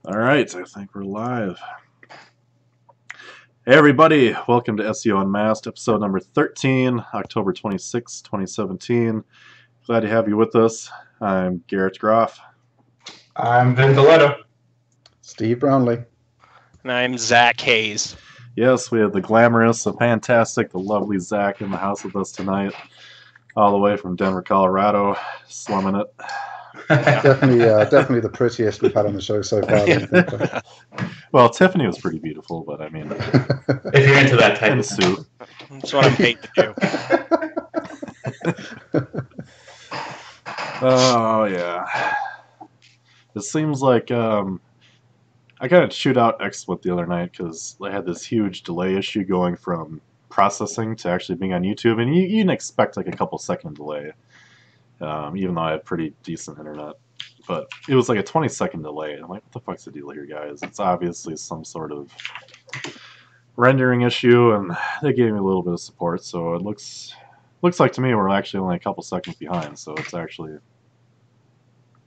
All right, I think we're live. Hey everybody, welcome to SEOUnMasked, episode number 13, October 26, 2017. Glad to have you with us. I'm Garrett Groff. I'm Vin Deletto. Steve Brownlee. And I'm Zack Hayes. Yes, we have the glamorous, the fantastic, the lovely Zack in the house with us tonight, all the way from Denver, Colorado, slumming it. Definitely the prettiest we've had on the show so far. Well, Tiffany was pretty beautiful, but I mean, if you're into that type in a of suit. That's what I'm paid to do. Oh yeah. It seems like I got a shootout XSplit the other night because I had this huge delay issue going from processing to actually being on YouTube, and you can expect like a couple second delay, even though I have pretty decent internet. But it was like a 20-second delay. I'm like, what the fuck's the deal here, guys? It's obviously some sort of rendering issue, and they gave me a little bit of support, so it looks like to me we're actually only a couple seconds behind, so it's actually...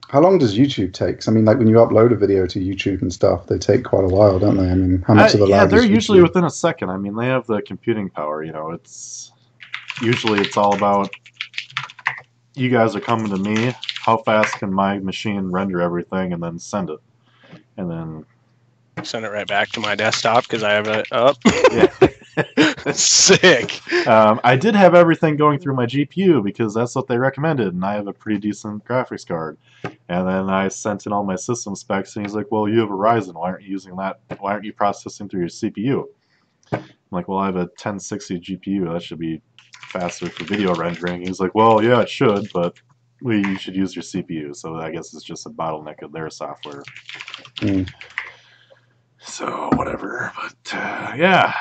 How long does YouTube take? I mean, like when you upload a video to YouTube and stuff, they take quite a while, don't they? I mean, how much of a lag? Yeah, they're is usually YouTube? within a second. I mean, they have the computing power, you know. It's all about you guys are coming to me. How fast can my machine render everything and then send it? And then Send it right back to my desktop because I have it up. yeah. Sick. I did have everything going through my GPU because that's what they recommended, and I have a pretty decent graphics card. And then I sent in all my system specs, and he's like, well, you have a Ryzen. Why aren't you using that? Why aren't you processing through your CPU? I'm like, well, I have a 1060 GPU. That should be faster for video rendering. He's like, well, yeah, it should, but you should use your CPU. So I guess it's just a bottleneck of their software. So, whatever. But, yeah.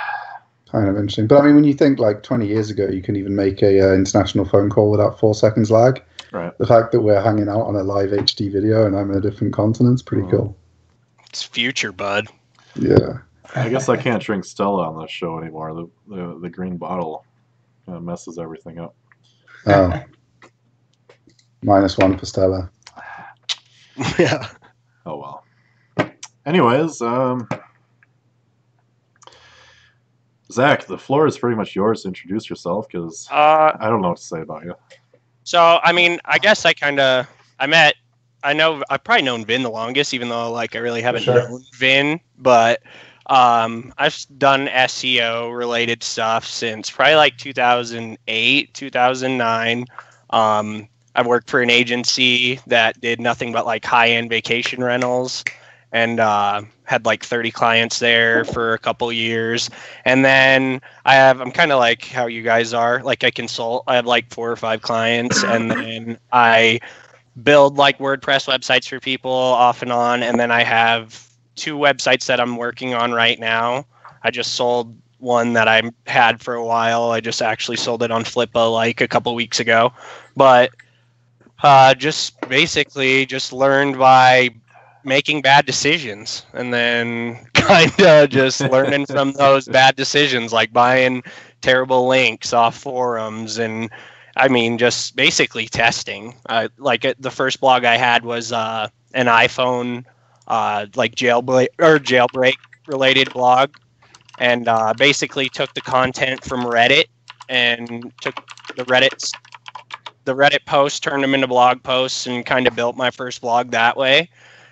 Kind of interesting. But I mean, when you think like 20 years ago, you can even make a international phone call without 4 seconds lag. Right. The fact that we're hanging out on a live HD video and I'm in a different continent is pretty cool. It's future, bud. Yeah. I guess I can't drink Stella on this show anymore. The green bottle kind of messes everything up. Oh. -1 for Stella. Yeah. Oh well. Anyways, Zack, the floor is pretty much yours to introduce yourself because I don't know what to say about you. So, I mean, I guess I've probably known Vin the longest, even though like I really haven't known Vin, but I've done SEO related stuff since probably like 2008, 2009. I worked for an agency that did nothing but like high-end vacation rentals, and had like 30 clients there for a couple years. And then I'm kind of like how you guys are, like I consult. I have like 4 or 5 clients, and then I build like WordPress websites for people off and on. And then I have 2 websites that I'm working on right now. I just sold one that I had for a while. I just actually sold it on Flippa like a couple weeks ago. But just basically just learned by making bad decisions, and then kind of just learning from those bad decisions, like buying terrible links off forums, and I mean just basically testing. The first blog I had was an iPhone like jailbreak related blog, and basically took the content from Reddit and took the Reddit posts, turned them into blog posts, and kind of built my first blog that way.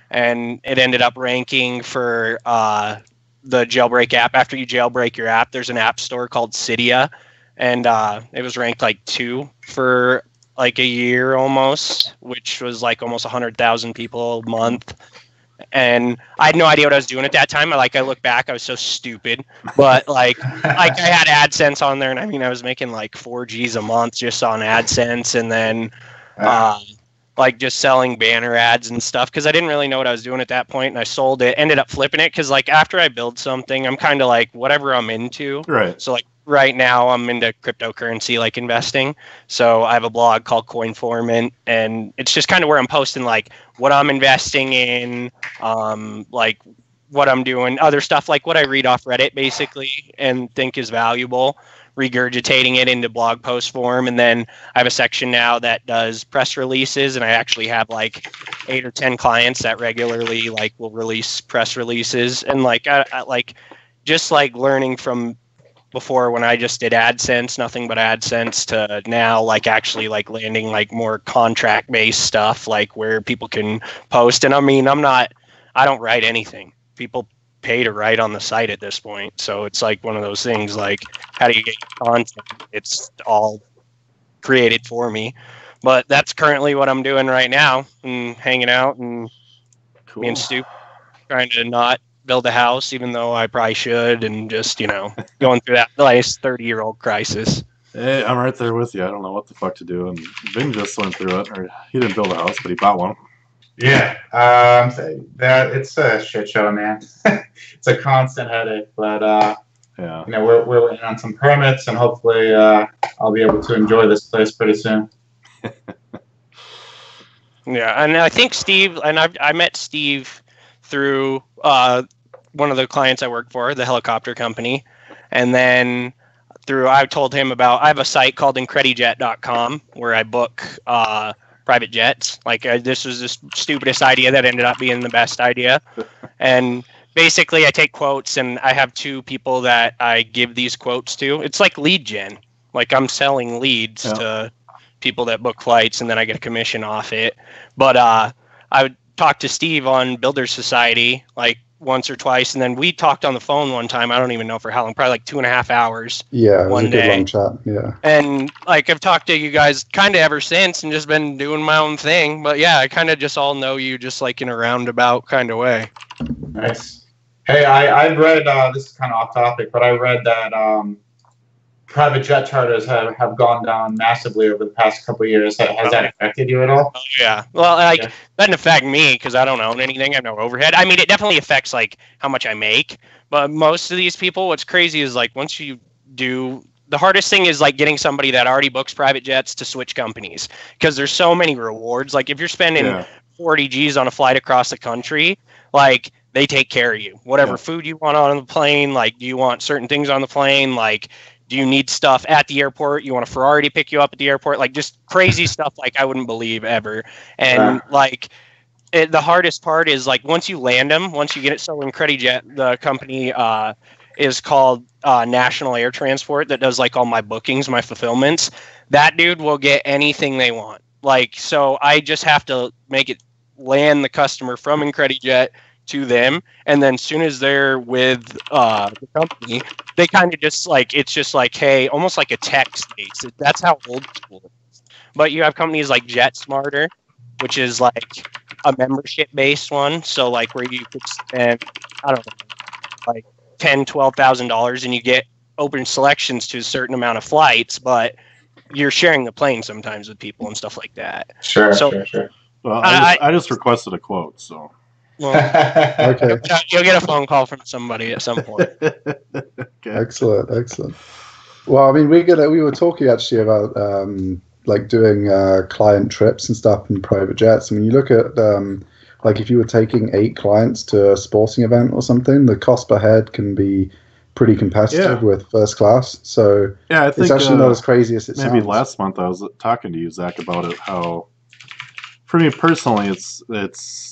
And it ended up ranking for the jailbreak app. After you jailbreak your app, there's an app store called Cydia, and it was ranked like 2 for like a year almost, which was like almost 100,000 people a month. And I had no idea what I was doing at that time. I look back, I was so stupid. But like I had AdSense on there, and I mean I was making like 4 G's a month just on AdSense, and then like just selling banner ads and stuff, because I didn't really know what I was doing at that point, and I sold it, ended up flipping it, because like after I build something, I'm kind of like whatever I'm into. Right. So like right now I'm into cryptocurrency, like investing. So I have a blog called Coinformant, and it's just kind of where I'm posting like what I'm investing in, like what I'm doing, other stuff like what I read off Reddit basically and think is valuable. regurgitating it into blog post form. And then I have a section now that does press releases, and I actually have like 8 or 10 clients that regularly like will release press releases. And like I like just like learning from before when I just did AdSense, nothing but AdSense, to now like actually like landing like more contract based stuff, like where people can post. And I mean, I don't write anything. People pay to write on the site at this point. So it's like one of those things like, how do you get your content? It's all created for me. But that's currently what I'm doing right now, and hanging out and Cool. being stupid, trying to not build a house, even though I probably should, and just, going through that nice 30-year-old crisis. Hey, I'm right there with you. I don't know what the fuck to do. And Vin just went through it. Or he didn't build a house, but he bought one. Yeah, it's a shit show, man. It's a constant headache, but Yeah. we're waiting on some permits, and hopefully I'll be able to enjoy this place pretty soon. Yeah, and I think Steve, and I met Steve through one of the clients I work for, the helicopter company, and then I told him about, I have a site called incredijet.com where I book private jets. Like this was the stupidest idea that ended up being the best idea. And basically I take quotes, and I have 2 people that I give these quotes to. It's like lead gen. Like I'm selling leads to people that book flights, and then I get a commission off it. But I would talk to Steve on Builder Society like once or twice, and then we talked on the phone one time. I don't even know for how long, probably like 2.5 hours. Yeah, it was one a good day. long chat. Yeah. And like I've talked to you guys kind of ever since, and just been doing my own thing. But yeah, I kind of just all know you just like in a roundabout kind of way. Nice. Hey, I've read, this is kind of off topic, but I read that private jet charters have gone down massively over the past couple of years. Has that affected you at all? Oh, yeah. Well, like, that doesn't affect me because I don't own anything. I have no overhead. I mean, it definitely affects, like, how much I make. But most of these people, what's crazy is, like, once you do... The hardest thing is, like, getting somebody that already books private jets to switch companies. Because there's so many rewards. Like, if you're spending 40 G's on a flight across the country, like, they take care of you. Whatever food you want on the plane, like, do you want certain things on the plane, like... Do you need stuff at the airport? You want a Ferrari to pick you up at the airport? Like just crazy stuff like I wouldn't believe ever. And like the hardest part is like once you land them, once you get it. So IncrediJet, the company is called National Air Transport that does like all my bookings, my fulfillments. That dude will get anything they want. Like, so I just have to make it land the customer from IncrediJet to them, and then as soon as they're with the company, they kind of just like, it's just like, hey, almost like a text base. That's how old school it is. But you have companies like JetSmarter, which is like a membership based one. So like where you could spend, I don't know, like $10,000-$12,000 and you get open selections to a certain amount of flights, but you're sharing the plane sometimes with people and stuff like that. Sure. Well, I just requested a quote, so. Well, Okay. you'll get a phone call from somebody at some point. Okay. Excellent. Well, I mean, we were talking actually about like doing client trips and stuff in private jets. I mean, you look at like if you were taking 8 clients to a sporting event or something, the cost per head can be pretty competitive with first class. So I think it's actually not as crazy as it sounds. Maybe last month I was talking to you, Zach, about it. How, for me personally, it's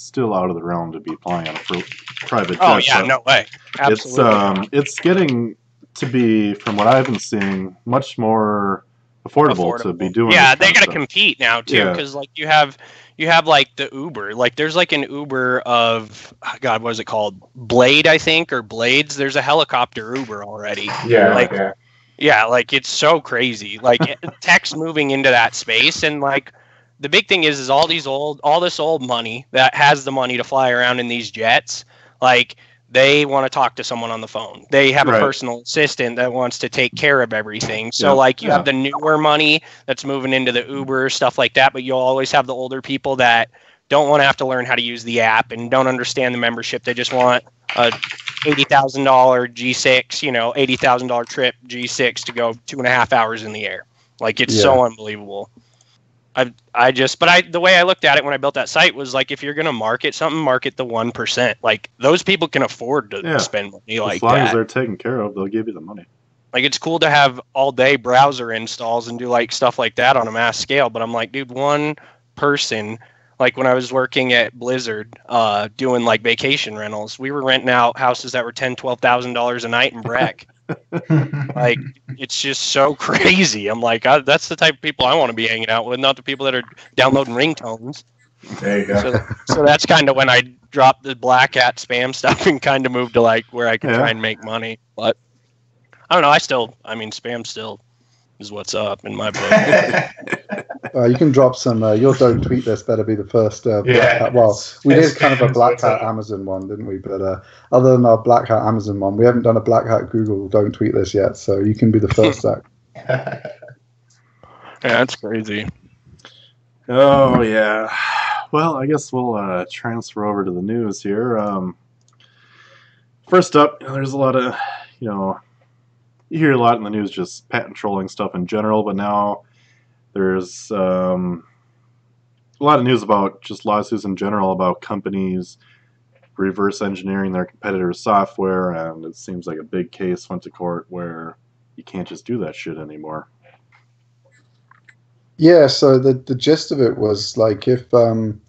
still out of the realm to be flying on a private jet. Oh yeah, no way. Absolutely. It's getting to be, from what I've been seeing, much more affordable. To be doing. Yeah, they got to compete now too, because like you have like the Uber. Like there's like an Uber of God, what is it called? Blade, I think, or Blades. There's a helicopter Uber already. Yeah, like it's so crazy. Like tech's moving into that space, and like. The big thing is all this old money that has the money to fly around in these jets, like they want to talk to someone on the phone. They have a personal assistant that wants to take care of everything. So like you have the newer money that's moving into the Uber, stuff like that, but you'll always have the older people that don't want to have to learn how to use the app and don't understand the membership. They just want a $80,000 G6, $80,000 trip G6 to go 2.5 hours in the air. Like it's so unbelievable. The way I looked at it when I built that site was like, if you're going to market something, market the 1%. Like those people can afford to spend money like that. As long as they're taken care of, they'll give you the money. Like, it's cool to have all day browser installs and do like stuff like that on a mass scale. But I'm like, dude, one person, like when I was working at Blizzard, doing like vacation rentals, we were renting out houses that were $10,000-$12,000 a night in Breck. Like, it's just so crazy. I'm like, that's the type of people I want to be hanging out with, not the people that are downloading ringtones. There you go. So that's kind of when I dropped the black hat spam stuff and kind of moved to like where I could try and make money. But I don't know. Spam still is what's up in my book. You can drop some. Your don't tweet this better be the first. Black hat. Well, we did kind of a black hat Amazon one, didn't we? But other than our black hat Amazon one, we haven't done a black hat Google don't tweet this yet. So you can be the first, Zach. Yeah, that's crazy. Oh yeah. Well, I guess we'll transfer over to the news here. First up, there's a lot of, you hear a lot in the news, just patent trolling stuff in general, but now there's a lot of news about just lawsuits in general about companies reverse engineering their competitors' software, and it seems like a big case went to court where you can't just do that shit anymore. Yeah, so the gist of it was like if I don't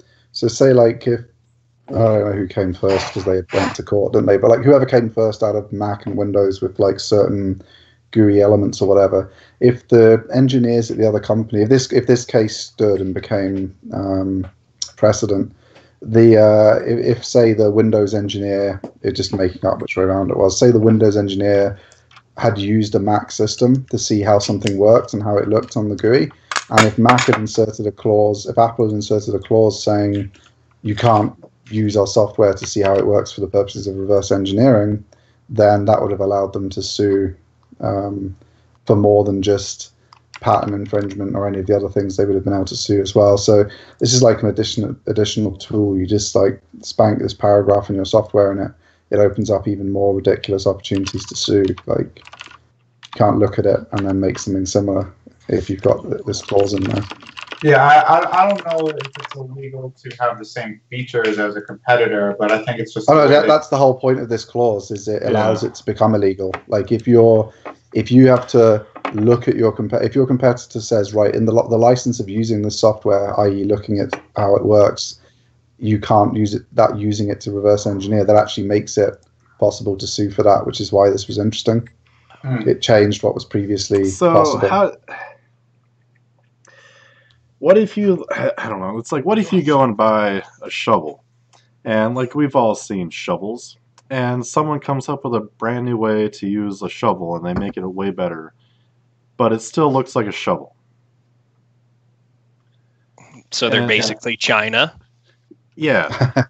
know who came first because they went to court, didn't they? But like whoever came first out of Mac and Windows with like certain GUI elements or whatever, if the engineers at the other company, if this case stood and became precedent, if say the Windows engineer, just making up which way around it was, say the Windows engineer had used a Mac system to see how something worked and how it looked on the GUI. And if Mac had inserted a clause, if Apple had inserted a clause saying you can't use our software to see how it works for the purposes of reverse engineering, then that would have allowed them to sue for more than just patent infringement or any of the other things they would have been able to sue as well. So this is like an additional tool. You just like spank this paragraph in your software and it opens up even more ridiculous opportunities to sue. Like you can't look at it and then make something similar if you've got this clause in there. Yeah, I don't know if it's illegal to have the same features as a competitor, but I think it's just. That's the whole point of this clause. Is it allows it to become illegal? Like if you have to look at if your competitor says right in the license of using the software, i.e., looking at how it works, you can't use it. That using it to reverse engineer, that actually makes it possible to sue for that, which is why this was interesting. It changed what was previously possible. What if you, I don't know, it's like, what if you go and buy a shovel? And like we've all seen shovels, and someone comes up with a brand new way to use a shovel and they make it way better, but it still looks like a shovel. So they're basically China? Yeah.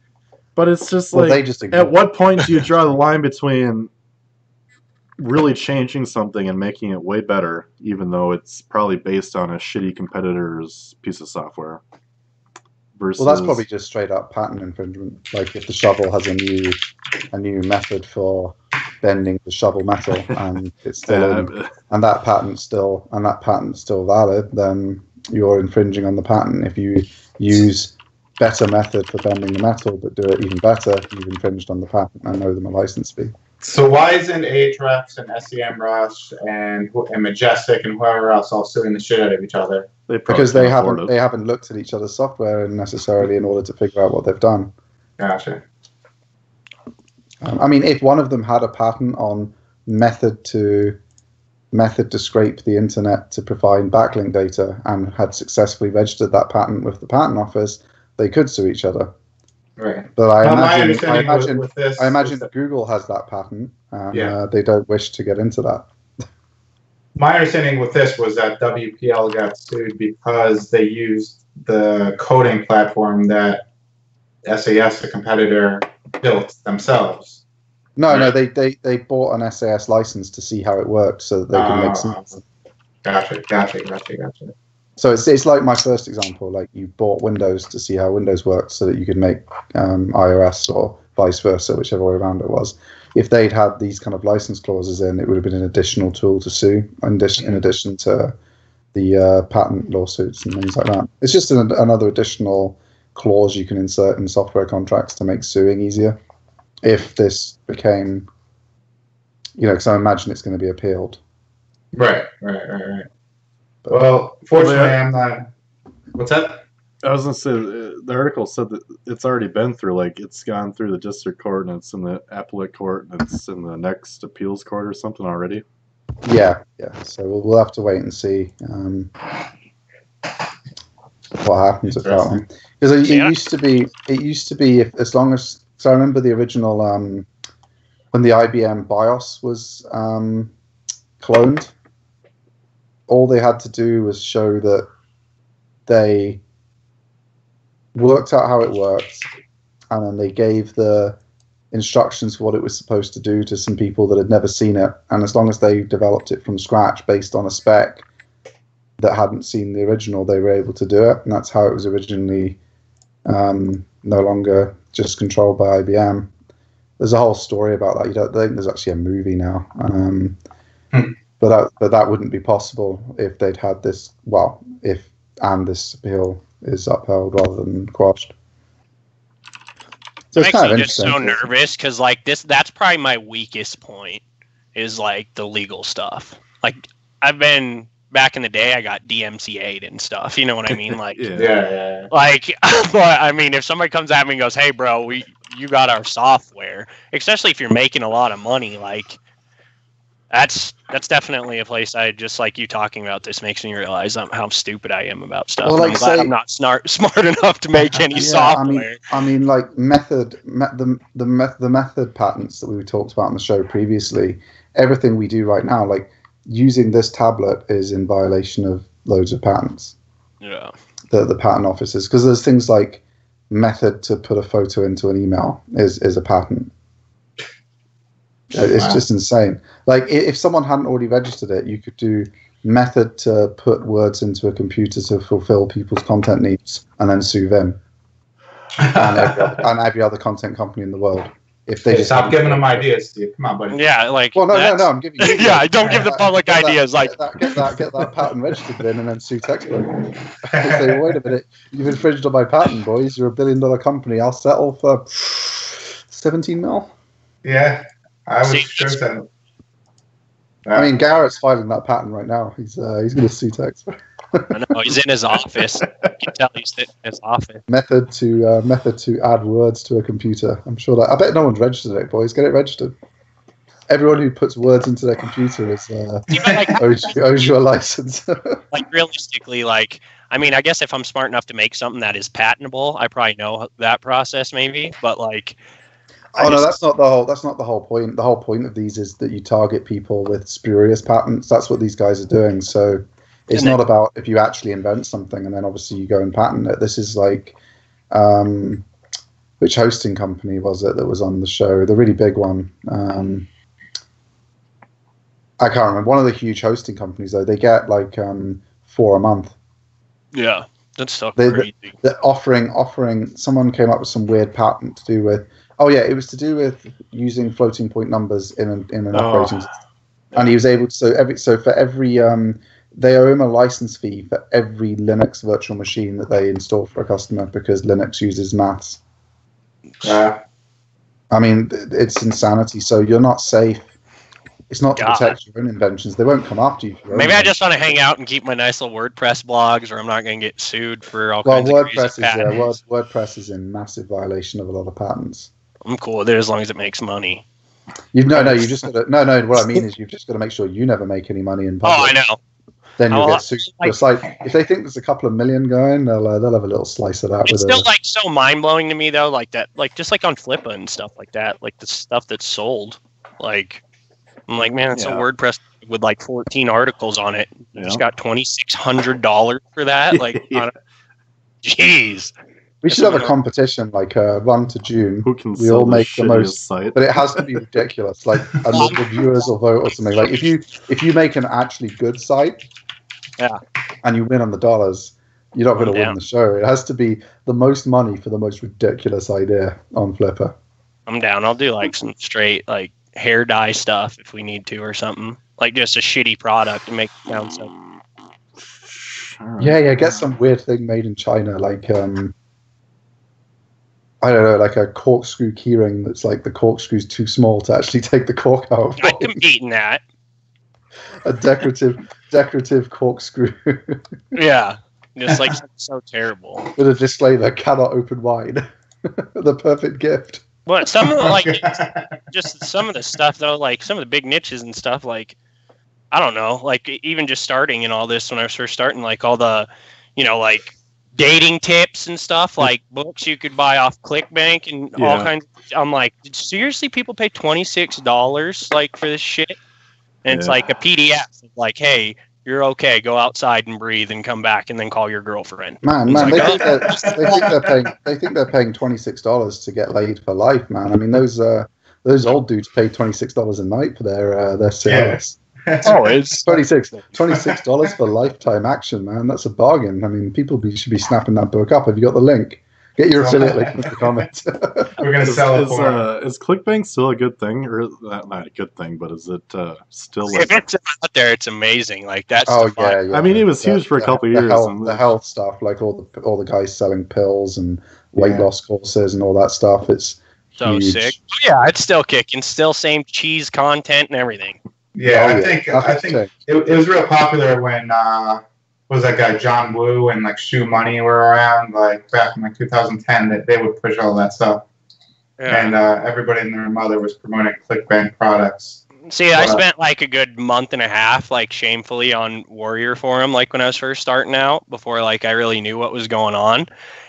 But it's just like, at what point do you draw the line between really changing something and making it way better, even though it's probably based on a shitty competitor's piece of software? Versus... Well, that's probably just straight up patent infringement. Like if the shovel has a new method for bending the shovel metal, and it's still and that patent's still valid, then you're infringing on the patent. If you use better method for bending the metal but do it even better, you've infringed on the patent and owe them a license fee. So why isn't Ahrefs and SEMrush and Majestic and whoever else all suing the shit out of each other? Because they haven't looked at each other's software necessarily in order to figure out what they've done. Gotcha. I mean, if one of them had a patent on method to scrape the internet to provide backlink data and had successfully registered that patent with the patent office, they could sue each other. Right. But I imagine that Google has that patent, and they don't wish to get into that. My understanding with this was that WPL got sued because they used the coding platform that SAS, the competitor, built themselves. No, they bought an SAS license to see how it worked so that they can make some. Gotcha. So it's like my first example. Like you bought Windows to see how Windows worked so that you could make iOS or vice versa, whichever way around it was. If they'd had these kind of license clauses in, it would have been an additional tool to sue in addition to the patent lawsuits and things like that. It's just another additional clause you can insert in software contracts to make suing easier. If this became, because I imagine it's going to be appealed. Right. Well, fortunately, I'm not. What's that? I was gonna say the article said that it's already been through, like it's gone through the district court and it's in the appellate court and it's in the next appeals court or something already. Yeah. So we'll have to wait and see what happens with that one. Because it used to be if, as long as, so I remember the original when the IBM BIOS was cloned, all they had to do was show that they worked out how it worked, and then they gave the instructions for what it was supposed to do to some people that had never seen it, and as long as they developed it from scratch based on a spec that hadn't seen the original, they were able to do it, and that's how it was originally no longer just controlled by IBM. There's a whole story about that. I think there's actually a movie now, but that wouldn't be possible if they'd had this. Well, if this appeal is upheld rather than quashed. So I'm actually just so nervous because like that's probably my weakest point is like the legal stuff. Like I've been back in the day, I got DMCA'd and stuff. You know what I mean? Like yeah. Like, but I mean, if somebody comes at me and goes, "Hey, bro, you got our software," especially if you're making a lot of money, like that's definitely a place I just like you talking about this makes me realize how stupid I am about stuff. Well, like, I'm not smart enough to make any software. I mean, like the method patents that we talked about on the show previously. Everything we do right now, like using this tablet, is in violation of loads of patents. Yeah. The patent offices, because there's things like method to put a photo into an email is a patent. It's just insane. Like if someone hadn't already registered it, you could do method to put words into a computer to fulfill people's content needs, and then sue them and every other content company in the world. If they just stop giving them ideas, Steve. Come on, buddy. Yeah, like no, I'm giving you. Yeah, don't give the public ideas. Like get that patent registered then, and then sue textbook. Say, wait a minute, you've infringed on my patent, boys. You're $1 billion company. I'll settle for 17 mil. Yeah. I was sure so. I mean, Garrett's filing that patent right now. He's going to sue textbook. I know, he's in his office. You can tell he's in his office. Method to add words to a computer. I'm sure that. I bet no one's registered it, boys. Get it registered. Everyone who puts words into their computer is owes you a license. Like realistically, like I mean, I guess if I'm smart enough to make something that is patentable, I probably know that process, maybe. But like, no, that's not the whole point. The whole point of these is that you target people with spurious patents. That's what these guys are doing. So. It's not about if you actually invent something and then obviously you go and patent it. This is like, which hosting company was it that was on the show? The really big one. I can't remember. One of the huge hosting companies, though, they get like 4 a month. Yeah, that's so crazy. They're offering. Someone came up with some weird patent to do with. Oh yeah, it was to do with using floating point numbers in an operating system, and he was able to. So for every they owe him a license fee for every Linux virtual machine that they install for a customer because Linux uses maths. I mean, it's insanity. So you're not safe. It's not to protect your own inventions. They won't come after you. Maybe I just want to hang out and keep my nice little WordPress blogs, or I'm not going to get sued for all kinds of crazy patents. WordPress is in massive violation of a lot of patents. I'm cool with it as long as it makes money. You've just got to. What I mean is, you've just got to make sure you never make any money in public. Oh, I know. Then you'll get sued. It's like if they think there's a couple of million going, they'll have a little slice of that. It's still like so mind blowing to me though, like that, like just like on Flippa and stuff like that, like the stuff that's sold. Like I'm like, man, it's a WordPress with like 14 articles on it. Yeah. Just got $2,600 for that. Like, jeez. We should have a competition, like run to June. Who can we all make the most site? But it has to be ridiculous. Like the viewers will vote or something. Like if you make an actually good site, and you win on the dollars, you're not going to win the show. It has to be the most money for the most ridiculous idea on Flipper. I'm down. I'll do like some straight like hair dye stuff if we need to or something. Like just a shitty product and make it sound so. Yeah. Get some weird thing made in China, like I don't know, like a corkscrew keyring that's like the corkscrew's too small to actually take the cork out. I can beat in that. A decorative corkscrew Yeah, just like so terrible. with a disclaimer: cannot open wine. The perfect gift. But some of the, like, just some of the stuff though, like some of the big niches and stuff, like I don't know, like even just starting and all this when I was first starting, like all the, like dating tips and stuff, like books you could buy off ClickBank and all kinds. I'm like, seriously, people pay $26 like for this shit, and it's like a PDF, like, hey, you're okay, go outside and breathe and come back and then call your girlfriend. Man, like, they think they're paying $26 to get laid for life, man. I mean, those old dudes pay $26 a night for their service. It's $26 for lifetime action, man. That's a bargain. I mean, people should be snapping that book up. Have you got the link? Get your affiliate link in the comments. We're gonna sell it for. Is ClickBank still a good thing, or not a good thing? But is it still? If it's out there, it's amazing. Like that's. Yeah. I mean, it was huge for a couple of years. The health stuff, like all the guys selling pills and weight loss courses and all that stuff. It's so huge. sick. Yeah, it's still kicking. Still same cheese content and everything. Yeah, I think it was real popular when what was that guy John Woo and like Shoe Money were around, like back in like 2010. That they would push all that stuff, and everybody and their mother was promoting ClickBank products. See, I spent like a good month and a half, like shamefully, on Warrior Forum, like when I was first starting out, before like I really knew what was going on.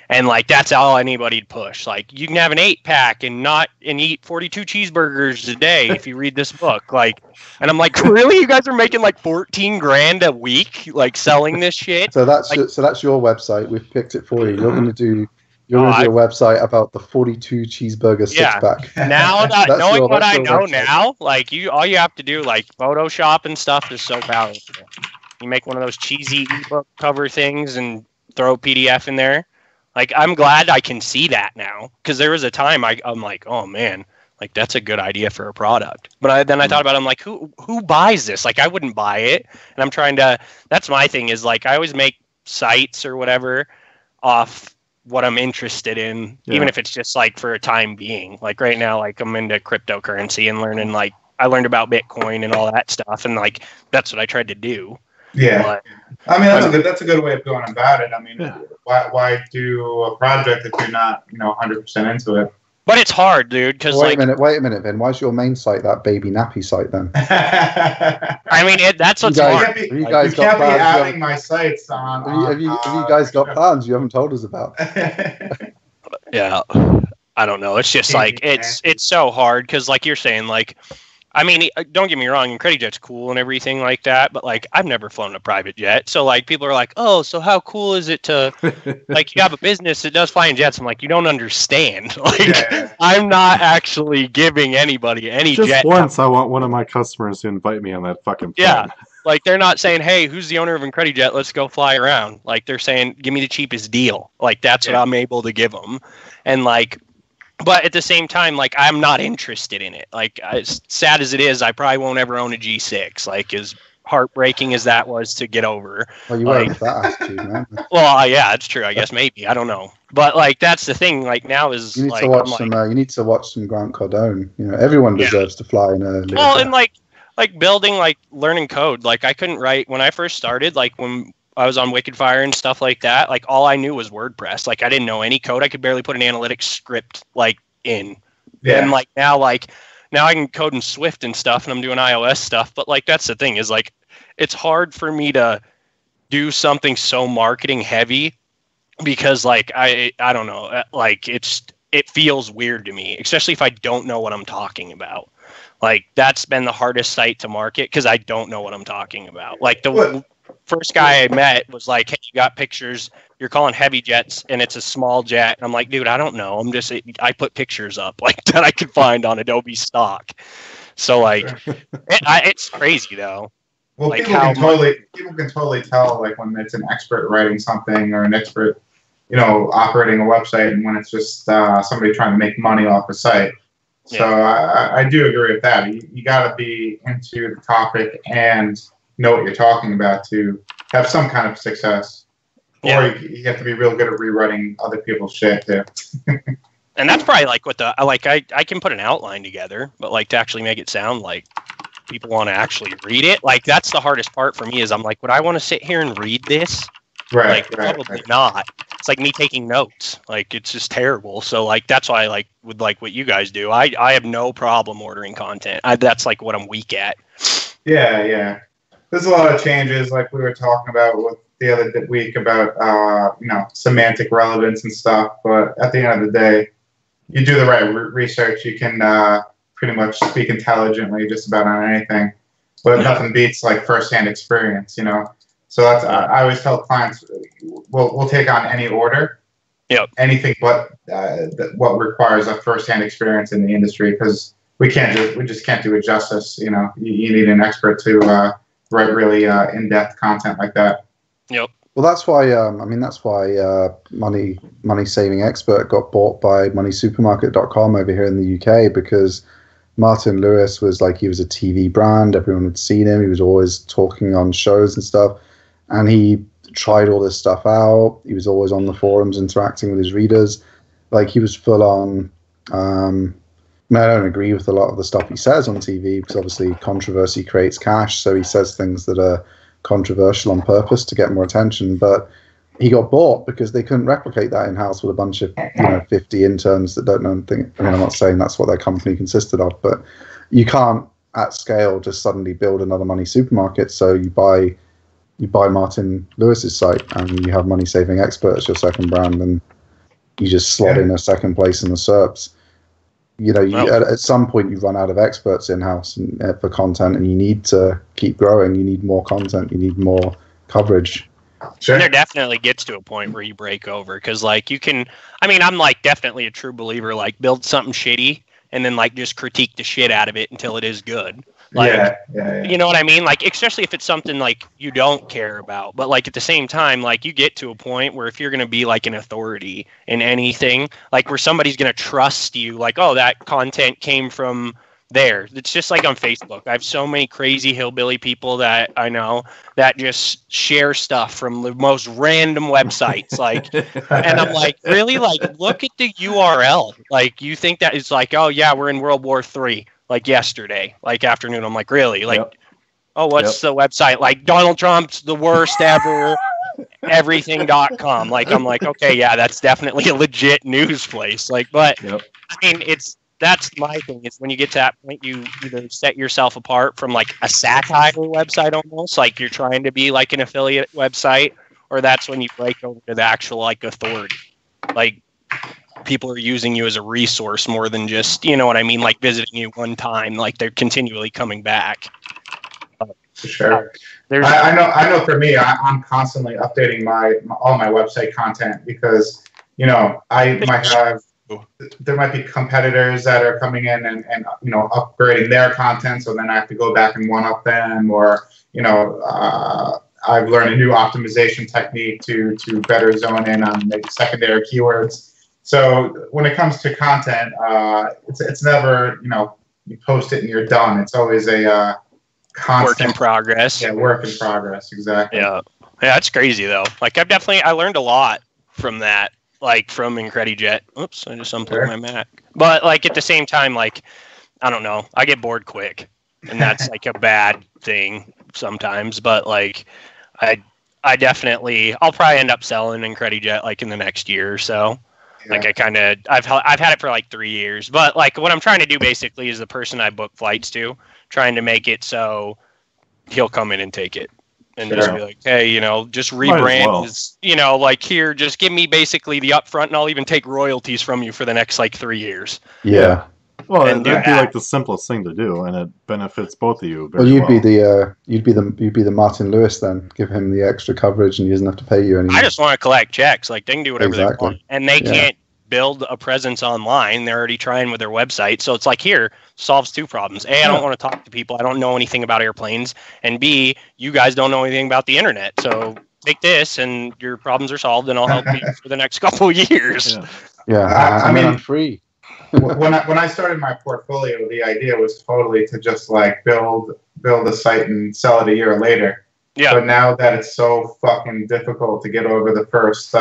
And like that's all anybody'd push. Like you can have an 8-pack and eat 42 cheeseburgers a day if you read this book. Like, and I'm like, really? You guys are making like $14,000 a week, like selling this shit? So that's your website. We've picked it for you. You're going to do a website about the 42 cheeseburger 6-pack. Now knowing what I know now, like all you have to do, like Photoshop and stuff, is so powerful. You make one of those cheesy ebook cover things and throw a PDF in there. Like, I'm glad I can see that now, because there was a time I'm like, oh man, like that's a good idea for a product. But then I thought about it, I'm like, who buys this? Like, I wouldn't buy it. And I'm trying to, that's my thing, is like, I always make sites or whatever off what I'm interested in, even if it's just like for a time being. Like right now, like I'm into cryptocurrency and learning, like I learned about Bitcoin and all that stuff. And like, that's what I tried to do. Yeah. But, I mean, that's a good way of going about it. I mean, why do a project if you're not, 100% into it? But it's hard, dude. Because wait a minute, Ben. Why's your main site that baby nappy site then? I mean, that's what's hard. You can't be adding my sites on. Have you guys got plans you haven't told us about? Yeah, I don't know. It's just like it's so hard because, like you're saying, like. I mean, don't get me wrong, IncrediJet's cool and everything like that, but like I've never flown a private jet. So like people are like, "Oh, so how cool is it to like you have a business that does fly in jets?" I'm like, "You don't understand. Like I'm not actually giving anybody any just jet." Once I want one of my customers to invite me on that fucking plane. Yeah. Like they're not saying, "Hey, who's the owner of IncrediJet? Let's go fly around." Like they're saying, "Give me the cheapest deal." Like that's what I'm able to give them. And like but at the same time, like, I'm not interested in it. Like, as sad as it is, I probably won't ever own a G6. Like, as heartbreaking as that was to get over. Well, you were with that attitude, man. Well, yeah, it's true. I guess maybe. I don't know. But, like, that's the thing. Like, now is, you need like, to watch you need to watch some Grant Cardone. Everyone deserves to fly in a... Well, and, like building, like, learning code. Like, I couldn't write... When I first started, like, when I was on WickedFire and stuff like that, like, all I knew was WordPress. Like, I didn't know any code. I could barely put an analytics script, like, in. Yeah. And, like, now I can code in Swift and stuff, and I'm doing iOS stuff. But, like, that's the thing is, like, it's hard for me to do something so marketing heavy because, like, I don't know, like, it feels weird to me, especially if I don't know what I'm talking about. Like, that's been the hardest site to market because I don't know what I'm talking about. Like, the first guy I met was like, "Hey, you got pictures, you're calling heavy jets and it's a small jet." And I'm like, "Dude, I don't know. I put pictures up like that I could find on Adobe stock." So, like, it's crazy though. Well, like people can totally tell, like, when it's an expert writing something or an expert, operating a website, and when it's just somebody trying to make money off a site. So I do agree with that. You got to be into the topic and know what you're talking about to have some kind of success. Or you have to be real good at rewriting other people's shit too. And that's probably like what I can put an outline together, but like to actually make it sound like people want to actually read it. Like, that's the hardest part for me is I'm like, would I want to sit here and read this? Right, Like, probably not. It's like me taking notes. Like, it's just terrible. So, like, that's why I would like what you guys do. I have no problem ordering content. That's like what I'm weak at. Yeah. There's a lot of changes, like we were talking about with the other week about semantic relevance and stuff. But at the end of the day, you do the right research, you can pretty much speak intelligently just about on anything. But nothing beats like firsthand experience, So that's I always tell clients, we'll take on any order, anything but what requires a firsthand experience in the industry, because we just can't do it justice. You need an expert to write really in-depth content like that. Yep. Well, that's why. That's why Money Saving Expert got bought by MoneySupermarket.com over here in the UK, because Martin Lewis was he was a TV brand. Everyone had seen him. He was always talking on shows and stuff. And he tried all this stuff out. He was always on the forums interacting with his readers. He was full on. I don't agree with a lot of the stuff he says on TV, because obviously controversy creates cash. So he says things that are controversial on purpose to get more attention. But he got bought because they couldn't replicate that in-house with a bunch of 50 interns that don't know anything. I mean, I'm not saying that's what their company consisted of, but you can't at scale just suddenly build another Money Supermarket. So you buy Martin Lewis's site and you have Money Saving Expert as your second brand, and you just slot in a second place in the SERPs. At some point you run out of experts in-house for content, and you need to keep growing. You need more content. You need more coverage. Sure. There definitely gets to a point where you break over, because you can. I mean, I'm definitely a true believer. Build something shitty and then just critique the shit out of it until it is good. Yeah. You know what I mean? Especially if it's something you don't care about. But at the same time, you get to a point where if you're going to be an authority in anything, where somebody's going to trust you, oh, that content came from there. It's just on Facebook. I have so many crazy hillbilly people that I know that just share stuff from the most random websites. And I'm really? Look at the URL. You think that it's oh yeah, we're in World War III. Yesterday, afternoon. I'm really? Oh, what's the website? Donald Trump's the worst ever, everything.com. I'm okay, yeah, that's definitely a legit news place. But I mean, that's my thing, is when you get to that point, you either set yourself apart from a satire website almost, you're trying to be an affiliate website, or that's when you break over to the actual authority. People are using you as a resource more than just, you know what I mean, visiting you one time. They're continually coming back. For sure. I know for me, I'm constantly updating all my website content, because, I might have, there might be competitors that are coming in and upgrading their content. So then I have to go back and one-up them, or, I've learned a new optimization technique to better zone in on maybe secondary keywords. So when it comes to content, it's never, you post it and you're done. It's always a constant work in progress. Yeah, work in progress. Exactly. Yeah, it's crazy though. I learned a lot from that, from IncrediJet. Oops, I just unplugged my Mac. But at the same time, I don't know, I get bored quick, and that's a bad thing sometimes. But I definitely, I'll probably end up selling IncrediJet in the next year or so. Yeah. I've had it for 3 years, but what I'm trying to do basically is the person I book flights to, trying to make it so he'll come in and take it, and just be hey, just rebrand, well. Here, just give me basically the upfront, and I'll even take royalties from you for the next 3 years. Yeah. Well, that'd be the simplest thing to do, and it benefits both of you. You'd be the Martin Lewis then. Give him the extra coverage, and he doesn't have to pay you anymore. I just want to collect checks. They can do whatever they want, and they can't build a presence online. They're already trying with their website, so it's here solves two problems. A, I don't want to talk to people. I don't know anything about airplanes, and B, you guys don't know anything about the internet. So take this, and your problems are solved, and I'll help you for the next couple of years. Yeah, I mean, I'm free. when I started my portfolio, the idea was totally to just build a site and sell it a year later. Yeah. But now that it's so fucking difficult to get over the first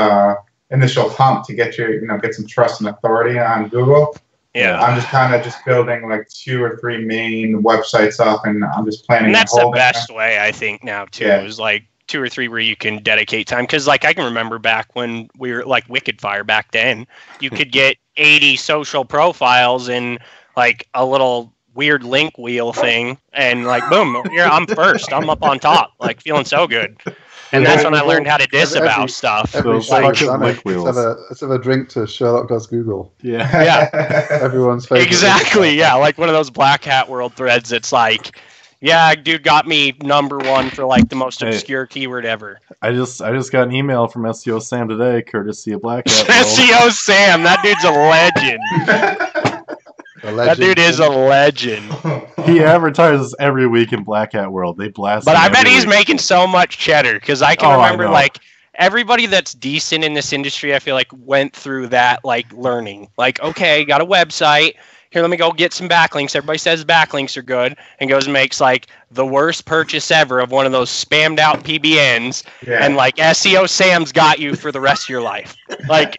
initial hump to get get some trust and authority on Google, Yeah. I'm just kind of just building like 2 or 3 main websites up, and I'm just planning. And that's on the holding best them. way, I think, now too. Yeah. Is like 2 or 3 where you can dedicate time. Because like I can remember back when we were like Wicked Fire back then, you could get 80 social profiles in like a little weird link wheel thing, and like boom, here I'm first. I'm up on top, like feeling so good. And that's when I learned how to disavow stuff. Every Those show fucking is done lick it. wheels. Let's have a drink to Sherlock Does Google. Yeah. Yeah. Everyone's favorite. Exactly, yeah. Like one of those Black Hat World threads. It's like, yeah, dude got me #1 for like the most obscure keyword ever. I just got an email from SEO Sam today, courtesy of Black Hat World. SEO Sam, that dude's a legend. That dude is a legend. He advertises every week in Black Hat World. They blast. But him I bet every he's week. making so much cheddar because I can Oh, I remember know. like everybody that's decent in this industry, I feel like went through that like learning. Like, okay, got a website. Here, let me go get some backlinks. Everybody says backlinks are good, and goes and makes like the worst purchase ever of one of those spammed out PBNs, Yeah. and like SEO Sam's got you for the rest of your life. Like,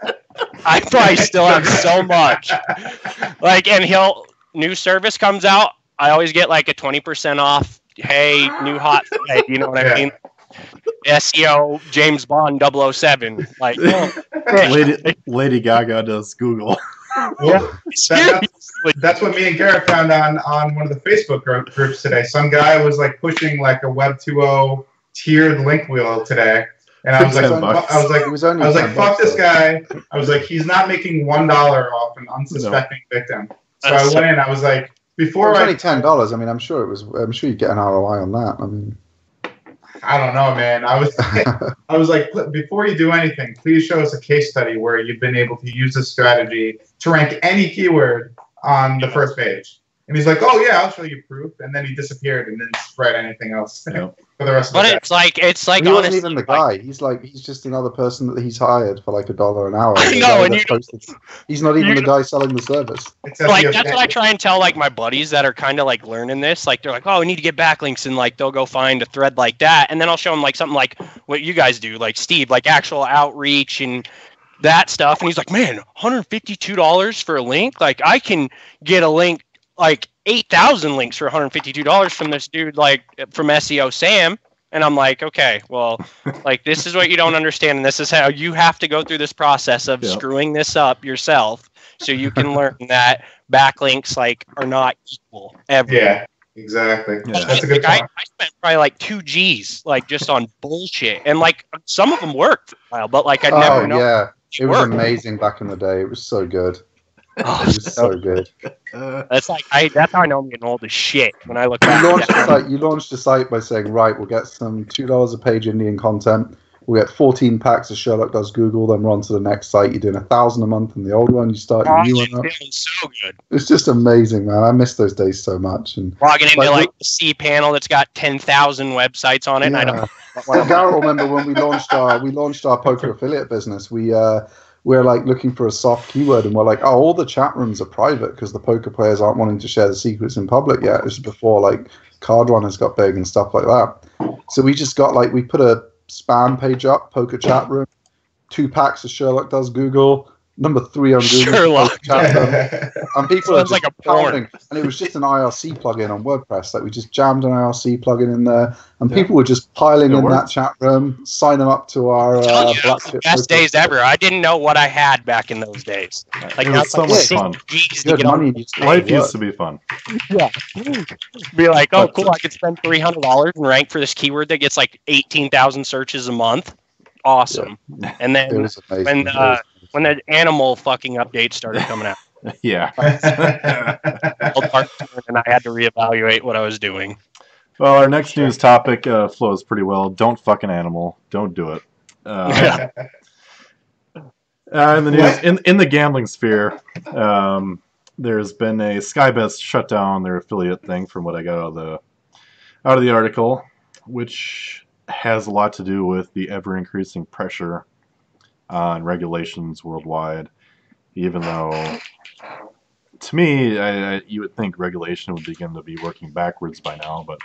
I probably still have so much. Like, and new service comes out, I always get like a 20% off. Hey, new hot thread, you know what I mean? SEO James Bond 007. Like, Lady Gaga does Google. Well, seriously. that's what me and Garrett found on one of the Facebook groups today. Some guy was like pushing like a Web 2.0 tiered link wheel today, and I was like, $10. It was only $10 fuck this though. guy. I was like, he's not making $1 off an unsuspecting victim. So That's I went in. I was like, It before was I, only $10. I mean, I'm sure you get an ROI on that. I mean, I don't know, man. I was like, before you do anything, please show us a case study where you've been able to use this strategy to rank any keyword on the first page. And he's like, oh yeah, I'll show you proof. And then he disappeared and didn't spread anything else Yep. for the rest of the But day. it's like he wasn't honestly, even the like, guy. He's just another person that he's hired for like $1 an hour. I The know, guy and that you- posted- he's not even you- the guy selling the service. It's like SEO that's what I try and tell like my buddies that are kind of like learning this. Like they're like, oh, we need to get backlinks, and like they'll go find a thread like that, and then I'll show them like something like what you guys do, like Steve, like actual outreach and that stuff. And he's like, man, $152 for a link? Like I can get a link like 8,000 links for $152 from this dude, like from SEO Sam. And I'm like, okay, well, like this is what you don't understand, and this is how you have to go through this process of Yep. screwing this up yourself, so you can learn that backlinks like are not equal ever. Yeah, exactly. Yeah. That's a good Like, point. I spent probably like 2 G's like just on bullshit, and like some of them worked for a while, but like I never know. Yeah, they it was worked. amazing back in the day. It was so good. Oh, It was so good. that's like that's how I know I'm getting old as shit when I look You back. launched the site. You launched the site by saying, right, we'll get some $2 a page Indian content. We'll get 14 packs of Sherlock Does Google. Then we're on to the next site. You're doing 1,000 a month in the old one. You start your Oh, new it's one up. feeling so good. It's just amazing, man. I miss those days so much. And Logging into Like, like the C panel that's got 10,000 websites on it, and I don't. Garrett, remember when we launched our poker affiliate business? We're like looking for a soft keyword, and we're like, oh, all the chat rooms are private because the poker players aren't wanting to share the secrets in public yet. This is before like card runners got big and stuff like that. So we just got like, we put a spam page up, poker chat room, 2 packs of Sherlock Does Google, number 3 on Google. Sherlock. Poker chat room. And people are Sounds just like a porn. pounding. And it was just an IRC plugin on WordPress. Like we just jammed an IRC plugin in there, and Yeah. people were just piling It in worked. that chat room, sign them up to our Tell you, black the chip best poker. days ever. I didn't know what I had back in those days. Like It now was it's so like much 6 fun. gigs You to had get on. money, you just Life made it used work. to be fun. Be like, oh, But- cool! I could spend $300 and rank for this keyword that gets like 18,000 searches a month. Awesome. And It then was amazing. when It was when the animal fucking update started coming out, Yeah. and I had to reevaluate what I was doing. Well, our next news topic flows pretty well. Don't fuck an animal. Don't do it. Yeah. In the news, in the gambling sphere, there's been a Skybet shut down their affiliate thing, from what I got out of the article, which has a lot to do with the ever increasing pressure on regulations worldwide. Even though, to me, you would think regulation would begin to be working backwards by now, but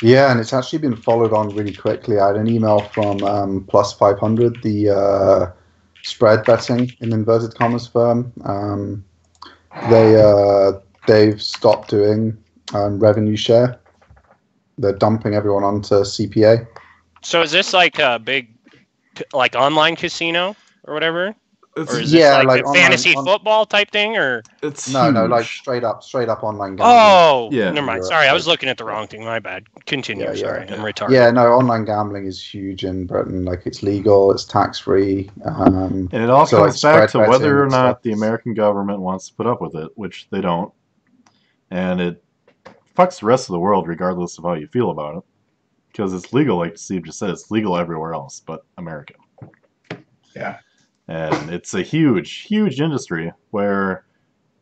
Yeah, and it's actually been followed on really quickly. I had an email from Plus 500, the spread betting in inverted commas firm. They've stopped doing revenue share. They're dumping everyone onto CPA. So is this like a big, like online casino or whatever? It's, Or is this like a online, fantasy football type thing, or it's no, huge. like straight up online gambling. oh, Yeah. never mind. Sorry, I was looking at the wrong thing. My bad. Continue. Yeah, Sorry, yeah. I'm retarded. Yeah, no, online gambling is huge in Britain. Like, it's legal, it's tax-free. And it all So, comes like, back to spread whether or betting not stuff the is- American government wants to put up with it, which they don't. And it fucks the rest of the world regardless of how you feel about it. Because it's legal, like Steve just said, it's legal everywhere else but America. Yeah. And it's a huge, huge industry where,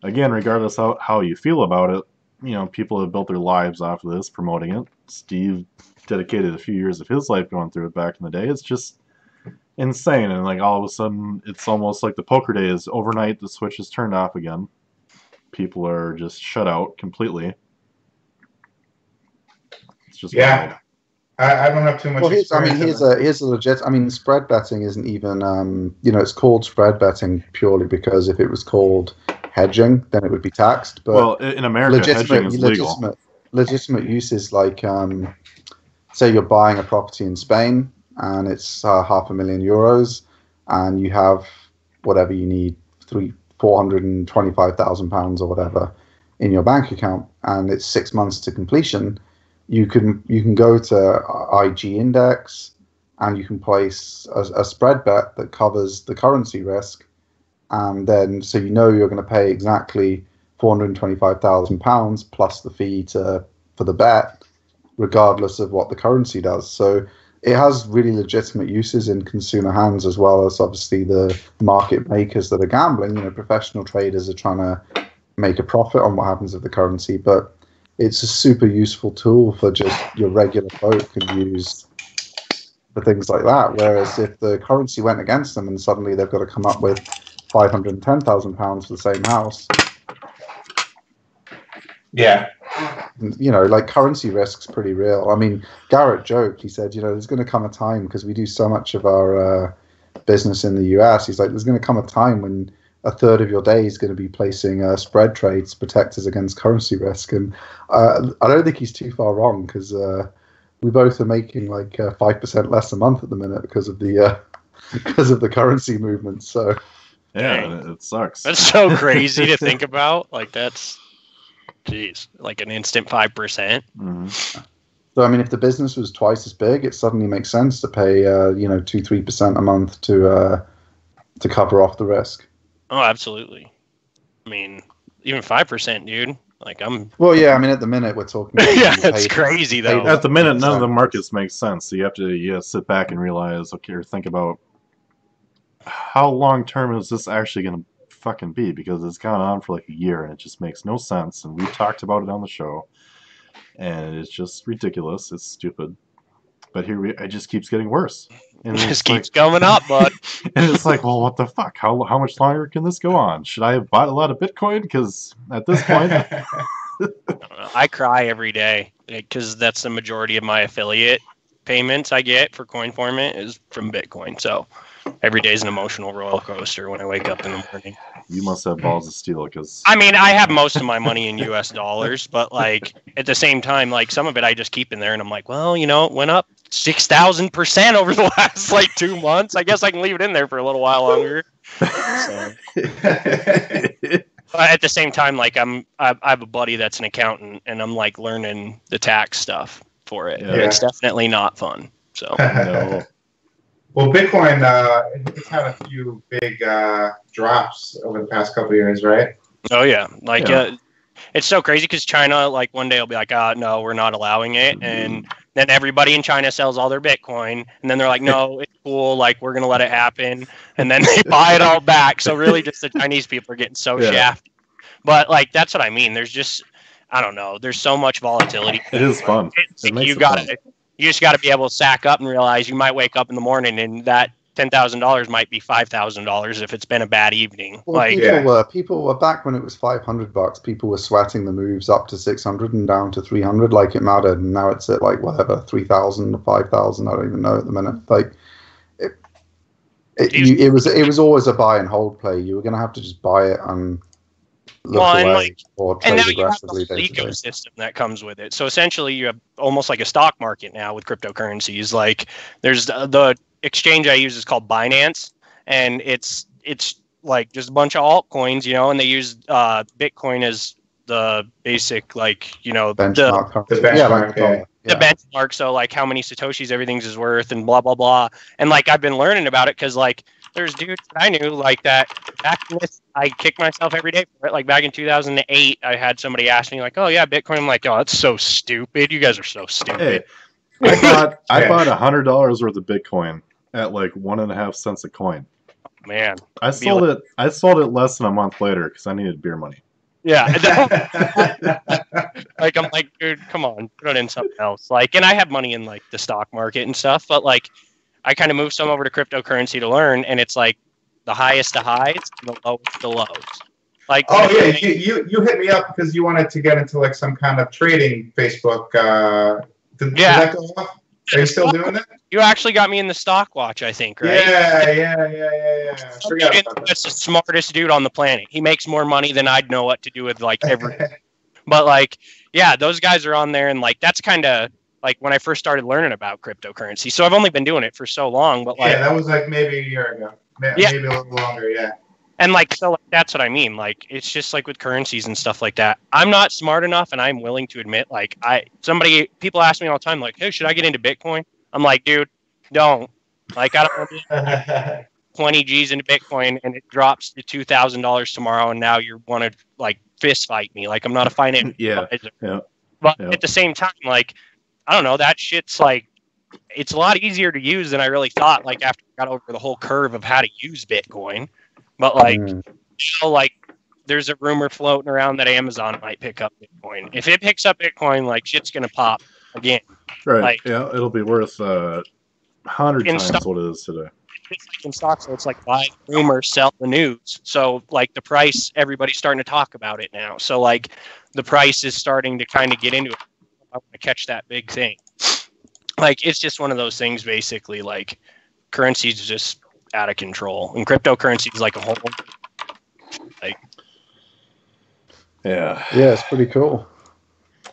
again, regardless of how you feel about it, you know, people have built their lives off of this, promoting it. Steve dedicated a few years of his life going through it back in the day. It's just insane. And like all of a sudden, it's almost like the poker days. Overnight, the switch is turned off again. People are just shut out completely. It's just Yeah. wild. I don't have too much. Well, here's experience a legit. I mean, spread betting isn't even. It's called spread betting purely because if it was called hedging, then it would be taxed. But Well, in America, hedging is legal. legitimate uses like, say you're buying a property in Spain and it's €500,000, and you have whatever you need, £425,000 or whatever in your bank account, and it's 6 months to completion. You can go to IG Index and you can place a spread bet that covers the currency risk, and then so you know you're going to pay exactly £425,000 plus the fee for the bet, regardless of what the currency does. So it has really legitimate uses in consumer hands, as well as obviously the market makers that are gambling. You know, professional traders are trying to make a profit on what happens with the currency, but it's a super useful tool for just your regular folk can use for things like that. Whereas if the currency went against them and suddenly they've got to come up with £510,000 for the same house, Yeah. you know, like, currency risk's pretty real. I mean, Garrett joked, he said, you know, there's going to come a time, because we do so much of our business in the US, he's like, there's going to come a time when a third of your day is going to be placing spread trades to protect us against currency risk. And I don't think he's too far wrong, because we both are making like 5% less a month at the minute because of the currency movements. So Yeah, it sucks. That's so crazy to think about. Like, that's, geez, like an instant 5%. Mhm. So I mean, if the business was twice as big, it suddenly makes sense to pay 2-3% a month to cover off the risk. Oh, absolutely. I mean, even 5%, dude. Like, I'm. Well, yeah, I mean, at the minute we're talking. Yeah, it's crazy though. At the minute, none of the markets make sense. So you have to sit back and realize, okay, or think about how long term is this actually going to fucking be? Because it's gone on for like a year and it just makes no sense. And we talked about it on the show, and it's just ridiculous. It's stupid. But it just keeps getting worse. And It just keeps coming up, bud. And it's like, well, what the fuck? How much longer can this go on? Should I have bought a lot of Bitcoin? Because at this point, I cry every day because that's the majority of my affiliate payments I get for CoinFormant is from Bitcoin. So every day is an emotional roller coaster when I wake up in the morning. you must have balls of steel. Because I mean, I have most of my money in US dollars, but like at the same time, like some of it I just keep in there and I'm like, well, you know, it went up 6,000% over the last like 2 months. I guess I can leave it in there for a little while longer. So. But at the same time, like I have a buddy that's an accountant, and I'm like learning the tax stuff for it. Yeah. It's definitely not fun. So no. Well, Bitcoin, it's had a few big drops over the past couple of years, right? oh yeah, like Yeah. it's so crazy because China, like one day will be like, no, we're not allowing it, and then everybody in China sells all their Bitcoin, and then they're like, no, it's cool, like we're gonna let it happen, and then they buy it all back. So really, just the Chinese people are getting so Yeah. shafted. But like that's what I mean. There's just I don't know. There's so much volatility. It is fun. It makes You it got fun. to You just got to be able to sack up and realize you might wake up in the morning and that $10,000 might be $5,000 if it's been a bad evening. Well, Like, people were back when it was $500. People were sweating the moves up to 600 and down to 300 like it mattered, and now it's at like whatever 3,000 or 5,000. I don't even know at the minute. Like, it was always a buy and hold play. You were going to have to just buy it and look away or trade and now aggressively. you have the whole ecosystem that comes with it. So essentially, you have almost like a stock market now with cryptocurrencies. Like there's the exchange I use is called Binance, and it's like just a bunch of altcoins, and they use Bitcoin as the basic, like, benchmark. The benchmark. The benchmark. So like how many Satoshis everything's is worth and blah, blah, blah. And like I've been learning about it because like there's dudes that I knew like that back in this, I kick myself every day for it. Like back in 2008, I had somebody ask me like, oh yeah, Bitcoin. I'm like, oh, that's so stupid. You guys are so stupid. Hey, I bought $100 worth of Bitcoin at like 1.5 cents a coin. Man, I sold it less than a month later because I needed beer money. Yeah. Like I'm like, dude, come on, put it in something else. Like, and I have money in like the stock market and stuff, but like I kind of moved some over to cryptocurrency to learn, and it's like the highest to highs and the lowest to lows. Like, oh yeah, you hit me up because you wanted to get into like some kind of trading Facebook. Did that go off? Are you still doing that? You actually got me in the stock watch, I think, right? Yeah. That's the smartest dude on the planet. He makes more money than I'd know what to do with like everything. But like, yeah, those guys are on there, and like that's kind of like when I first started learning about cryptocurrency. So I've only been doing it for so long, but like, yeah, that was like maybe a year ago, maybe a little longer, yeah. And like, so like, that's what I mean. Like, it's just like with currencies and stuff like that. I'm not smart enough, and I'm willing to admit, like, people ask me all the time, like, hey, should I get into Bitcoin? I'm like, dude, don't. Like, I don't want to 20 G's into Bitcoin, and it drops to $2,000 tomorrow, and now you want to like fist fight me. Like, I'm not a financial advisor. Yeah. But at the same time, like, I don't know, that shit's like, it's a lot easier to use than I really thought. Like, after I got over the whole curve of how to use Bitcoin. But like, like there's a rumor floating around that Amazon might pick up Bitcoin. If it picks up Bitcoin, like shit's gonna pop again. Right. Like, yeah, it'll be worth 100 times what it is today. It's like in stocks, so it's like buy rumor, sell the news. So like the price, everybody's starting to talk about it now. So like the price is starting to kind of get into it. I want to catch that big thing. Like it's just one of those things. Basically, like currency's just out of control, and cryptocurrency is like a whole like it's pretty cool.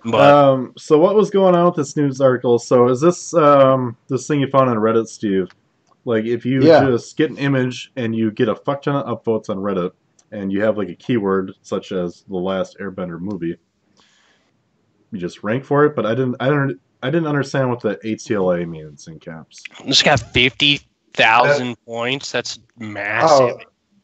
But so what was going on with this news article? So is this this thing you found on Reddit, Steve? Like if you just get an image and you get a fuck ton of upvotes on Reddit, and you have like a keyword such as the last Airbender movie, you just rank for it. But I didn't understand what the ATLA means in caps. It's got 50,000 points. That's massive.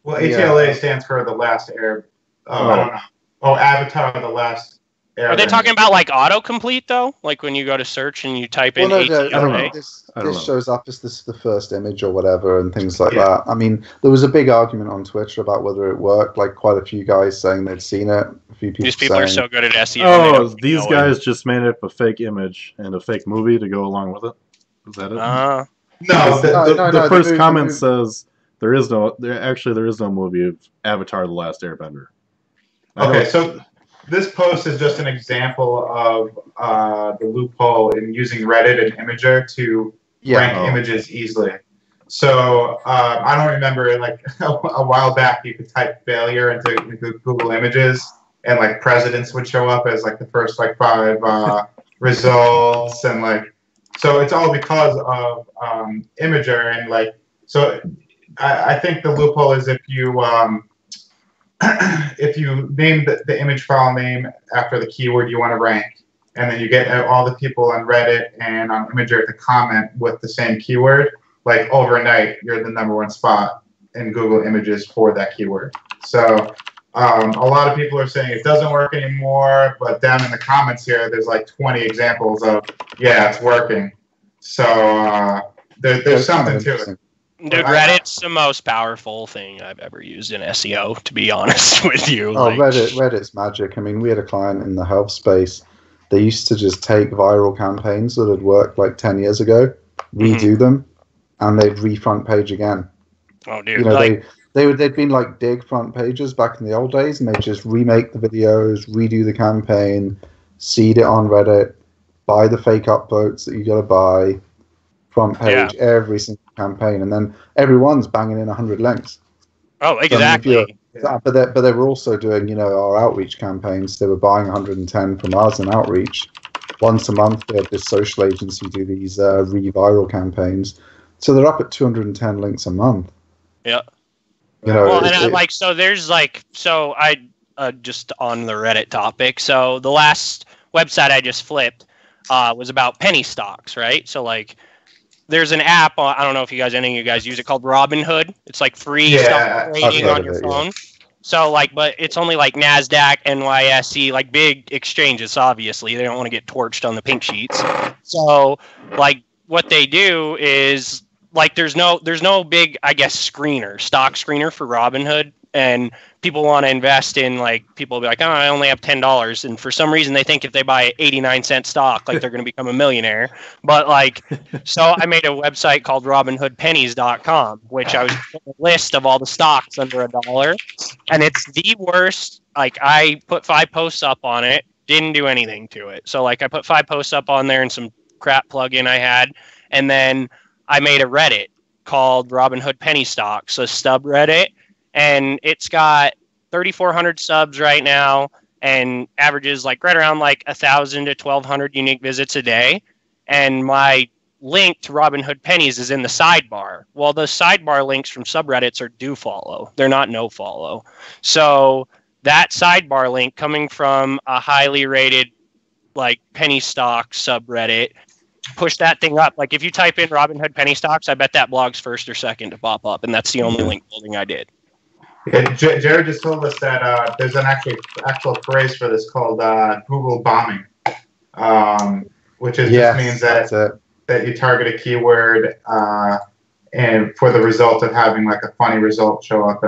Well, ATLA stands for the last air. I don't know. Oh, Avatar, the last air. Are they talking about like autocomplete though? Like when you go to search and you type in ATLA? I don't know. This shows up as this is the first image or whatever and things like that. I mean, there was a big argument on Twitter about whether it worked. Like quite a few guys saying they'd seen it. A few people. These people are so good at SEO. Oh, these guys just made up a fake image and a fake movie to go along with it. Is that it? No, the first comment says there is no movie of Avatar: The Last Airbender. Okay, so this post is just an example of the loophole in using Reddit and Imager to rank images easily. So I don't remember, like a while back, you could type failure into Google Images, and like presidents would show up as like the first like 5 results, and like. So it's all because of Imager, and like, so I think the loophole is if you name the image file name after the keyword you want to rank, and then you get all the people on Reddit and on Imager to comment with the same keyword, like overnight, you're the #1 spot in Google Images for that keyword. So a lot of people are saying it doesn't work anymore, but down in the comments here, there's like 20 examples of, yeah, it's working. So there's something to it. Dude, Reddit's the most powerful thing I've ever used in SEO, to be honest with you. Oh, Reddit's magic. I mean, we had a client in the health space. They used to just take viral campaigns that had worked like 10 years ago, redo them, and they'd re-front page again. Oh, dude. You know, they'd been like dig front pages back in the old days, and they'd just remake the videos, redo the campaign, seed it on Reddit, buy the fake upvotes that you got to buy, front page every single campaign, and then everyone's banging in 100 links. Oh, exactly. But they were also doing, our outreach campaigns. They were buying 110 from us in outreach. Once a month, they had this social agency do these re-viral campaigns. So they're up at 210 links a month. Yeah. I just on the Reddit topic. So the last website I just flipped was about penny stocks, right? So like, there's an app. I don't know if any of you guys use it, called Robinhood. It's like free stock trading on your phone. Yeah. So like, but it's only like NASDAQ, NYSE, like big exchanges. Obviously, they don't want to get torched on the pink sheets. So like, what they do is like, there's no big, I guess, stock screener for Robinhood. And people want to invest in, like, people will be like, oh, I only have $10. And for some reason, they think if they buy 89-cent stock, like, they're going to become a millionaire. But, like, so I made a website called RobinhoodPennies.com, which I was putting a list of all the stocks under $1. And it's the worst. Like, I put 5 posts up on it, didn't do anything to it. So, like, I put 5 posts up on there and some crap plugin I had. And then I made a Reddit called Robinhood Penny Stocks, a subreddit. And it's got 3,400 subs right now and averages like right around like 1,000 to 1,200 unique visits a day. And my link to Robinhood Pennies is in the sidebar. Well, the sidebar links from subreddits are do follow. They're not no follow. So that sidebar link coming from a highly rated like penny stock subreddit, push that thing up. Like if you type in Robinhood Penny Stocks, I bet that blog's first or second to pop up. And that's the only link building I did. Yeah, Jared just told us that there's an actual phrase for this called Google bombing, which just means that you target a keyword and for the result of having like a funny result show up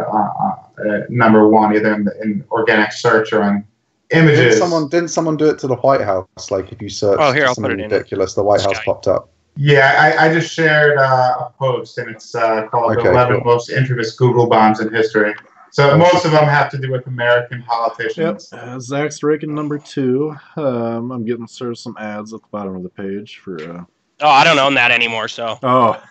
number one, either in organic search or on images. Didn't someone do it to the White House? Like if you search something ridiculous, the White House popped up. Yeah, I just shared a post, and it's called 11 Most Infamous Google Bombs in History. So most of them have to do with American politicians. Yep. Zack's ranking number 2. I'm getting served some ads at the bottom of the page for... Oh, I don't own that anymore, so... Oh.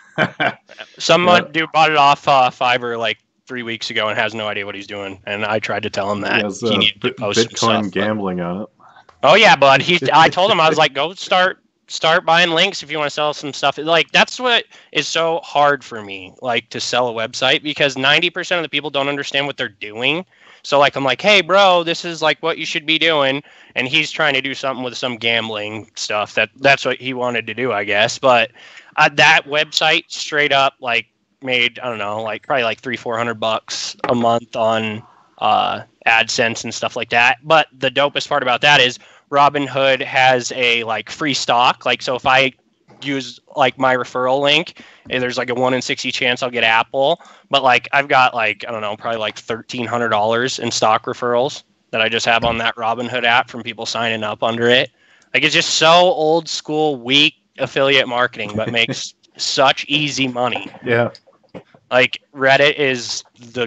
Some dude bought it off Fiverr like 3 weeks ago and has no idea what he's doing. And I tried to tell him that he needed to post Bitcoin some stuff, gambling on it. Oh, yeah, bud. I told him, I was like, go start buying links if you want to sell some stuff. Like that's what is so hard for me, like to sell a website, because 90% of the people don't understand what they're doing. So like I'm like, hey bro, this is like what you should be doing, and he's trying to do something with some gambling stuff. That's what he wanted to do, I guess. But that website straight up like made, I don't know, like probably like $300-400 a month on AdSense and stuff like that. But the dopest part about that is Robinhood has a like free stock. Like, so if I use like my referral link, there's like a 1 in 60 chance I'll get Apple. But like I've got like, I don't know, probably like $1,300 in stock referrals that I just have on that Robinhood app from people signing up under it. Like it's just so old school, weak affiliate marketing, but makes such easy money. Yeah. Like Reddit is the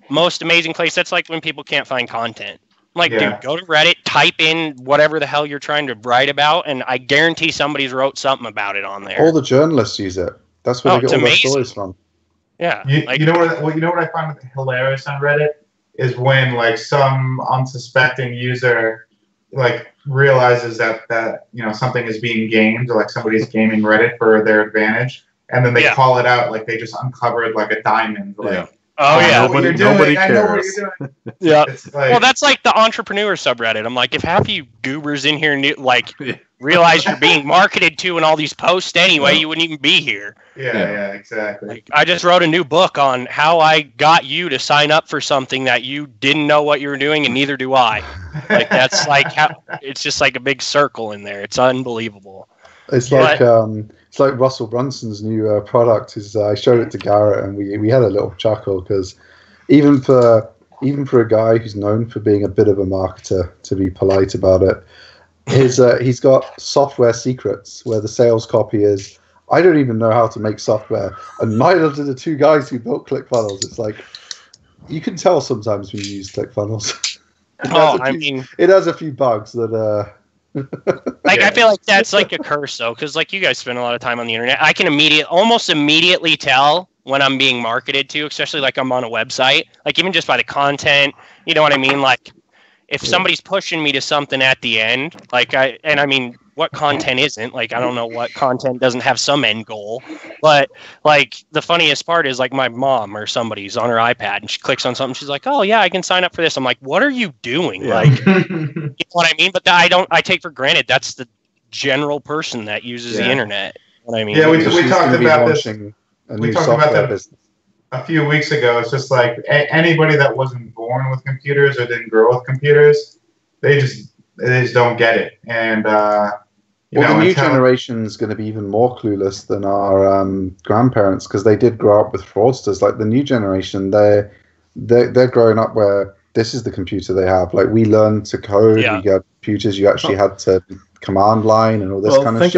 most amazing place. That's like when people can't find content. Like, dude, go to Reddit, type in whatever the hell you're trying to write about, and I guarantee somebody's wrote something about it on there. All the journalists use it. That's where they get all their stories from. Yeah. You know what I find hilarious on Reddit is when like some unsuspecting user like realizes that something is being gamed, or like somebody's gaming Reddit for their advantage, and then they call it out like they just uncovered like a diamond. Like, oh yeah, nobody cares. I know what you're doing. Yeah. Well, that's like the entrepreneur subreddit. I'm like, if half of you goobers in here realize you're being marketed to in all these posts anyway, you wouldn't even be here. Yeah, exactly. Like, I just wrote a new book on how I got you to sign up for something that you didn't know what you were doing, and neither do I. Like that's like how it's just like a big circle in there. It's unbelievable. It's like Russell Brunson's new product. I showed it to Garrett, and we had a little chuckle because even for a guy who's known for being a bit of a marketer, to be polite about it, he's got software secrets where the sales copy is, I don't even know how to make software, and neither do the 2 guys who built ClickFunnels. It's like you can tell sometimes when you use ClickFunnels. It has a few bugs that Like, I feel like that's like a curse, though, because like you guys spend a lot of time on the internet. I can almost immediately tell when I'm being marketed to, especially like I'm on a website, like even just by the content. You know what I mean? Like, if somebody's pushing me to something at the end, like I mean, what content isn't? Like, I don't know what content doesn't have some end goal. But like the funniest part is like my mom or somebody's on her iPad and she clicks on something. She's like, "Oh yeah, I can sign up for this." I'm like, "What are you doing?" Yeah. Like, you know what I mean? But I take for granted that's the general person that uses the internet. You know what I mean? Yeah, we She's talked gonna be about this. launching a We new talked about software that business. a few weeks ago. It's just like anybody that wasn't born with computers or didn't grow with computers, they just don't get it. And The new generation is going to be even more clueless than our grandparents because they did grow up with fraudsters. Like the new generation, they're growing up where this is the computer they have. Like we learned to code, we got computers. You actually had to command line and all this kind of shit.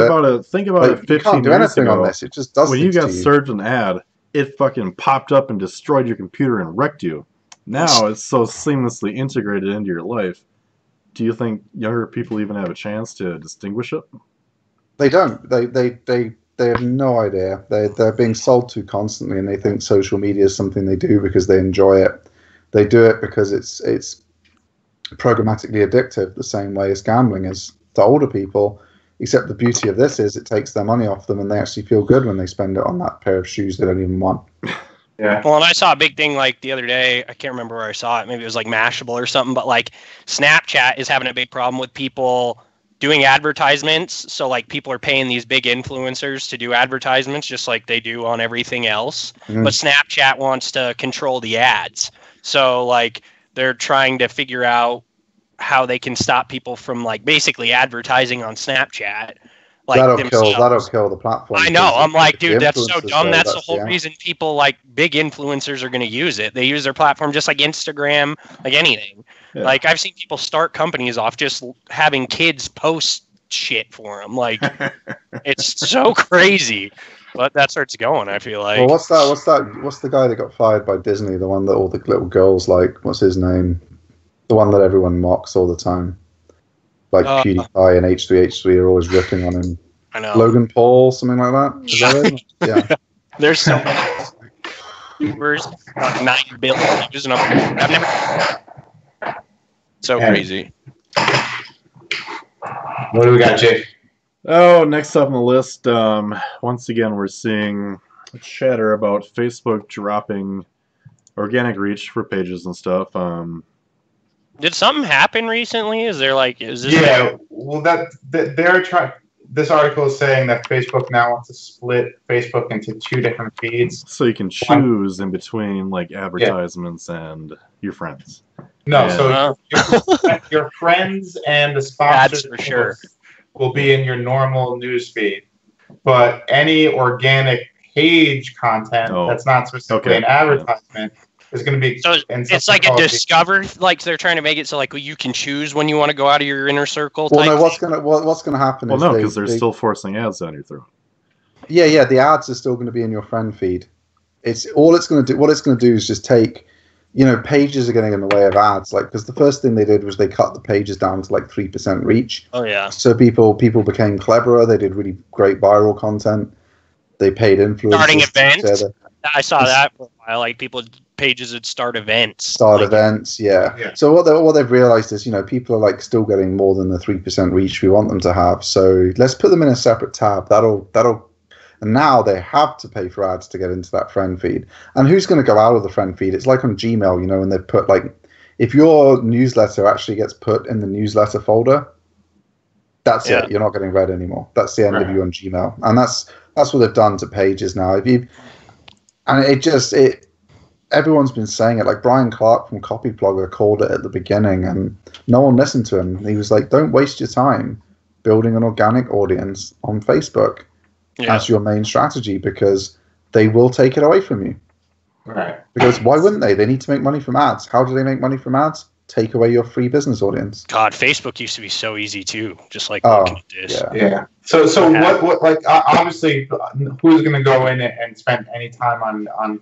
Think about it. 15 you can't do years anything ago, on this. It just does. When you things got to you. served an ad, it fucking popped up and destroyed your computer and wrecked you. Now it's so seamlessly integrated into your life. Do you think younger people even have a chance to distinguish it? They don't. They have no idea. They're being sold to constantly, and they think social media is something they do because they enjoy it. They do it because it's programmatically addictive, the same way as gambling is to older people. Except the beauty of this is it takes their money off them, and they actually feel good when they spend it on that pair of shoes they don't even want. Yeah. Well, and I saw a big thing like the other day. I can't remember where I saw it. Maybe it was like Mashable or something. But like Snapchat is having a big problem with people doing advertisements. So like people are paying these big influencers to do advertisements just like they do on everything else. But Snapchat wants to control the ads. So like they're trying to figure out how they can stop people from like basically advertising on Snapchat. Like that'll kill the platform. I know. I'm like, dude, that's so influencers dumb. go, That's the whole reason people like big influencers are going to use it. They use their platform just like Instagram, like anything. Yeah. Like I've seen people start companies off just having kids post shit for them. Like it's so crazy, but that's where it's going. I feel like. Well, what's the guy that got fired by Disney? The one that all the little girls like. What's his name? The one that everyone mocks all the time. Like PewDiePie and H3H3 are always ripping on him. I know. Logan Paul, something like that. Is that it? Yeah. There's so many YouTubers, 9 billion views, and I've never. So crazy. What do we got, Jake? Oh, next up on the list, once again, we're seeing chatter about Facebook dropping organic reach for pages and stuff. Did something happen recently? Is there like is this? Yeah, well, they're trying. This article is saying that Facebook now wants to split Facebook into 2 different feeds, so you can choose in between like advertisements and your friends. No, so your friends and the sponsors for sure will be in your normal news feed, but any organic page content that's not specifically an advertisement is going to be. So it's like a discover, like they're trying to make it so like you can choose when you want to go out of your inner circle. Well, no, what's gonna happen? Well, no, because they're still forcing ads down your throat. Yeah, the ads are still going to be in your friend feed. What it's going to do is just take, pages are getting in the way of ads. Like, because the first thing they did was they cut the pages down to like 3% reach. Oh yeah. So people became cleverer. They did really great viral content. They paid influencers. Starting events. I saw that for a while. Like pages that start events. Events, yeah. So what they've realized is, people are like still getting more than the 3% reach we want them to have. So let's put them in a separate tab. And now they have to pay for ads to get into that friend feed. And who's going to go out of the friend feed? It's like on Gmail, when they put like, if your newsletter actually gets put in the newsletter folder, that's it. You're not getting read anymore. That's the end of you on Gmail. And that's what they've done to pages now. Everyone's been saying it. Like Brian Clark from Copyblogger called it at the beginning, and no one listened to him. He was like, "Don't waste your time building an organic audience on Facebook as your main strategy, because they will take it away from you." Right. Because why wouldn't they? They need to make money from ads. How do they make money from ads? Take away your free business audience. God, Facebook used to be so easy too. Just like looking at this. Yeah. So what like obviously, who's going to go in and spend any time on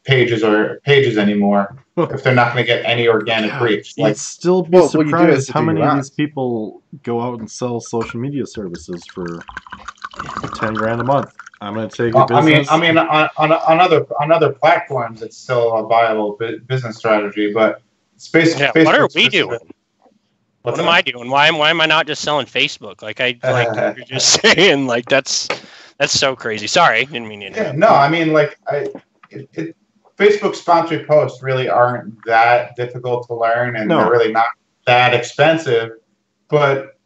pages anymore if they're not going to get any organic reach. You'd Like, still be Well, what you do is surprised to how do many your of ads. these people go out and sell social media services for 10 grand a month. I'm going to take your business. I mean, on other platforms, it's still a viable business strategy, but Yeah, Facebook what are we specific- doing? What's What am I doing? Why am I not just selling Facebook? Like you're just saying, like that's so crazy. Sorry, didn't mean to interrupt. Yeah, no, I mean, like, Facebook sponsored posts really aren't that difficult to learn, and No. they're really not that expensive. But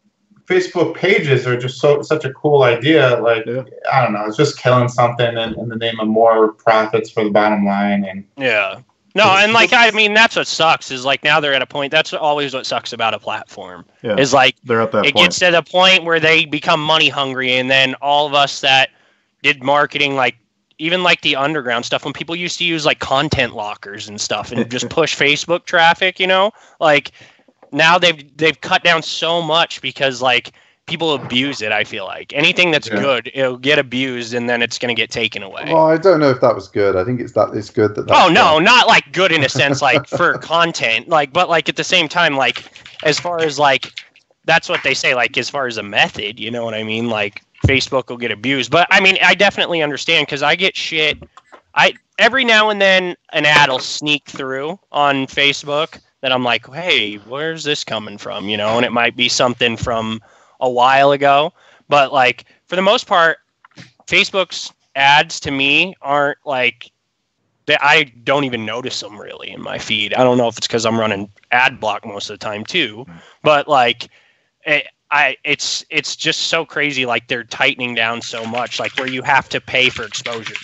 Facebook pages are just such a cool idea. Like, Yeah. I don't know, it's just killing something in the name of more profits for the bottom line. And Yeah. No, and like I mean that's what sucks is like now they're at a point. That's always what sucks about a platform. Yeah. Is like They're at that it point. gets to the point where they become money hungry, and then all of us that did marketing, like even like the underground stuff, when people used to use like content lockers and stuff and just push Facebook traffic, you know, like now they've cut down so much because like people abuse it. I feel like anything that's good, it'll get abused, and then it's going to get taken away. Well, I don't know if that was good. I think it's good that. Oh no, not like good in a sense, like for content, like, but like at the same time, like as far as like that's what they say, like as far as a method, you know what I mean? Like Facebook will get abused, but I mean I definitely understand because I get shit. Every now and then an ad will sneak through on Facebook that I'm like, hey, where's this coming from? You know, and it might be something from a while ago, but like for the most part, Facebook's ads to me aren't like I don't even notice them really in my feed. I don't know if it's because I'm running ad block most of the time too, but like it's just so crazy. Like they're tightening down so much, like where you have to pay for exposure.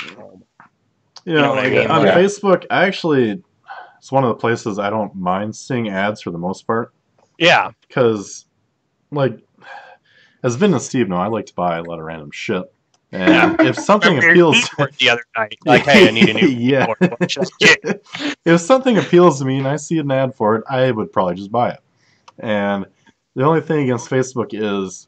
You know what I mean? on Yeah. Facebook, it's one of the places I don't mind seeing ads for the most part. Yeah, Because, like, as Vin and Steve know, I like to buy a lot of random shit. And if something appeals the other night, like, hey, I need a new yeah. keyboard. Just get- If something appeals to me and I see an ad for it, I would probably just buy it. And the only thing against Facebook is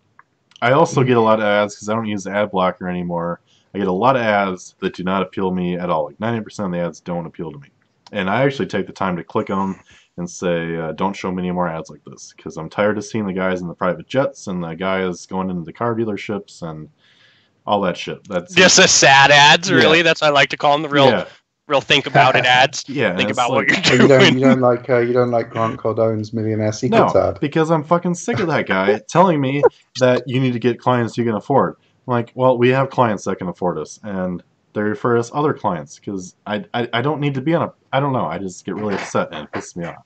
I also get a lot of ads because I don't use ad blocker anymore. I get a lot of ads that do not appeal to me at all. Like 90% of the ads don't appeal to me. And I actually take the time to click on them and say, don't show me any more ads like this, because I'm tired of seeing the guys in the private jets and the guys going into the car dealerships and all that shit. That's just the sad ads, really. Yeah. That's what I like to call them, the real think about it ads. Yeah, Think it's about what like- you're doing. You don't like Grant Cardone's Millionaire Secrets No, ad. because I'm fucking sick of that guy telling me that you need to get clients you can afford. I'm like, well, we have clients that can afford us, and they refer us other clients because I don't need to be on a. I don't know. I just get really upset and it pisses me off.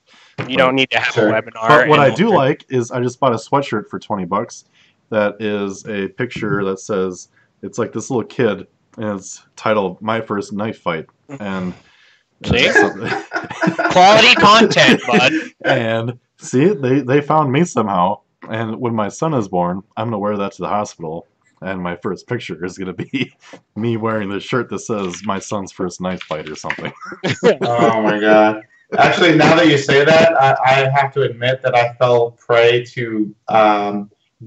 You don't need to have Sure. a webinar. But what I and- do like is I just bought a sweatshirt for $20. That is a picture that says it's like this little kid, and it's titled "My First Knife Fight," and See? Quality content, bud. And see, they found me somehow. And when my son is born, I'm gonna wear that to the hospital. And my first picture is gonna be me wearing the shirt that says "My son's first knife fight" or something. oh my god! Actually, now that you say that, I have to admit that I fell prey to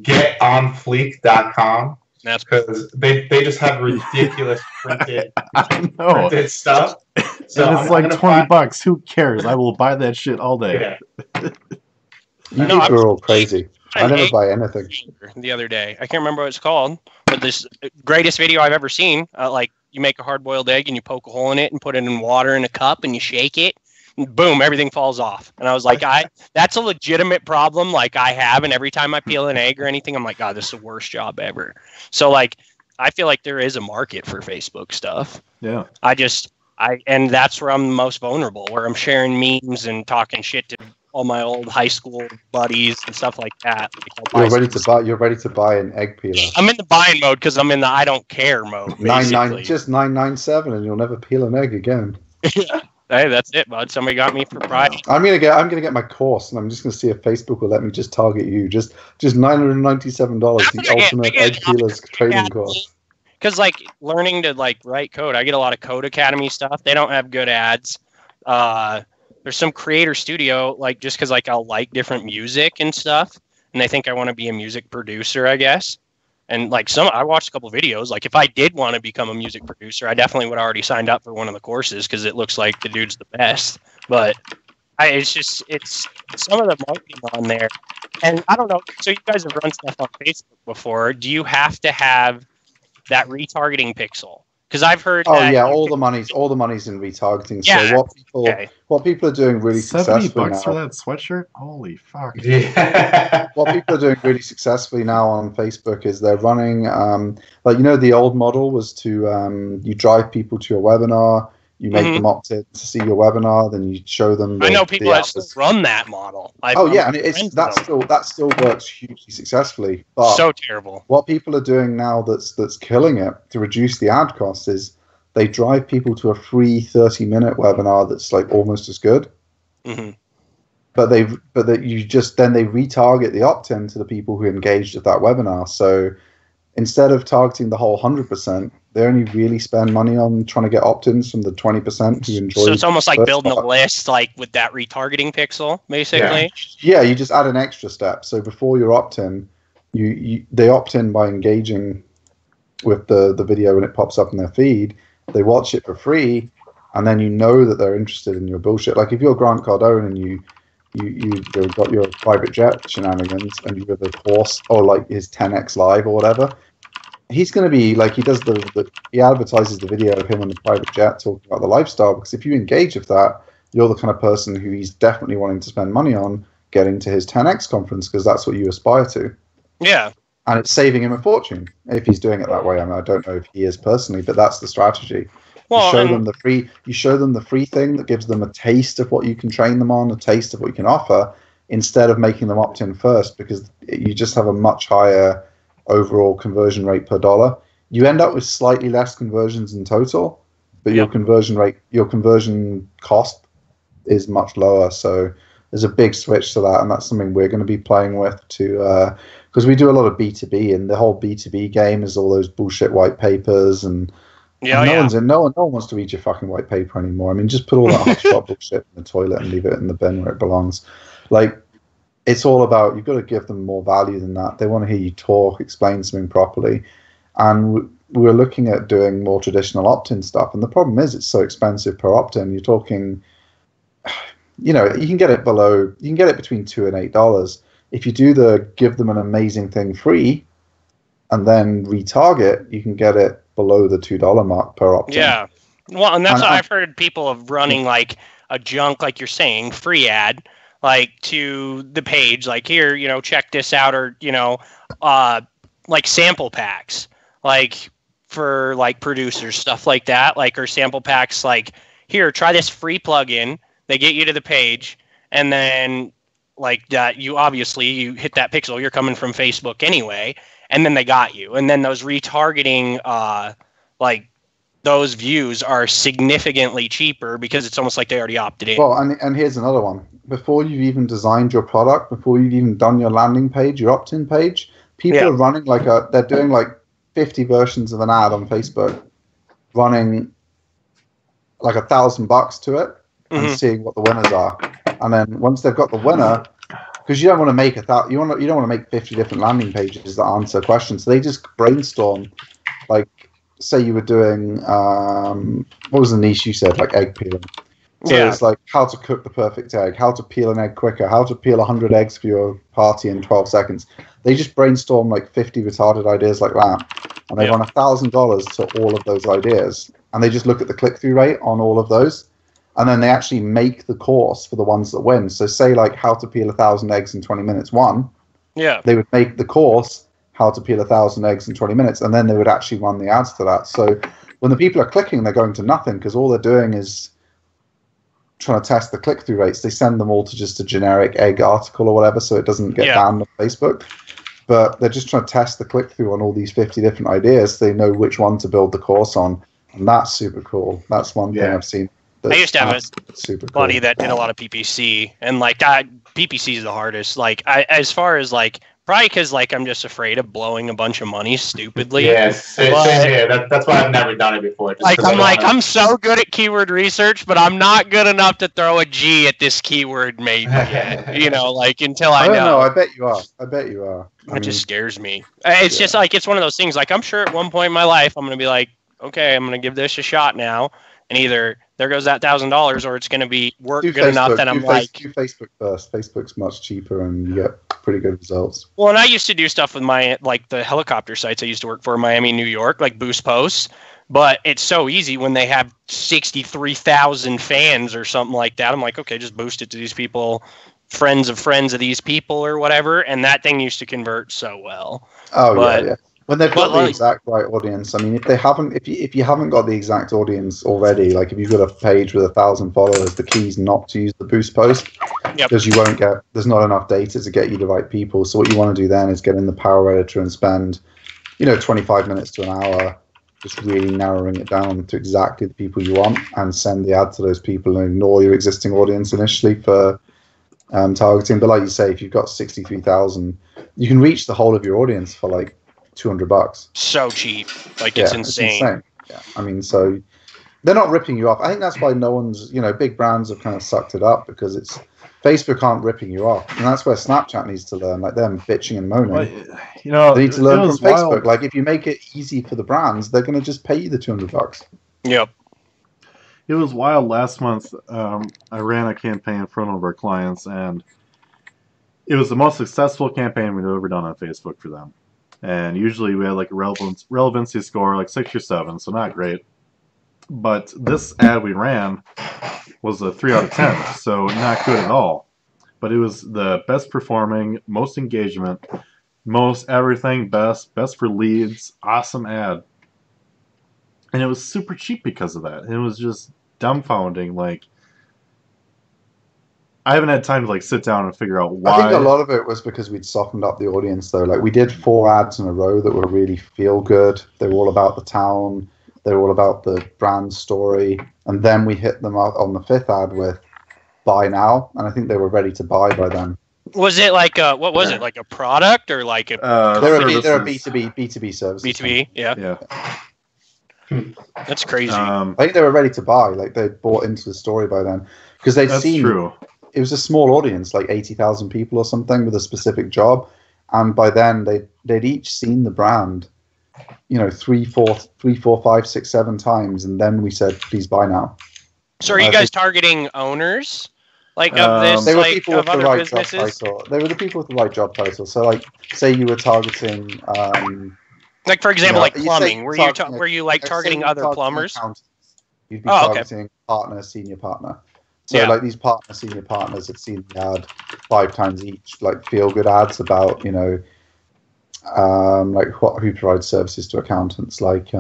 getonfleek.com That's because they just have ridiculous printed I know. stuff. So And I'm it's like gonna $20. Who cares? I will buy that shit all day. Yeah. You No, people are all crazy. I never hate buy anything. the other day. I can't remember what it's called, but this greatest video I've ever seen. Like you make a hard-boiled egg and you poke a hole in it and put it in water in a cup and you shake it, and boom, everything falls off. And I was like, that's a legitimate problem. Like I have, and every time I peel an egg or anything, I'm like, God, this is the worst job ever. So like, I feel like there is a market for Facebook stuff. Yeah. And that's where I'm most vulnerable, where I'm sharing memes and talking shit to all my old high school buddies and stuff like that. Like, I'll buy You're ready to buy an egg peeler. I'm in the buying mode because I'm in the I don't care mode. Basically. Just $9.97, and you'll never peel an egg again. Hey, that's it, bud. Somebody got me for Friday. I'm gonna get my course, and I'm just gonna see if Facebook will let me just target you. Just $997, the ultimate egg peelers training course. Because like learning to like write code, I get a lot of Code Academy stuff. They don't have good ads. There's some creator studio, like just because like I'll like different music and stuff, and they think I want to be a music producer, I guess. And like I watched a couple videos. Like if I did want to become a music producer, I definitely would have already signed up for one of the courses because it looks like the dude's the best. But it's some of the marketing on there. And I don't know. So you guys have run stuff on Facebook before. Do you have to have that retargeting pixel? Because I've heard. Oh yeah, all the money's in retargeting. Yeah, So what people are doing really successfully $70 now. for that sweatshirt? Holy fuck! Yeah. What people are doing really successfully now on Facebook is they're running, the old model was to you drive people to your webinar, you make them opt in to see your webinar, then you show them. I know people that still run that model. And that still works hugely successfully. But so terrible. What people are doing now that's killing it to reduce the ad costs is they drive people to a free 30-minute webinar that's like almost as good. Mm-hmm. But they retarget the opt-in to the people who engaged at that webinar. So instead of targeting the whole 100%, they only really spend money on trying to get opt-ins from the 20% who enjoy. So it's almost like building a list, like with that retargeting pixel, basically. Yeah, you just add an extra step. So before your opt-in, they opt in by engaging with the video when it pops up in their feed. They watch it for free, and then you know that they're interested in your bullshit. Like if you're Grant Cardone and you've got your private jet shenanigans and you have a course or like his 10x live or whatever, he's going to be like, he advertises the video of him on the private jet talking about the lifestyle, because if you engage with that, you're the kind of person who he's definitely wanting to spend money on getting to his 10x conference, because that's what you aspire to. Yeah. And it's saving him a fortune if he's doing it that way. I mean, I don't know if he is personally, but that's the strategy. Well, you show them the free thing that gives them a taste of what you can train them on, a taste of what you can offer, instead of making them opt in first, because you just have a much higher overall conversion rate per dollar. You end up with slightly less conversions in total, but your conversion cost is much lower. So there's a big switch to that, and that's something we're going to be playing with to, because we do a lot of B2B, and the whole B2B game is all those bullshit white papers, and no one wants to read your fucking white paper anymore. I mean, just put all that hotspot bullshit in the toilet and leave it in the bin where it belongs. Like, it's all about, you've got to give them more value than that. They want to hear you talk, explain something properly. And we're looking at doing more traditional opt-in stuff. And the problem is it's so expensive per opt-in. You're talking, you can get it between $2 and $8. If you do give them an amazing thing free and then retarget, you can get it below the $2 mark per opt-in. Yeah. Well, and that's what I've heard people of running like a junk, like you're saying, free ad, like to the page, like here, check this out, or, like sample packs, like for like producers, stuff like that, like, or sample packs, like here, try this free plugin. They get you to the page, and then like that, you hit that pixel, you're coming from Facebook anyway, and then they got you. And then those retargeting, like those views are significantly cheaper because it's almost like they already opted in. Well, and here's another one. Before you've even designed your product, before you've even done your landing page, your opt-in page, people are running they're doing like 50 versions of an ad on Facebook, running like $1,000 to it and seeing what the winners are. And then once they've got the winner, because you don't want to make you don't want to make 50 different landing pages that answer questions. So they just brainstorm, like, say you were doing what was the niche you said, like egg peeling. So it's like how to cook the perfect egg, how to peel an egg quicker, how to peel 100 eggs for your party in 12 seconds. They just brainstorm like 50 retarded ideas like that, and they run $1,000 to all of those ideas, and they just look at the click-through rate on all of those, and then they actually make the course for the ones that win. So say like how to peel 1,000 eggs in 20 minutes they would make the course how to peel 1,000 eggs in 20 minutes, and then they would actually run the ads to that. So when the people are clicking, they're going to nothing, because all they're doing is trying to test the click-through rates. They send them all to just a generic egg article or whatever, so it doesn't get banned on Facebook. But they're just trying to test the click-through on all these 50 different ideas. So they know which one to build the course on, and that's super cool. That's one thing I've seen. I used to have a buddy that did a lot of PPC, and like that PPC is the hardest. Like as far as like, probably because like I'm just afraid of blowing a bunch of money stupidly. Yes, same here. That's why I've never done it before. I'm so good at keyword research, but I'm not good enough to throw a G at this keyword maybe yet. Until I know. I don't know. I bet you are. It just scares me. It's just like, it's one of those things. Like, I'm sure at one point in my life I'm going to be like, okay, I'm going to give this a shot now, and either there goes that $1,000, or it's going to be work Do good Facebook, enough that I'm like, do Facebook first. Facebook's much cheaper and you get pretty good results. well, and I used to do stuff with my, like the helicopter sites I used to work for, Miami, New York, like boost posts. But it's so easy when they have 63,000 fans or something like that. I'm like, okay, just boost it to these people, friends of these people or whatever. And that thing used to convert so well. Oh, But- yeah. When they've got but the like- exact right audience, I mean, if they haven't, if you haven't got the exact audience already, like if you've got a page with 1,000 followers, the key is not to use the boost post Yep. because you won't get. There's not enough data to get you the right people. So what you want to do then is get in the Power Editor and spend, 25 minutes to an hour, just really narrowing it down to exactly the people you want, and send the ad to those people and ignore your existing audience initially for targeting. But like you say, if you've got 63,000, you can reach the whole of your audience for like $200. So cheap. Like, it's insane. Yeah, I mean, so they're not ripping you off. I think that's why no one's, big brands have kind of sucked it up because it's Facebook aren't ripping you off, and that's where Snapchat needs to learn. Like them bitching and moaning, they need to learn from Facebook. Wild. Like if you make it easy for the brands, they're going to just pay you the $200. Yep. It was wild. Last month, I ran a campaign in front of our clients, and it was the most successful campaign we've ever done on Facebook for them. And usually we had like a relevancy score like 6 or 7, so not great. But this ad we ran was a 3 out of 10, so not good at all. But it was the best performing, most engagement, most everything, best for leads, awesome ad. And it was super cheap because of that. And it was just dumbfounding. Like, I haven't had time to like sit down and figure out why. I think a lot of it was because we'd softened up the audience, though. Like we did 4 ads in a row that were really feel good. They were all about the town. They were all about the brand story. And then we hit them up on the 5th ad with buy now. And I think they were ready to buy by then. Was it like a, what was it, like a product or like a They're a services. B2B service. B2B? Yeah. Yeah. That's crazy. I think they were ready to buy. Like they bought into the story by then because they'd That's seen true. it was a small audience, like 80,000 people or something with a specific job. And by then they'd each seen the brand, 3, 4, 5, 6, 7 times. And then we said, please buy now. So are you guys targeting owners? Like of this, They were like people of with the other right businesses? job title. They were the people with the right job title. So like, say you were targeting, Like for example, Yeah, like you say plumbing. targeting Were you like say targeting you were other targeting plumbers? accountants, you'd be Oh, okay. targeting partner, senior partner. So Yeah. like these partner, senior partners had seen the ad 5 times each, like feel good ads about, like who provides services to accountants, like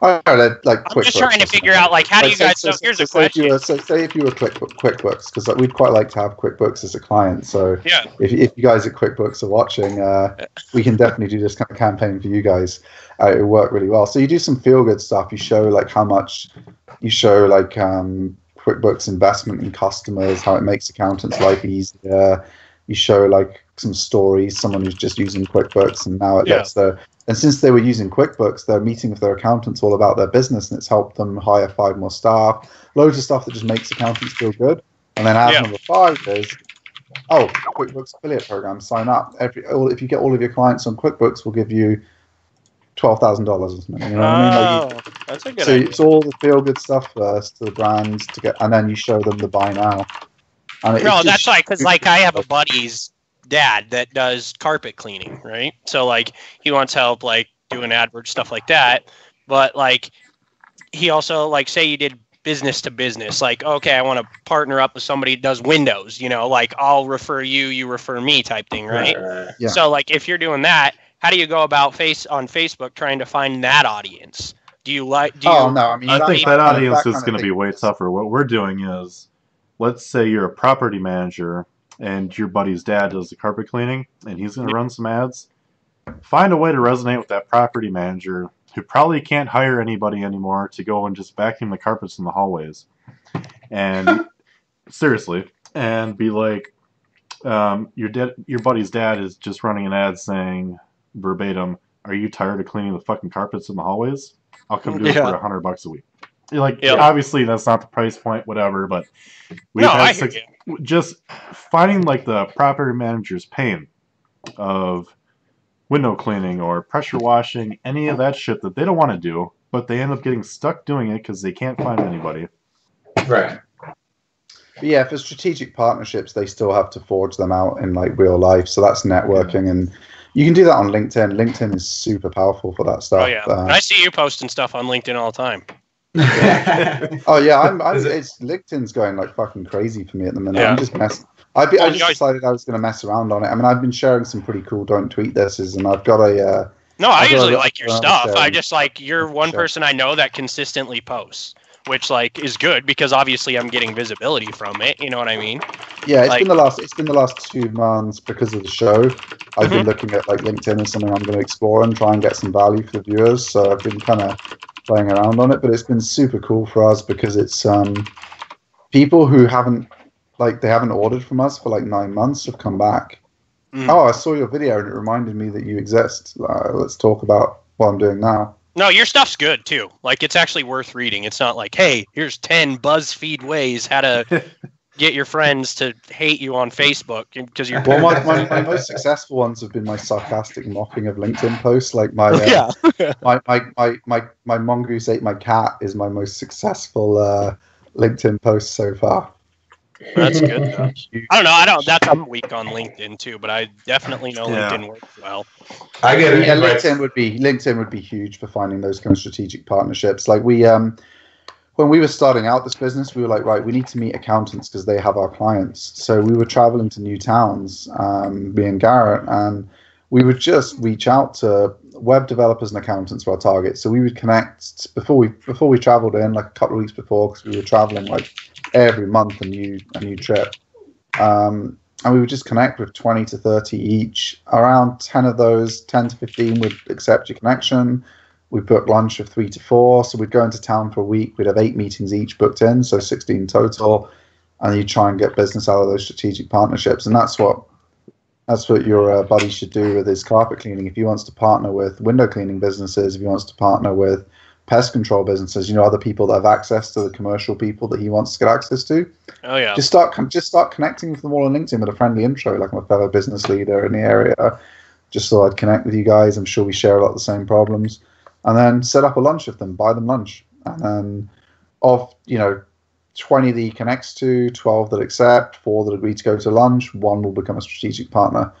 I don't know, like I'm just QuickBooks trying to or figure something. out like how do Like, you guys? So here's a question. Say if you were QuickBooks, because like, we'd quite like to have QuickBooks as a client. So Yeah. if you guys at QuickBooks are watching, we can definitely do this kind of campaign for you guys. It would work really well. So you do some feel good stuff. You show like how much, you show like QuickBooks investment in customers, how it makes accountants' life easier. You show like some stories, someone who's just using QuickBooks and now it lets their. And since they were using QuickBooks, they're meeting with their accountants all about their business, and it's helped them hire 5 more staff. Loads of stuff that just makes accountants feel good. And then ad number 5 is, QuickBooks affiliate program. Sign up. If you get all of your clients on QuickBooks, we'll give you $12,000 or something. You know what I mean? Like That's a good so idea. it's all the feel good stuff first to the brands to get, and then you show them the buy now. And it- No, it's that's just- like because like I have a buddy's dad that does carpet cleaning, right? So like he wants help like doing AdWords stuff like that, but like he also like say you did business to business, like okay, I want to partner up with somebody who does windows, like I'll refer you, you refer me type thing, right? Yeah. So like if you're doing that, how do you go about on Facebook trying to find that audience? No, I mean, I think that audience is kind of going to be way tougher. What we're doing is, let's say you're a property manager and your buddy's dad does the carpet cleaning and he's going to run some ads. Find a way to resonate with that property manager who probably can't hire anybody anymore to go and just vacuum the carpets in the hallways. And seriously, and be like, your buddy's dad is just running an ad saying verbatim, "Are you tired of cleaning the fucking carpets in the hallways? I'll come do it for $100 a week." Like, obviously that's not the price point, whatever, but we've had just finding like the property manager's pain of window cleaning or pressure washing, any of that shit that they don't want to do, but they end up getting stuck doing it because they can't find anybody. Right. But yeah, for strategic partnerships, they still have to forge them out in like real life. So that's networking, and you can do that on LinkedIn. LinkedIn is super powerful for that stuff. Oh yeah, I see you posting stuff on LinkedIn all the time. Oh yeah, it's LinkedIn's going like fucking crazy for me at the minute. Yeah. I'm just messing. I just decided I was going to mess around on it. I mean, I've been sharing some pretty cool "Don't Tweet Thises," and I've got a. No, I usually like your stuff. sharing. I just like you're one person I know that consistently posts, which like is good because obviously I'm getting visibility from it. You know what I mean? Yeah, like, it's been the last 2 months because of the show. I've been looking at like LinkedIn as something I'm going to explore and try and get some value for the viewers. So I've been kind of playing around on it, but it's been super cool for us because it's people who haven't ordered from us for like 9 months have come back. Oh, I saw your video and it reminded me that you exist. Let's talk about what I'm doing now. No, your stuff's good too. Like it's actually worth reading. It's not like, hey, here's 10 BuzzFeed ways how to get your friends to hate you on Facebook because you're. Well, my most successful ones have been my sarcastic mocking of LinkedIn posts. Like my my mongoose ate my cat is my most successful LinkedIn post so far. That's good though. I don't know. I'm weak on LinkedIn too, but I definitely know LinkedIn works well. I get it. Yeah, LinkedIn would be huge for finding those kind of strategic partnerships. Like we when we were starting out this business, we were like, right, we need to meet accountants because they have our clients. So we were traveling to new towns, me and Garrett, and we would just reach out to web developers and accountants for our target. So we would connect before we traveled in, like a couple of weeks before, because we were traveling like every month a new trip. And we would just connect with 20 to 30 each. Around 10 of those, 10 to 15 would accept your connection. We'd book lunch of 3 to 4. So we'd go into town for a week. We'd have 8 meetings each booked in, so 16 total. And you try and get business out of those strategic partnerships. And that's what your buddy should do with his carpet cleaning. If he wants to partner with window cleaning businesses, if he wants to partner with pest control businesses, other people that have access to the commercial people that he wants to get access to. Oh yeah. Just start connecting with them all on LinkedIn with a friendly intro, like I'm a fellow business leader in the area. Just so I'd connect with you guys. I'm sure we share a lot of the same problems. And then set up a lunch with them, buy them lunch. And then of 20 that he connects to, 12 that accept, 4 that agree to go to lunch, 1 will become a strategic partner.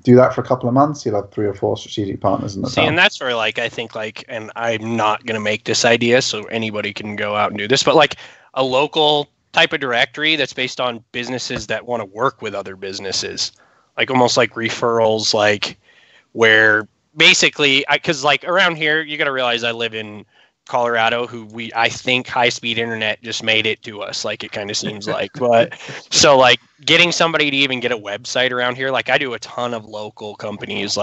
Do that for a couple of months, you'll have 3 or 4 strategic partners in the town. And that's where, I think, and I'm not going to make this idea so anybody can go out and do this, but, a local type of directory that's based on businesses that want to work with other businesses. Almost like referrals, where basically, because, around here, you got to realize I live in Colorado, I think high-speed internet just made it to us, it kind of seems like. But so getting somebody to even get a website around here, I do a ton of local companies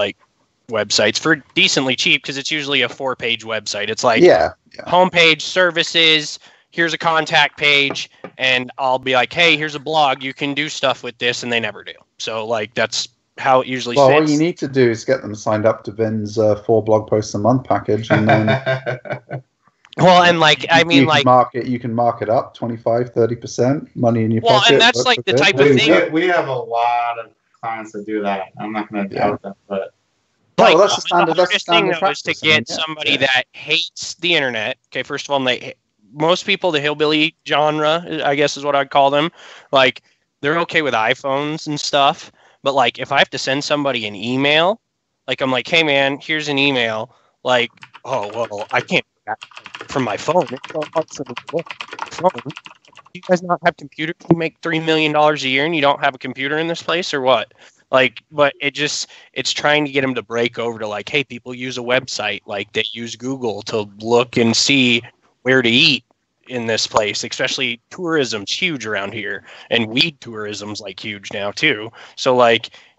websites for decently cheap because it's usually a 4-page website. It's homepage, services, here's a contact page, and I'll be like, hey, here's a blog, you can do stuff with this, and they never do. So that's how it usually sits. All you need to do is get them signed up to Vin's 4 blog posts a month package, and then well, and you can mark it up 25-30%, money in your pocket. Well, and that's the type of thing. We have a lot of clients that do that. I'm not going to doubt them, but that's the standard. The hardest thing though is to get somebody that hates the internet. Okay, first of all, most people, the hillbilly genre, I guess is what I'd call them. They're okay with iPhones and stuff, but if I have to send somebody an email, I'm like, hey man, here's an email. Oh well, I can't do that from my phone. It's so hard to do phone. You guys not have computers? You make $3 million a year and you don't have a computer in this place, or what? But it's trying to get them to break over to hey, people use a website. They use Google to look and see where to eat in this place, especially tourism's huge around here, and weed tourism's huge now too. So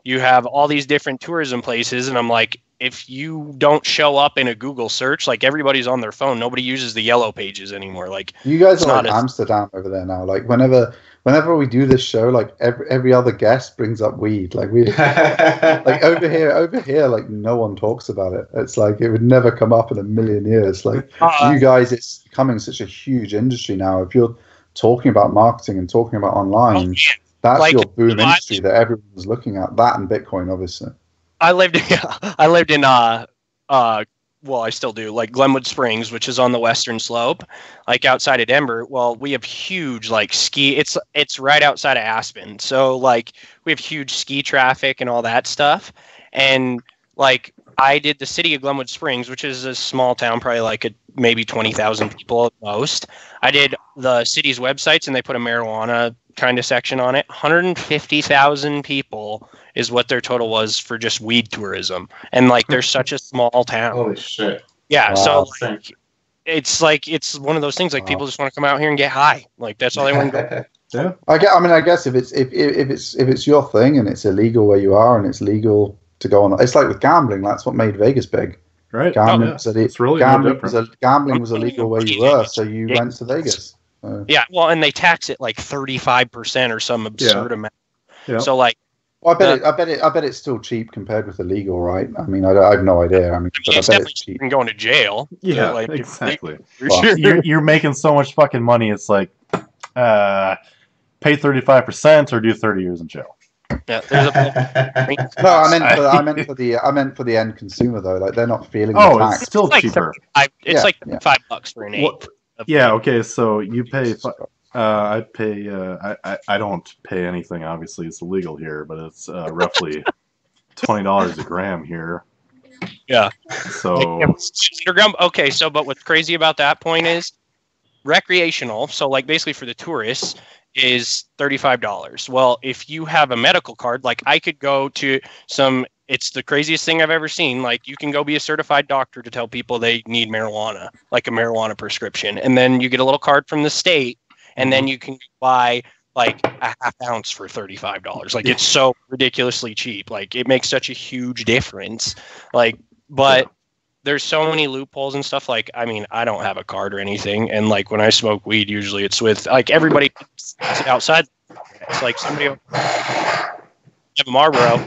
you have all these different tourism places, and I'm like, if you don't show up in a Google search, everybody's on their phone, nobody uses the yellow pages anymore. You guys are Amsterdam over there now. Whenever we do this show, every other guest brings up weed. We over here, no one talks about it. It's it would never come up in a million years. You guys, it's becoming such a huge industry now. If you're talking about marketing and talking about online, that's your boom industry that everyone's looking at. That and Bitcoin, obviously. I lived in well, I still do, like Glenwood Springs, which is on the western slope, like outside of Denver. Well, we have huge like ski. It's right outside of Aspen, so like we have huge ski traffic and all that stuff. And like I did the city of Glenwood Springs, which is a small town, probably like maybe 20,000 people at most. I did the city's websites, and they put a marijuana kind of section on it. 150,000 people is what their total was for just weed tourism, and like there's such a small town. Holy shit! Yeah, Wow. so like it's one of those things like people just want to come out here and get high. Like that's all they want to do. Yeah. I guess if it's your thing and it's illegal where you are and it's legal to go on, it's like with gambling. That's what made Vegas big. Right. Gambling, It's really no gambling was illegal where you were, so you went to Vegas. Yeah, well, and they tax it like 35% or some absurd amount. Yeah. So like, well, I bet it's still cheap compared with illegal, right? I mean, I have no idea. I mean, but it's I bet definitely it's cheap. cheap. Going to jail. Yeah, like, exactly. For Well, sure. You're making so much fucking money. It's like, pay 35% or do 30 years in jail. Yeah, there's a, No, I meant for the end consumer though. Like they're not feeling the Oh, tax. it's still like cheaper. it's like Yeah. $5 for an eighth. Well, yeah. Okay. So you pay. I pay. I don't pay anything. Obviously, it's illegal here, but it's roughly $20 a gram here. Yeah. So Okay, so but what's crazy about that point is recreational. So like basically for the tourists is $35. Well, if you have a medical card, like I could go to it's the craziest thing I've ever seen. Like you can go be a certified doctor to tell people they need marijuana, like a marijuana prescription. And then you get a little card from the state, and then you can buy like a half ounce for $35. Like it's so ridiculously cheap. Like it makes such a huge difference. Like, but there's so many loopholes and stuff. Like, I mean, I don't have a card or anything. And like when I smoke weed, usually it's with like everybody outside. It's like somebody have a Marlboro,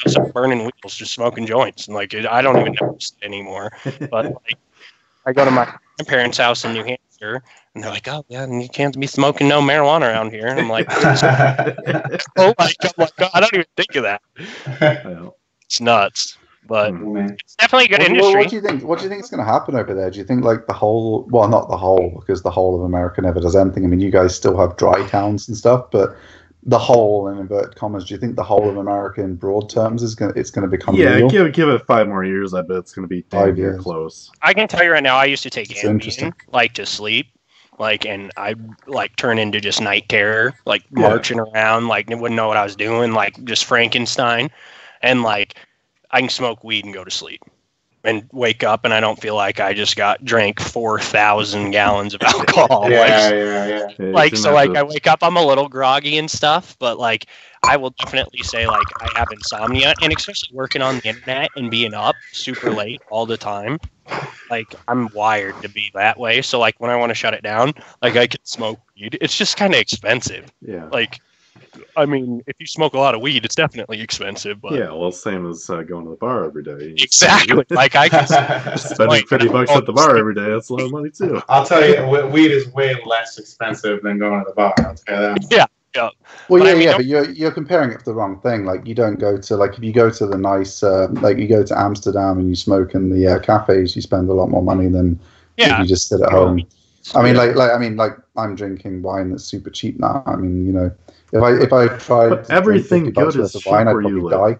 outside burning wheels, just smoking joints. And like, I don't even notice it anymore. But like, I go to my grandparents' house in New Hampshire, and they're like, "Oh yeah, and you can't be smoking no marijuana around here." And I'm like, "Oh my god, I don't even think of that." It's nuts, but it's definitely a good industry. What do you think? What do you think is going to happen over there? Do you think like the whole? Well, not the whole, because the whole of America never does anything. I mean, you guys still have dry towns and stuff, but the whole, in inverted commas, do you think the whole of America in broad terms is going to become legal? give it 5 more years. I bet it's going to be 5 damn near years. close. I can tell you right now, I used to take It's interesting. Ambien, like to sleep, like, and I like turn into just night terror, like marching around, like wouldn't know what I was doing, like just Frankenstein, and like I can smoke weed and go to sleep and wake up and I don't feel like I just drank 4,000 gallons of alcohol. Yeah. Like, so like I wake up, I'm a little groggy and stuff, but like I will definitely say like I have insomnia, and especially working on the internet and being up super late all the time. Like I'm wired to be that way. So like when I want to shut it down, like I can smoke weed. It's just kind of expensive. Yeah. Like, I mean, if you smoke a lot of weed, it's definitely expensive. But Yeah, well, same as going to the bar every day. exactly. Like I can Spending like, $50 at the bar every day, that's a lot of money too. I'll tell you, weed is way less expensive than going to the bar. I'll tell you that. Yeah. Well, But I mean, but you're comparing it to the wrong thing. Like you don't go to if you go to the nice like you go to Amsterdam and you smoke in the cafes, you spend a lot more money than if you just sit at home. I mean, I'm drinking wine that's super cheap now. I mean, you know, if I tried But everything to drink $50 good worth is of wine, cheap I'd where you probably live. die.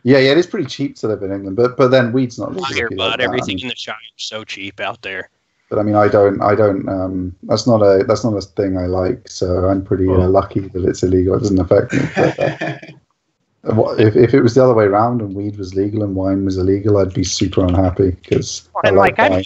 Yeah, it is pretty cheap to live in England, but then weed's not legal. Fire, if you bud. like that. Everything I mean, in the Shire is so cheap out there. but I mean, I don't. That's not a thing I like. So I'm pretty lucky that it's illegal. It doesn't affect me. But, if it was the other way around and weed was legal and wine was illegal, I'd be super unhappy because I And like like, wine.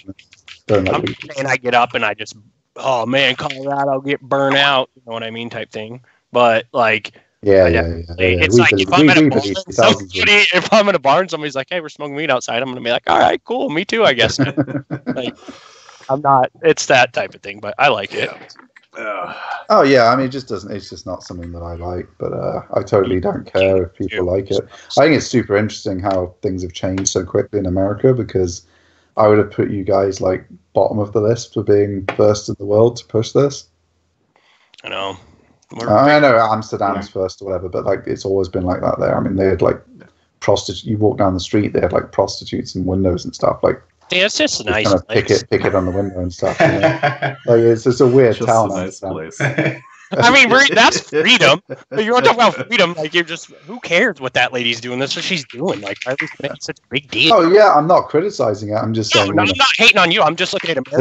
Don't like I'm weed. saying I get up and I just, oh man, Colorado, get burnt out. You know what I mean, type thing. But like, Yeah. it's like if I'm at a bar, if I'm at a bar and somebody's like, "Hey, we're smoking weed outside," I'm gonna be like, "All right, cool, me too, I guess." Like, I'm not. It's that type of thing, but I like it. Oh yeah, I mean, it just doesn't. It's just not something that I like. But I totally don't care if people like it. I think it's super interesting how things have changed so quickly in America, because I would have put you guys like bottom of the list for being first in the world to push this. I know. I know Amsterdam's first or whatever, but like it's always been like that there. I mean, they had like prostitute. You walk down the street, they had like prostitutes in windows and stuff. Like, yeah, it's just a nice kind of place. pick it on the window and stuff. You know? Like, it's just a weird Just town. a nice place. I mean, that's freedom. But you want to talk about freedom? Like, you're just, who cares what that lady's doing? That's what she's doing. Like, why are they making such a big deal? Oh yeah, I'm not criticizing it. I'm just saying. I'm not hating on you. I'm just looking at America.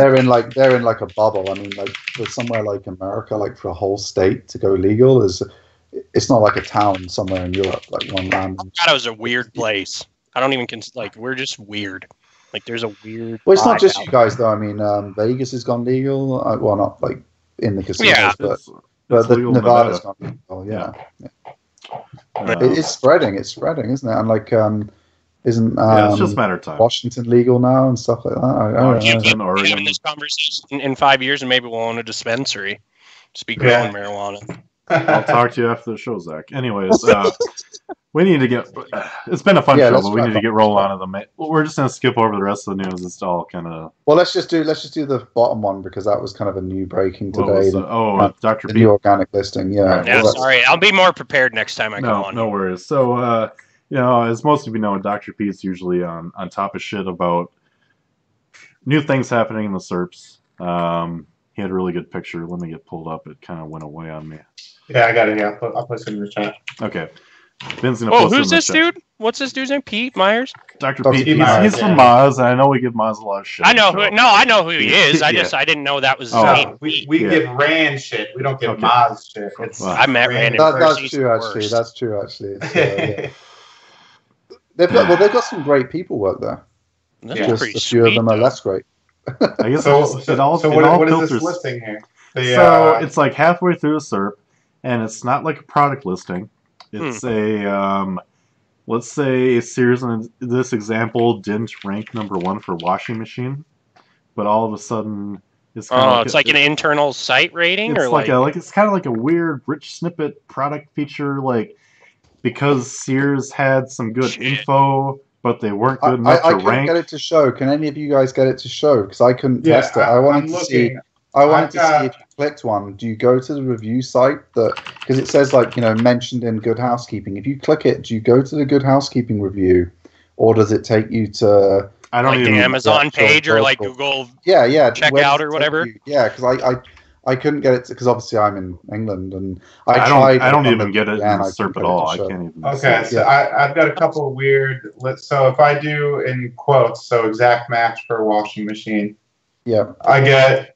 They're in like a bubble. I mean, like for somewhere like America, like for a whole state to go legal it's not like a town somewhere in Europe, like one random. Colorado is a weird place. I don't even like, we're just weird. Like, there's a weird. Well, it's not just you guys though. I mean, Vegas has gone legal. Well, not like in the casinos, Yeah. but the legal in Nevada's Nevada. gone legal. Yeah. Uh, It's spreading, isn't it? And like, isn't yeah, it's just a matter of time. Washington legal now and stuff like that? I don't know. Washington, We're having Oregon. this conversation in 5 years, and maybe we'll own a dispensary. Just be growing marijuana. I'll talk to you after the show, Zach. Anyways, we need to get. It's been a fun show, let's but we wrap need to up. get rolling on the. We're just gonna skip over the rest of the news. It's all kind of. Well, let's just do the bottom one because that was kind of a new breaking today. Dr. The P. new organic listing. Yeah. Yeah, Well, that's- sorry. I'll be more prepared next time I go No, on. no worries. So, as most of you know, Dr. P's usually on top of shit about new things happening in the SERPs. He had a really good picture. Let me get pulled up. It kind of went away on me. Yeah, I got it. Yeah, I'll post it in the chat. Okay. Ben's gonna Oh, post it who's in the this chat. dude? What's this dude's name? Pete Myers? Dr. Dr. Pete. Pete He's Myers, from yeah. Maz, and I know we give Maz a lot of shit. I know so- who. No, I know who he is. I Yeah. didn't know that was his Oh. name. We Yeah. give Rand shit. We don't give Okay. Maz shit. It's Wow. I met Rand in that's person. true He's the actually. worst. That's true actually. It's, yeah. They've got some great people work there. That's Yeah. Just pretty a few of them are sweet, less great. I guess So, it all what is filters. this listing here? So it's like halfway through a SERP, and it's not like a product listing. It's a let's say Sears in this example didn't rank #1 for washing machine, but all of a sudden it's kind of it's like an internal site rating, it's or like it's kind of like a weird rich snippet product feature, like because Sears had some good Shit. info, but they weren't good enough I to couldn't rank. get it to show. Can any of you guys get it to show? Because I couldn't test it. I wanted to see. looking. I wanted I've to got- see if you clicked one. Do you go to the review site because it says like mentioned in Good Housekeeping? If you click it, do you go to the Good Housekeeping review, or does it take you to I don't like even. the Amazon Yeah, page or like cool. Google? yeah Check where out does or it take whatever? you? Yeah, because I couldn't get it because obviously I'm in England and I tried. don't on even the get it in VPN, the I SERP couldn't at get it all. to I show. can't even. Okay, so I've got a couple of weird. So if I do in quotes, so exact match for a washing machine, Yeah. I get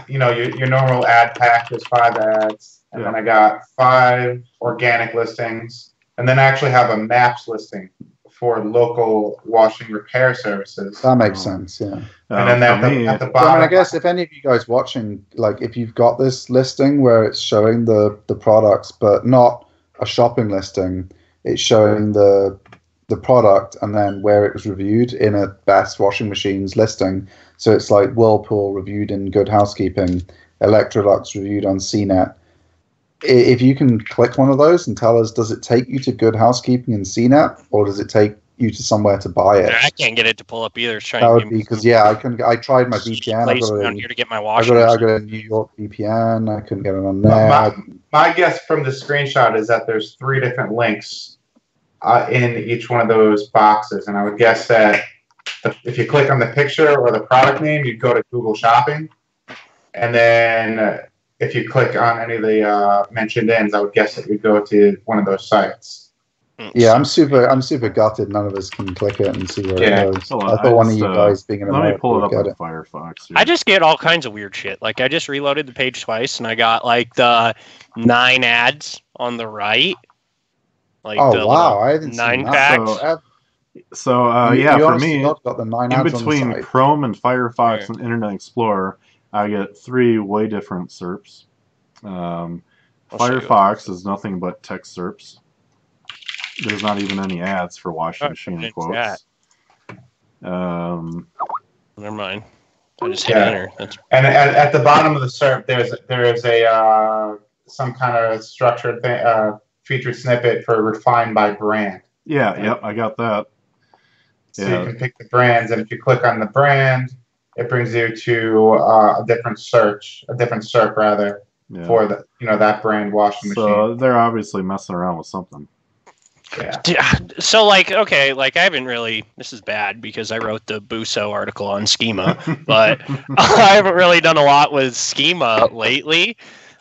your normal ad pack. There's 5 ads, and then I got 5 organic listings, and then I actually have a maps listing for local washing repair services. That makes sense. Yeah. And then for me, at the So, I bottom, mean, I guess if any of you guys watching, like, if you've got this listing where it's showing the products, but not a shopping listing, it's showing the product and then where it was reviewed in a best washing machines listing. So it's like Whirlpool reviewed in Good Housekeeping, Electrolux reviewed on CNET. If you can click one of those and tell us, does it take you to Good Housekeeping and CNET, or does it take you to somewhere to buy it? I can't get it to pull up either. It's trying That to would give be me because some I tried my VPN. place I down here to get my got washing. a machine. New York VPN. I couldn't get it on there. my guess from the screenshot is that there's 3 different links in each one of those boxes, and I would guess that if you click on the picture or the product name, you'd go to Google Shopping, and then if you click on any of the mentioned ends, I would guess that you'd go to one of those sites. Yeah, I'm super gutted. None of us can click it and see where Yeah. it goes. Well, I thought one of you guys being in Let me America pull it would up get on it. Firefox. here. I just get all kinds of weird shit. Like I just reloaded the page twice, and I got like the 9 ads on the right. Like Oh the wow, little I haven't 9 seen that. packs. So You for honestly me, got the 9 in ads on the between site. Chrome and Firefox Right. and Internet Explorer, I get 3 way different SERPs. I'll show you. Firefox is nothing but text SERPs. There's not even any ads for washing Oh, machine it's quotes. Never mind. I just hit Yeah. enter. That's And at the bottom of the SERP, there is a some kind of structured featured snippet for refined by brand. Yep, I got that. So Yeah. you can pick the brands, and if you click on the brand, it brings you to a different SERP rather Yeah. for that brand washing machine. So they're obviously messing around with something. Yeah. So, like, okay, like, I haven't really, this is bad because I wrote the Buso article on schema, but I haven't really done a lot with schema lately.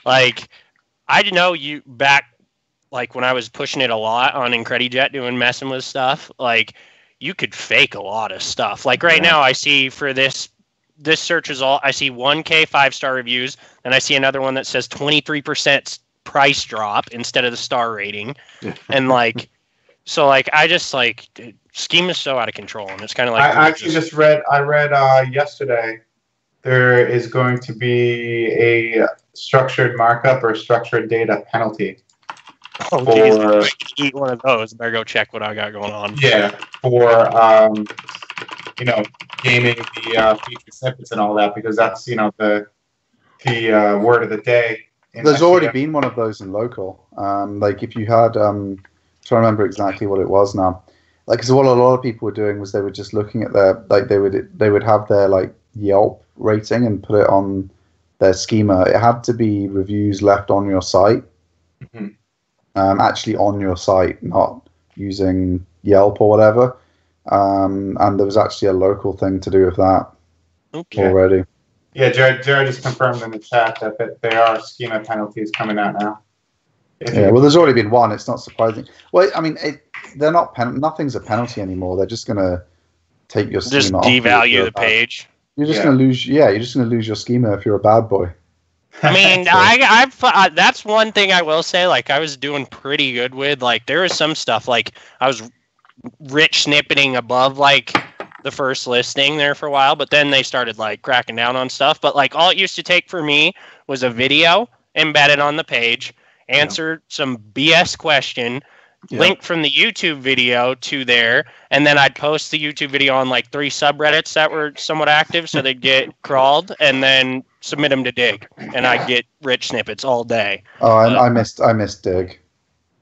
Like, I know you back, like, when I was pushing it a lot on IncrediJet doing messing with stuff, like, you could fake a lot of stuff. Like, right now, I see for this search result, I see 1K 5-star reviews, and I see another one that says 23% price drop instead of the star rating. And, like, so, like, I just, like, schema is so out of control, and it's kind of like... I actually just read yesterday there is going to be a structured markup or structured data penalty. Oh, geez, if I can eat one of those, better go check what I got going on. Yeah, for, gaming the feature snippets and all that, because that's, the word of the day. There's already been one of those in local. Like, if you had... trying to remember exactly what it was now. Like, because what a lot of people were doing was they were just looking at their, like, they would have their, like, Yelp rating and put it on their schema. It had to be reviews left on your site, actually on your site, not using Yelp or whatever. And there was actually a local thing to do with that already. Yeah, Jared just confirmed in the chat that there are schema penalties coming out now. Yeah, well, there's already been one. It's not surprising. Well, I mean, they're not nothing's a penalty anymore. They're just going to take your schema off. Just devalue the page. You're just going to lose. Yeah, you're just going to lose your schema if you're a bad boy. I mean, I that's one thing I will say. Like, I was doing pretty good with. Like, there was some stuff. Like, I was rich snippeting above like the first listing there for a while, but then they started like cracking down on stuff. But like, all it used to take for me was a video embedded on the page. Answer some BS question, link from the YouTube video to there, and then I'd post the YouTube video on like 3 subreddits that were somewhat active, so they'd get crawled, and then submit them to Dig, and I'd get rich snippets all day. Oh, I missed Dig.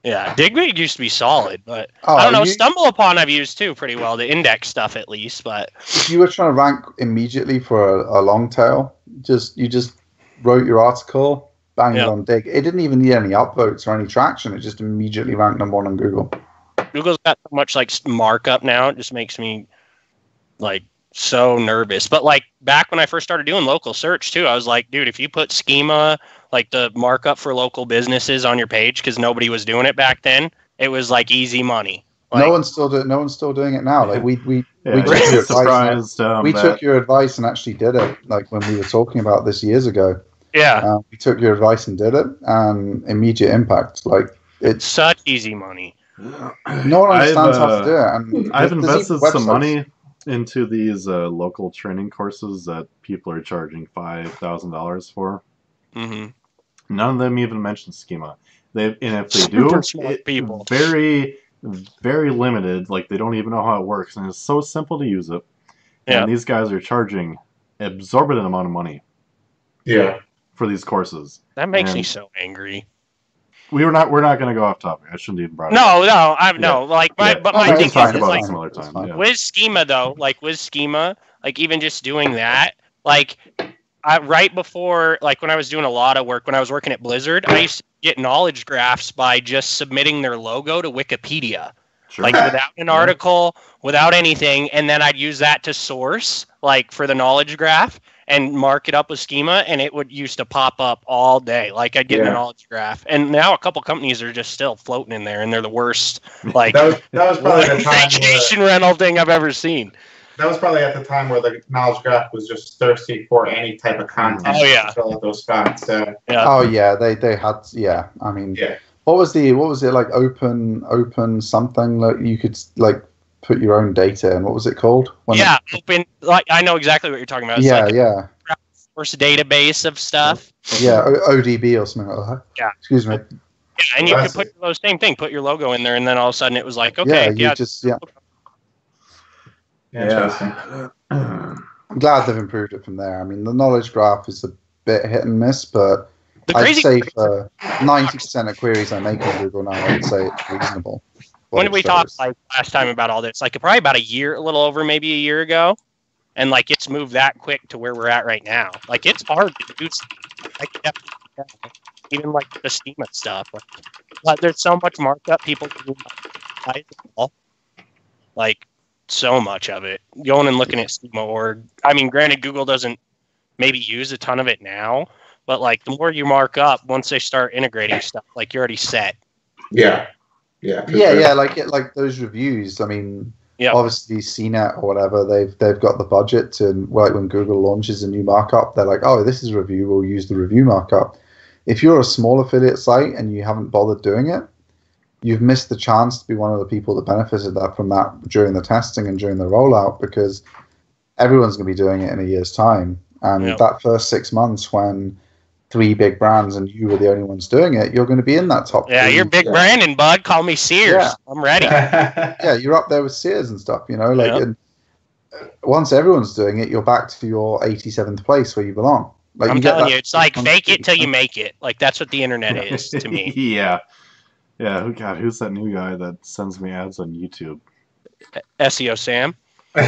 Yeah, Dig used to be solid, but I don't know. Stumble Upon I've used too pretty well, the index stuff at least. But if you were trying to rank immediately for a long tail, you just wrote your article. Bang it on Dig. It didn't even need any upvotes or any traction. It just immediately ranked #1 on Google. Google's got so much like markup now. It just makes me like so nervous. But like back when I first started doing local search too, I was like, dude, if you put schema, like the markup for local businesses on your page, because nobody was doing it back then, it was like easy money. Like, no one's still doing it now. Like we took your advice and actually did it. Like when we were talking about this years ago. Yeah, we took your advice and did it, and immediate impact. Like it's such easy money. No one understands how to do it. And I've invested some money into these local training courses that people are charging $5,000 for. Mm-hmm. None of them even mention schema. And if they do, people. Very, very limited. Like they don't even know how it works, and it's so simple to use it. Yeah. And these guys are charging exorbitant amount of money. Yeah. For these courses. That makes me so angry. We're not going to go off topic. I shouldn't even brought it up. No. Like but my thing is like some other time. With schema though, like with schema, like even just doing that, like right before, like when I was doing a lot of work, when I was working at Blizzard, I used to get knowledge graphs by just submitting their logo to Wikipedia. Sure. Like without an article, without anything, and then I'd use that to source, like for the knowledge graph, and mark it up with schema, and it would used to pop up all day. Like I'd get the knowledge graph, and now a couple companies are just still floating in there, and they're the worst. Like that was probably the time vacation rental thing I've ever seen. That was probably at the time where the knowledge graph was just thirsty for any type of content. Oh yeah, to fill out those spots. Yeah. Oh yeah, they had I mean, what was it like? Open something that you could like put your own data in. What was it called? Open. Like I know exactly what you're talking about. It's first database of stuff. Yeah, ODB or something like that. Yeah. Excuse me. Yeah, and you could put the same thing. Put your logo in there, and then all of a sudden it was like, okay, Interesting. I'm glad they've improved it from there. I mean, the knowledge graph is a bit hit and miss, but I'd say for 90% of queries I make on Google now, I'd say it's reasonable. When did we talk like last time about all this? Like probably about a little over maybe a year ago, and like it's moved that quick to where we're at right now. Like it's hard to do like even like the schema stuff. But there's so much markup people do like so much of it. Going and looking at schema.org. I mean, granted, Google doesn't maybe use a ton of it now, but like the more you mark up, once they start integrating stuff, like you're already set. Yeah. Like those reviews. I mean, obviously CNET or whatever, they've got the budget to, like when Google launches a new markup, they're like, oh, this is a review, we'll use the review markup. If you're a small affiliate site and you haven't bothered doing it, you've missed the chance to be one of the people that benefited from that during the testing and during the rollout, because everyone's going to be doing it in a year's time. And that first 6 months when 3 big brands and you were the only ones doing it, you're going to be in that top. Yeah, you're big Brandon, bud. Call me Sears. Yeah. I'm ready. Yeah, you're up there with Sears and stuff, and once everyone's doing it, you're back to your 87th place where you belong. Like, I'm telling you, it's like fake it till you make it. Like, that's what the internet is to me. Yeah. Who's that new guy that sends me ads on YouTube? SEO Sam. He's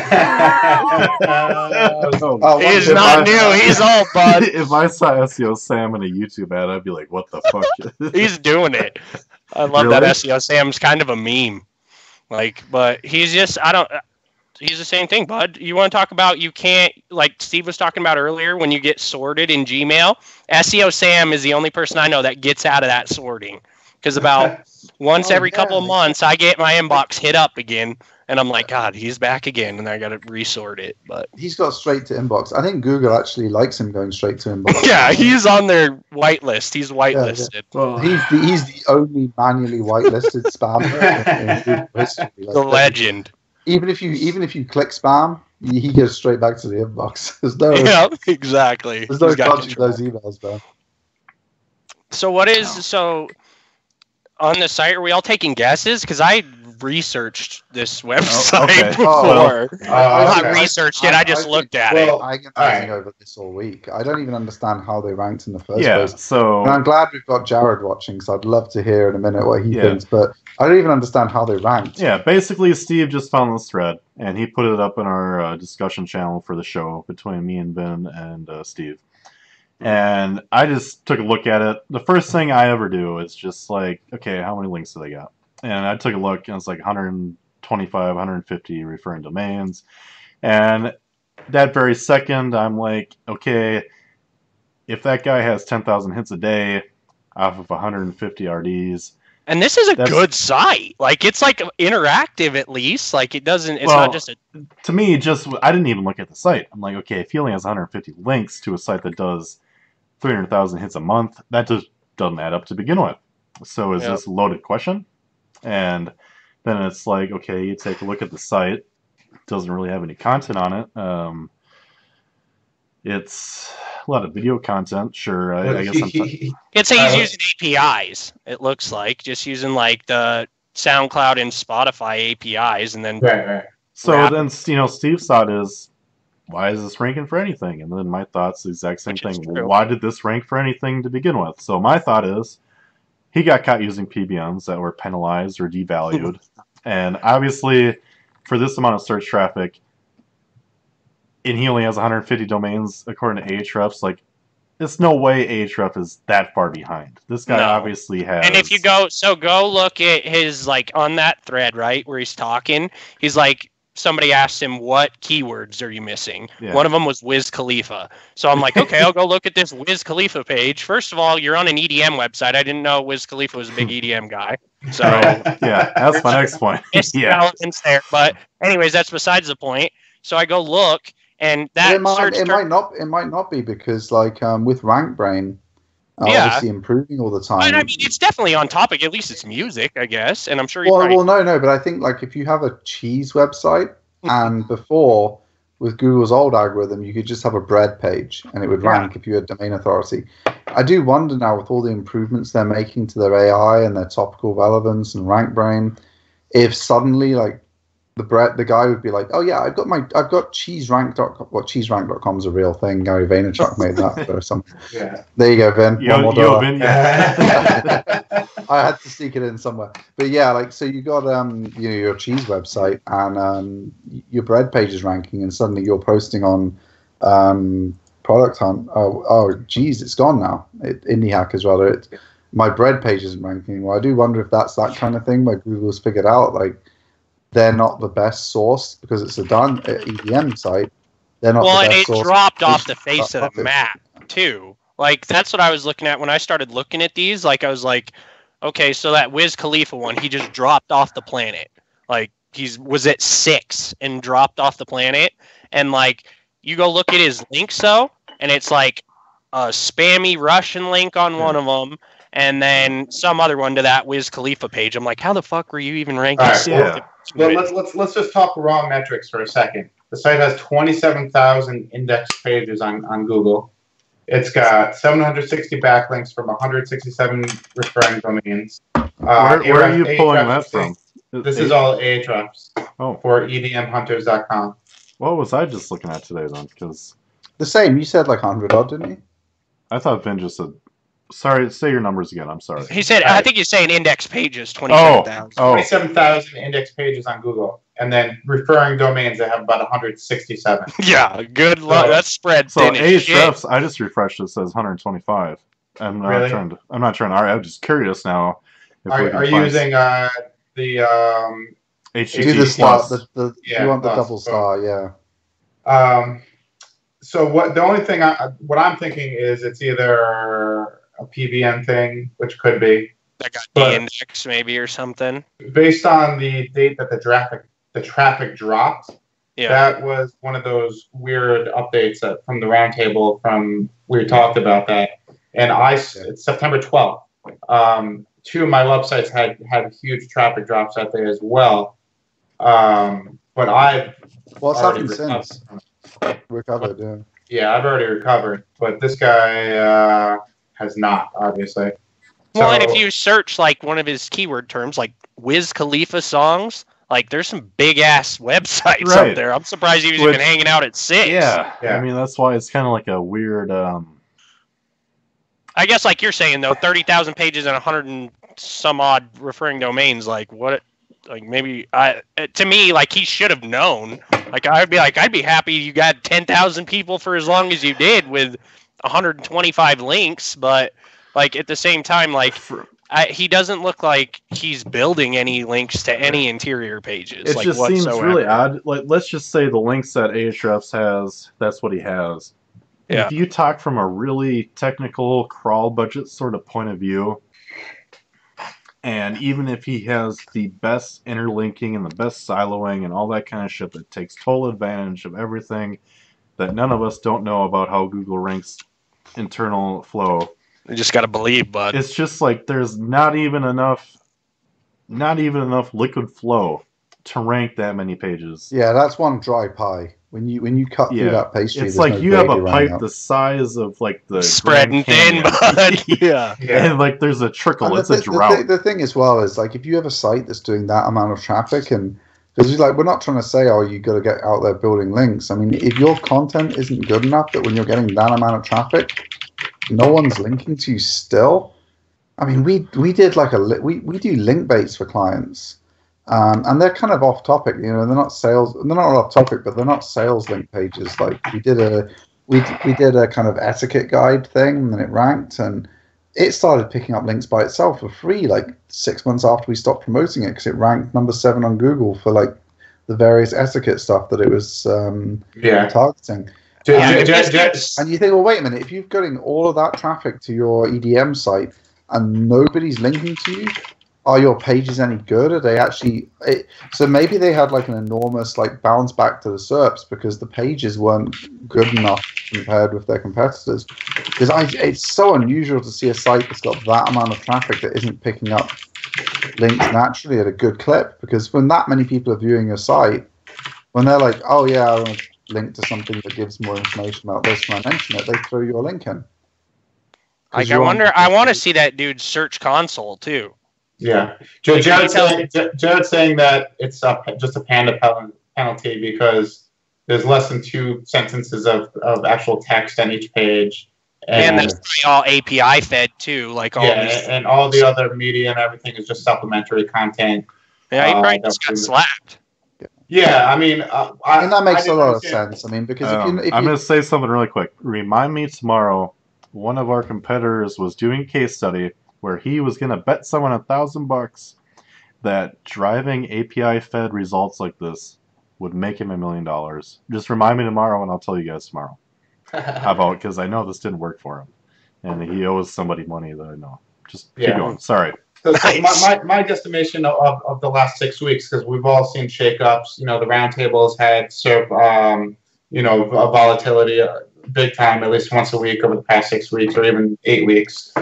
not new. He's old, bud. If I saw SEO Sam in a YouTube ad, I'd be like, what the fuck? He's doing it. I love that SEO Sam's kind of a meme. Like, but he's just, he's the same thing, bud. You want to talk about, you can't, like Steve was talking about earlier, when you get sorted in Gmail, SEO Sam is the only person I know that gets out of that sorting. Because about once every couple of months, I get my inbox hit up again, and I'm like, God, he's back again, and I got to resort it. But he's got straight to inbox. I think Google actually likes him going straight to inbox. Yeah, he's on their whitelist. He's whitelisted. Yeah. Well, he's the only manually whitelisted spam in Google history. Like, the legend. Even if you click spam, he goes straight back to the inbox. There's no exactly. There's no dodging those emails, man. So on the site, are we all taking guesses? Because I researched this website before. I researched it. I just looked at it. I've been thinking over this all week. I don't even understand how they ranked in the first place. So, and I'm glad we've got Jared watching, so I'd love to hear in a minute what he thinks. But I don't even understand how they ranked. Yeah, basically, Steve just found this thread, and he put it up in our discussion channel for the show between me and Ben and Steve. And I just took a look at it. The first thing I ever do is just like, okay, how many links do they got? And I took a look, and it's like 125, 150 referring domains. And that very second, I'm like, okay, if that guy has 10,000 hits a day off of 150 RDs. And this is a good site. Like, it's like interactive at least. Like, it's not just a... To me, I didn't even look at the site. I'm like, okay, if he only has 150 links to a site that does 300,000 hits a month, that just doesn't add up to begin with. So is this a loaded question? And then it's like, okay, you take a look at the site. It doesn't really have any content on it. It's a lot of video content. Sure, I guess It's he's using APIs, it looks like. Just using like the SoundCloud and Spotify APIs, and then... Right. So then, Steve's thought is, why is this ranking for anything? And then my thought's the exact same thing. Why did this rank for anything to begin with? So my thought is, he got caught using PBMs that were penalized or devalued. And obviously, for this amount of search traffic, and he only has 150 domains according to Ahrefs, like, there's no way Ahrefs is that far behind. This guy obviously has... And if you go look at his, like, on that thread, right, where he's talking, he's like, somebody asked him, what keywords are you missing? Yeah. One of them was Wiz Khalifa. So I'm like, okay, I'll go look at this Wiz Khalifa page. First of all, you're on an EDM website. I didn't know Wiz Khalifa was a big EDM guy. So yeah, that's my next point. Yeah. There. But anyways, that's besides the point. So I go look, and that it might not be because, like, with RankBrain, obviously improving all the time. I mean, it's definitely on topic. At least it's music, I guess. And I'm sure you no, but I think, like, if you have a cheese website, and before, with Google's old algorithm, you could just have a bread page, and it would rank if you had domain authority. I do wonder now, with all the improvements they're making to their AI and their topical relevance and RankBrain, if suddenly, like, the guy would be like, oh yeah, I've got cheeserank.com. Well, cheeserank.com is a real thing. Gary Vaynerchuk made that or something. Yeah. There you go, Vin. Vin. Yeah. I had to sneak it in somewhere. But yeah, like, so you got your cheese website, and your bread page is ranking, and suddenly you're posting on Product Hunt. Oh geez, it's gone now. Indie Hackers rather. my bread page isn't ranking anymore. I do wonder if that's that kind of thing where Google's figured out like they're not the best source because it's a EDM site. They're not well, the and best it source. dropped off the face of the Profit. map too. Like that's what I was looking at when I started looking at these. Like I was like, okay, so that Wiz Khalifa one, he just dropped off the planet. Like was at 6 and dropped off the planet. And like you go look at his links though, and it's like a spammy Russian link on one of them, and then some other one to that Wiz Khalifa page. I'm like, how the fuck were you even ranking? All right, Yeah. Well, let's just talk raw metrics for a second. The site has 27,000 index pages on Google. It's got 760 backlinks from 167 referring domains. Where are you pulling that from? This is all Ahrefs for EDMHunters.com. What was I just looking at today then? Because The same. You said like 100 odd, didn't you? I thought Vin just said. Sorry, say your numbers again. I'm sorry. He said, I think he's saying index pages, 27,000. 27,000 index pages on Google. And then referring domains that have about 167. Yeah, good luck. That's spread So thin as shit. Ahrefs, I just refreshed. It says 125. I'm not Really? trying to. I'm not trying to. All right, I'm just curious now. If we can Are you find using the HTTP Do the star. plus? You want the plus. double star, yeah. So the only thing what I'm thinking is it's either a PBN thing, which could be That got but- de-indexed maybe or something. based on the date that the traffic dropped. Yeah. That was one of those weird updates from the roundtable we talked about that, and it's September 12th. 2 of my websites had huge traffic drops that day as well, but I've What's already happened since? Recovered, yeah. Yeah, I've already recovered, but this guy has not, obviously. Well, and So- if you search like one of his keyword terms, like Wiz Khalifa songs, like there's some big ass websites Right. up there. I'm surprised he was Which- even hanging out at 6. Yeah. Yeah. I mean, that's why it's kind of like a weird. I guess like you're saying though, 30,000 pages and 100 and some odd referring domains. Like what? Like maybe to me, like he should have known. Like I'd be happy you got 10,000 people for as long as you did with 125 links, but like at the same time, like he doesn't look like he's building any links to any interior pages. It like, just seems really odd. Like, let's just say the links that Ahrefs has, that's what he has. Yeah. If you talk from a really technical crawl budget sort of point of view, and even if he has the best interlinking and the best siloing and all that kind of shit that takes total advantage of everything that none of us don't know about how Google ranks internal flow. You just gotta believe, bud. It's just like there's not even enough liquid flow to rank that many pages. Yeah, that's one dry pie. When you cut through that pastry, it's there's like no you have a gravy running pipe out. the size of like the Spread and Grand thin, Canyon. bud. Yeah. And like there's a trickle. And It's a drought. The thing as well is like if you have a site that's doing that amount of traffic, and because like we're not trying to say, oh, you got to get out there building links. I mean, if your content isn't good enough that when you're getting that amount of traffic, no one's linking to you still. I mean, we did like we do link baits for clients, and they're kind of off topic. You know, they're not off topic, but they're not sales link pages. Like we did a kind of etiquette guide thing, and then it ranked, and it started picking up links by itself for free like 6 months after we stopped promoting it because it ranked number 7 on Google for like the various etiquette stuff that it was targeting. And you think, well, wait a minute, if you're getting all of that traffic to your EDM site and nobody's linking to you, are your pages any good? Are they actually... So maybe they had like an enormous like bounce back to the SERPs because the pages weren't good enough compared with their competitors. Because it's so unusual to see a site that's got that amount of traffic that isn't picking up links naturally at a good clip. Because when that many people are viewing your site, when they're like, oh yeah, I want to link to something that gives more information about this when I mention it, they throw your link in. Like I want to see that dude's search console too. Yeah, Jared's saying that it's just a panda penalty because there's less than 2 sentences of actual text on each page, and that's all API fed too. Like all and all the other media and everything is just supplementary content. Yeah, he probably just got slapped. Yeah, I mean, and that makes a lot of sense. I mean, because I'm going to say something really quick. Remind me tomorrow. One of our competitors was doing a case study where he was going to bet someone $1,000 that driving API-fed results like this would make him $1 million. Just remind me tomorrow, and I'll tell you guys tomorrow about, because I know this didn't work for him, and he owes somebody money that I know. Just keep going. Sorry. So my guesstimation of the last 6 weeks, because we've all seen shakeups. You know, the roundtables had SERP, volatility big time, at least once a week over the past 6 weeks, or even 8 weeks.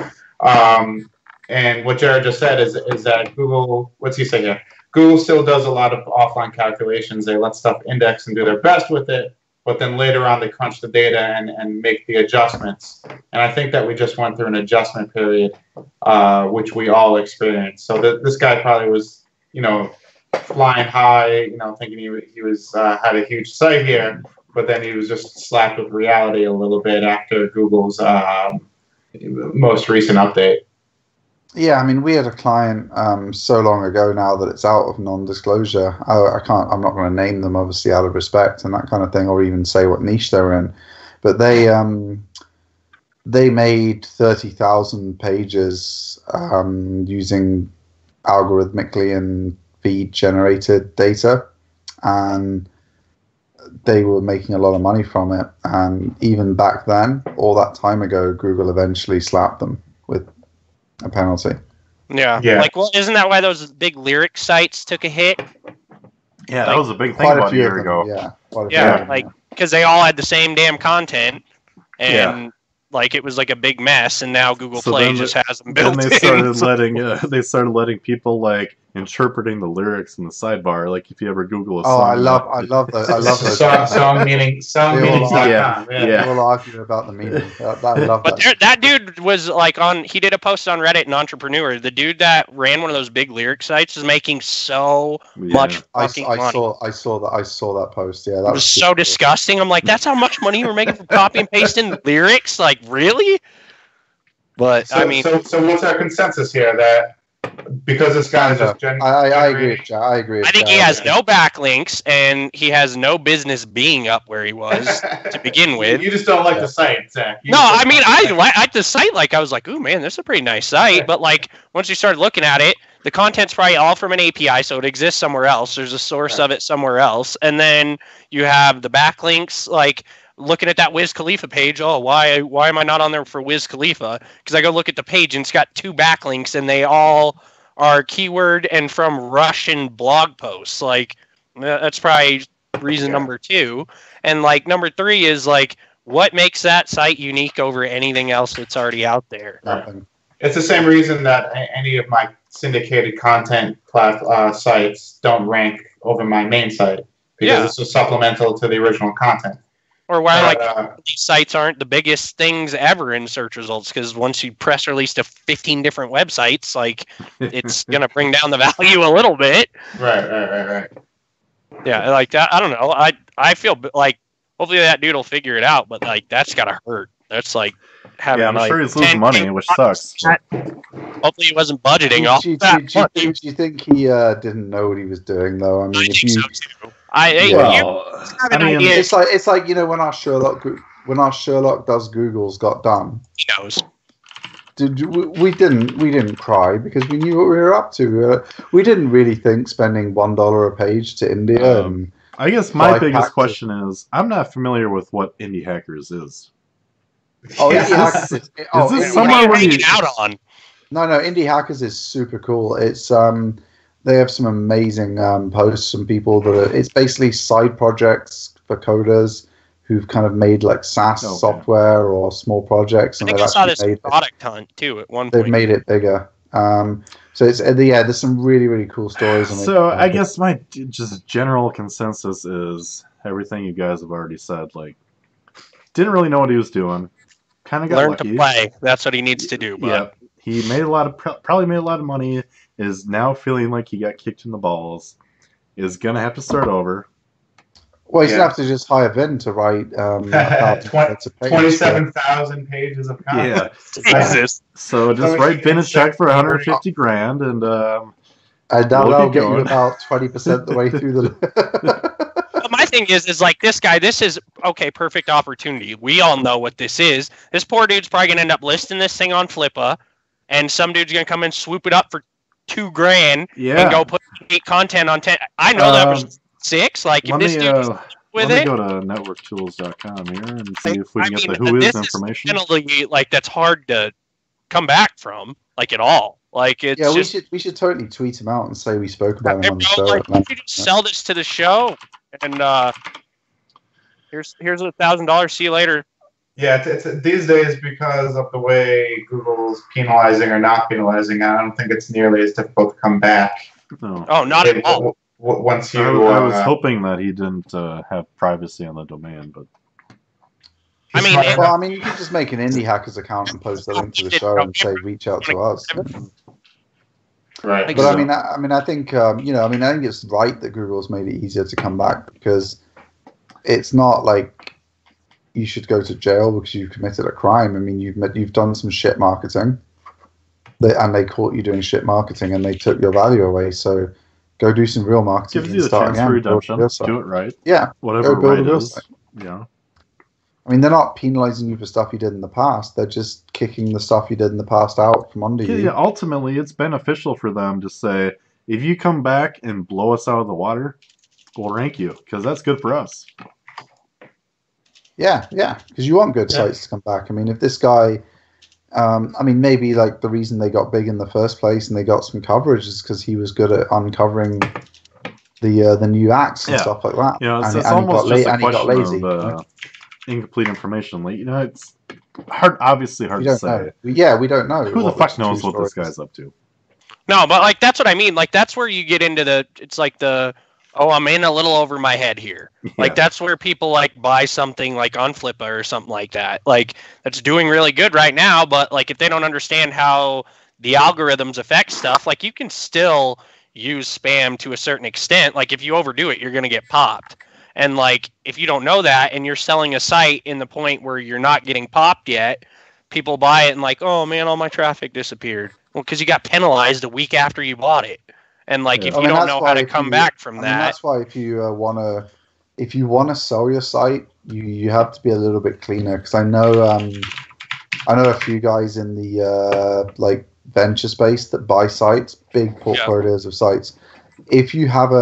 And what Jared just said is that Google, what's he say here? Google still does a lot of offline calculations. They let stuff index and do their best with it, but then later on they crunch the data and make the adjustments. And I think that we just went through an adjustment period, which we all experienced. So this guy probably was, flying high, thinking he was had a huge site here, but then he was just slapped with reality a little bit after Google's most recent update. Yeah, I mean, we had a client so long ago now that it's out of non-disclosure. I'm not going to name them, obviously, out of respect and that kind of thing, or even say what niche they're in. But they made 30,000 pages using algorithmically and feed-generated data, and they were making a lot of money from it. And even back then, all that time ago, Google eventually slapped them with a penalty. Yeah. Like, well, isn't that why those big lyric sites took a hit? Yeah, that was a big thing about a year ago. Yeah, like, because they all had the same damn content, and like it was like a big mess, and now Google Play just has them built in. They started letting people like interpreting the lyrics in the sidebar. Like if you ever Google a song. I love those. Song meaning. We'll argue about the meaning. I love but that. That dude was like he did a post on Reddit, an entrepreneur. The dude that ran one of those big lyric sites is making so much fucking money. I saw that post. Yeah, that was so disgusting. I'm like, that's how much money you were making from copy and pasting lyrics? Like, really? But so what's our consensus here? That because this guy is just I agree. I agree. I think he has no backlinks and he has no business being up where he was to begin with. You just don't like the site, Zach. I like the site. Like, I was like, ooh, man, this is a pretty nice site. But like, once you start looking at it, the content's probably all from an API, so it exists somewhere else. There's a source of it somewhere else, and then you have the backlinks, like. Looking at that Wiz Khalifa page, why am I not on there for Wiz Khalifa? Because I go look at the page and it's got 2 backlinks and they all are keyword and from Russian blog posts. Like, that's probably reason number 2. And like number 3 is like, what makes that site unique over anything else that's already out there? It's the same reason that any of my syndicated content sites don't rank over my main site, because it's just supplemental to the original content. Or why these sites aren't the biggest things ever in search results, because once you press release to 15 different websites, like it's gonna bring down the value a little bit. Right. Yeah, like that. I don't know. I feel like hopefully that dude will figure it out, but like that's gotta hurt. That's like having. Yeah, I'm sure he's losing money, which sucks. Hopefully he wasn't budgeting off. Do you think he didn't know what he was doing though? I mean, I think so too. It's like when our Sherlock does Google's got done. He knows. We didn't cry because we knew what we were up to. We didn't really think spending $1 a page to India. I guess my biggest question is I'm not familiar with what Indie Hackers is. Oh, Indie Hackers is this somewhere where you out on? No, Indie Hackers is super cool. It's they have some amazing posts from people it's basically side projects for coders who've kind of made like SaaS software or small projects. And I think I saw this product hunt too at one point. They've made it bigger. So it's there's some really, really cool stories. So I guess my just general consensus is everything you guys have already said. Like, didn't really know what he was doing. Kind of got learn lucky. To play. That's what he needs to do. But. Yeah, he made probably made a lot of money. Is now feeling like he got kicked in the balls. Is gonna have to start over. Well, he's gonna have to just hire Vin to write 27,000 pages of content. Yeah, Jesus. So just write Vin a check for $150,000, and that'll get you about 20% the way through the. But my thing is like this guy. This is perfect opportunity. We all know what this is. This poor dude's probably gonna end up listing this thing on Flippa. and some dude's gonna come and swoop it up for $2,000 Yeah. and go put 8 content on 10. I know that was 6. Like if this dude with let me it, go to networktools.com here and see if we can I get mean, the who is this information. is a penalty like that's hard to come back from, like at all. Like it's Yeah, just, we should totally tweet him out and say we spoke about him on the bro, show. like, you should just sell this to the show, and here's $1,000. See you later. Yeah, it's these days because of the way Google's penalizing or not penalizing. I don't think it's nearly as difficult to come back. No. Oh, not at all. Once you, I was hoping that he didn't have privacy on the domain, but I mean, well, I mean, you could just make an Indie Hackers account and post a link to the show and say, "Reach out to us." Right. But I mean, I think I think it's right that Google's made it easier to come back, because it's not like you should go to jail because you've committed a crime. I mean, you've done some shit marketing, and they caught you doing shit marketing, and they took your value away. So go do some real marketing. Gives you the chance for redemption. Do it right. Yeah. Whatever right is. Yeah. I mean, they're not penalizing you for stuff you did in the past. They're just kicking the stuff you did in the past out from under you. Yeah, ultimately, it's beneficial for them to say, if you come back and blow us out of the water, we'll rank you, because that's good for us. Yeah, because you want good sites to come back. I mean, if this guy, I mean, maybe like the reason they got big in the first place and they got some coverage is because he was good at uncovering the new acts and stuff like that. You know, it's and almost just a he got lazy. of incomplete information. Like, you know, it's obviously hard to say. We don't know. Who the fuck knows what this guy's up to? No, but like that's what I mean. Like that's where you get into it's like I'm in a little over my head here. Yeah. Like that's where people like buy something like on Flippa or something like that. Like that's doing really good right now, but like if they don't understand how the algorithms affect stuff, like you can still use spam to a certain extent. Like if you overdo it, you're going to get popped. And like if you don't know that and you're selling a site in the point where you're not getting popped yet, people buy it and like, oh man, all my traffic disappeared. Well, because you got penalized a week after you bought it. And like if you don't know how to come back from that, that's why if you wanna sell your site, you have to be a little bit cleaner. Because I know a few guys in the like venture space that buy sites, big portfolios of sites. If you have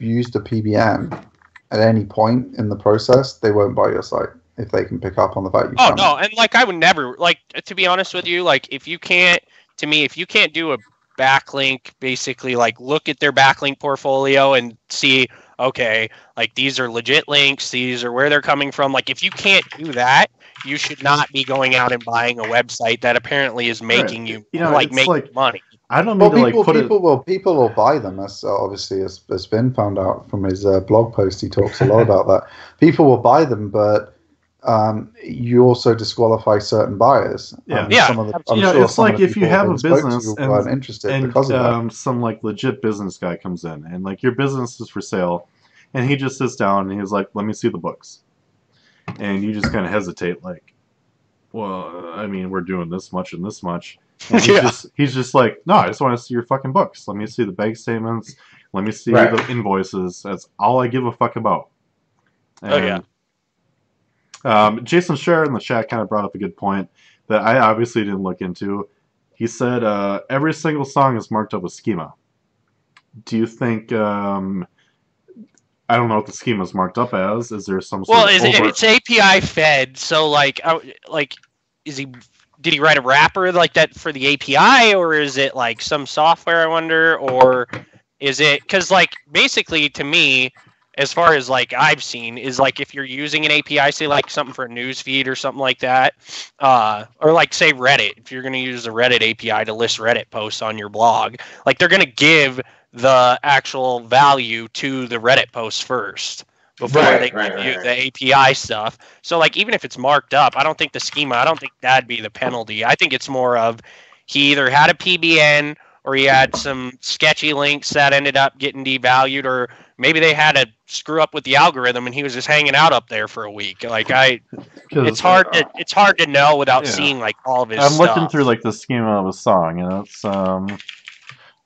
used a PBM at any point in the process, they won't buy your site if they can pick up on the fact you. Oh no, and like I would never, like, to be honest with you, like if you can't do a backlink, basically like look at their backlink portfolio and see, okay, like these are legit links, these are where they're coming from. Like if you can't do that, you should not be going out and buying a website that apparently is making you make money. I don't mean people will buy them, as obviously as Finn found out from his blog post. He talks a lot about that. People will buy them, but you also disqualify certain buyers. It's like if you have a business and interested because of that. Some like legit business guy comes in and like your business is for sale, and he just sits down and he's like, "Let me see the books," and you just kind of hesitate, like, "Well, I mean, we're doing this much and this much." And he's just like, "No, I just want to see your fucking books. Let me see the bank statements. Let me see the invoices. That's all I give a fuck about." And, Jason Scher in the chat kind of brought up a good point that I obviously didn't look into. He said every single song is marked up with schema. Do you think? I don't know what the schema is marked up as. Is there some sort of it's API fed? So did he write a wrapper like that for the API, or is it like some software? I wonder, or is it because like basically to me, as far as like I've seen, is like if you're using an API, say like something for a news feed or something like that, or like say Reddit, if you're going to use a Reddit API to list Reddit posts on your blog, like they're going to give the actual value to the Reddit posts first before they give you the API stuff. So like even if it's marked up, I don't think the schema, I don't think that'd be the penalty. I think it's more of he either had a PBN or he had some sketchy links that ended up getting devalued, or maybe they had a screw up with the algorithm and he was just hanging out up there for a week. Like it's hard to know without seeing like all of his stuff. I'm looking through like the schema of a song, and it's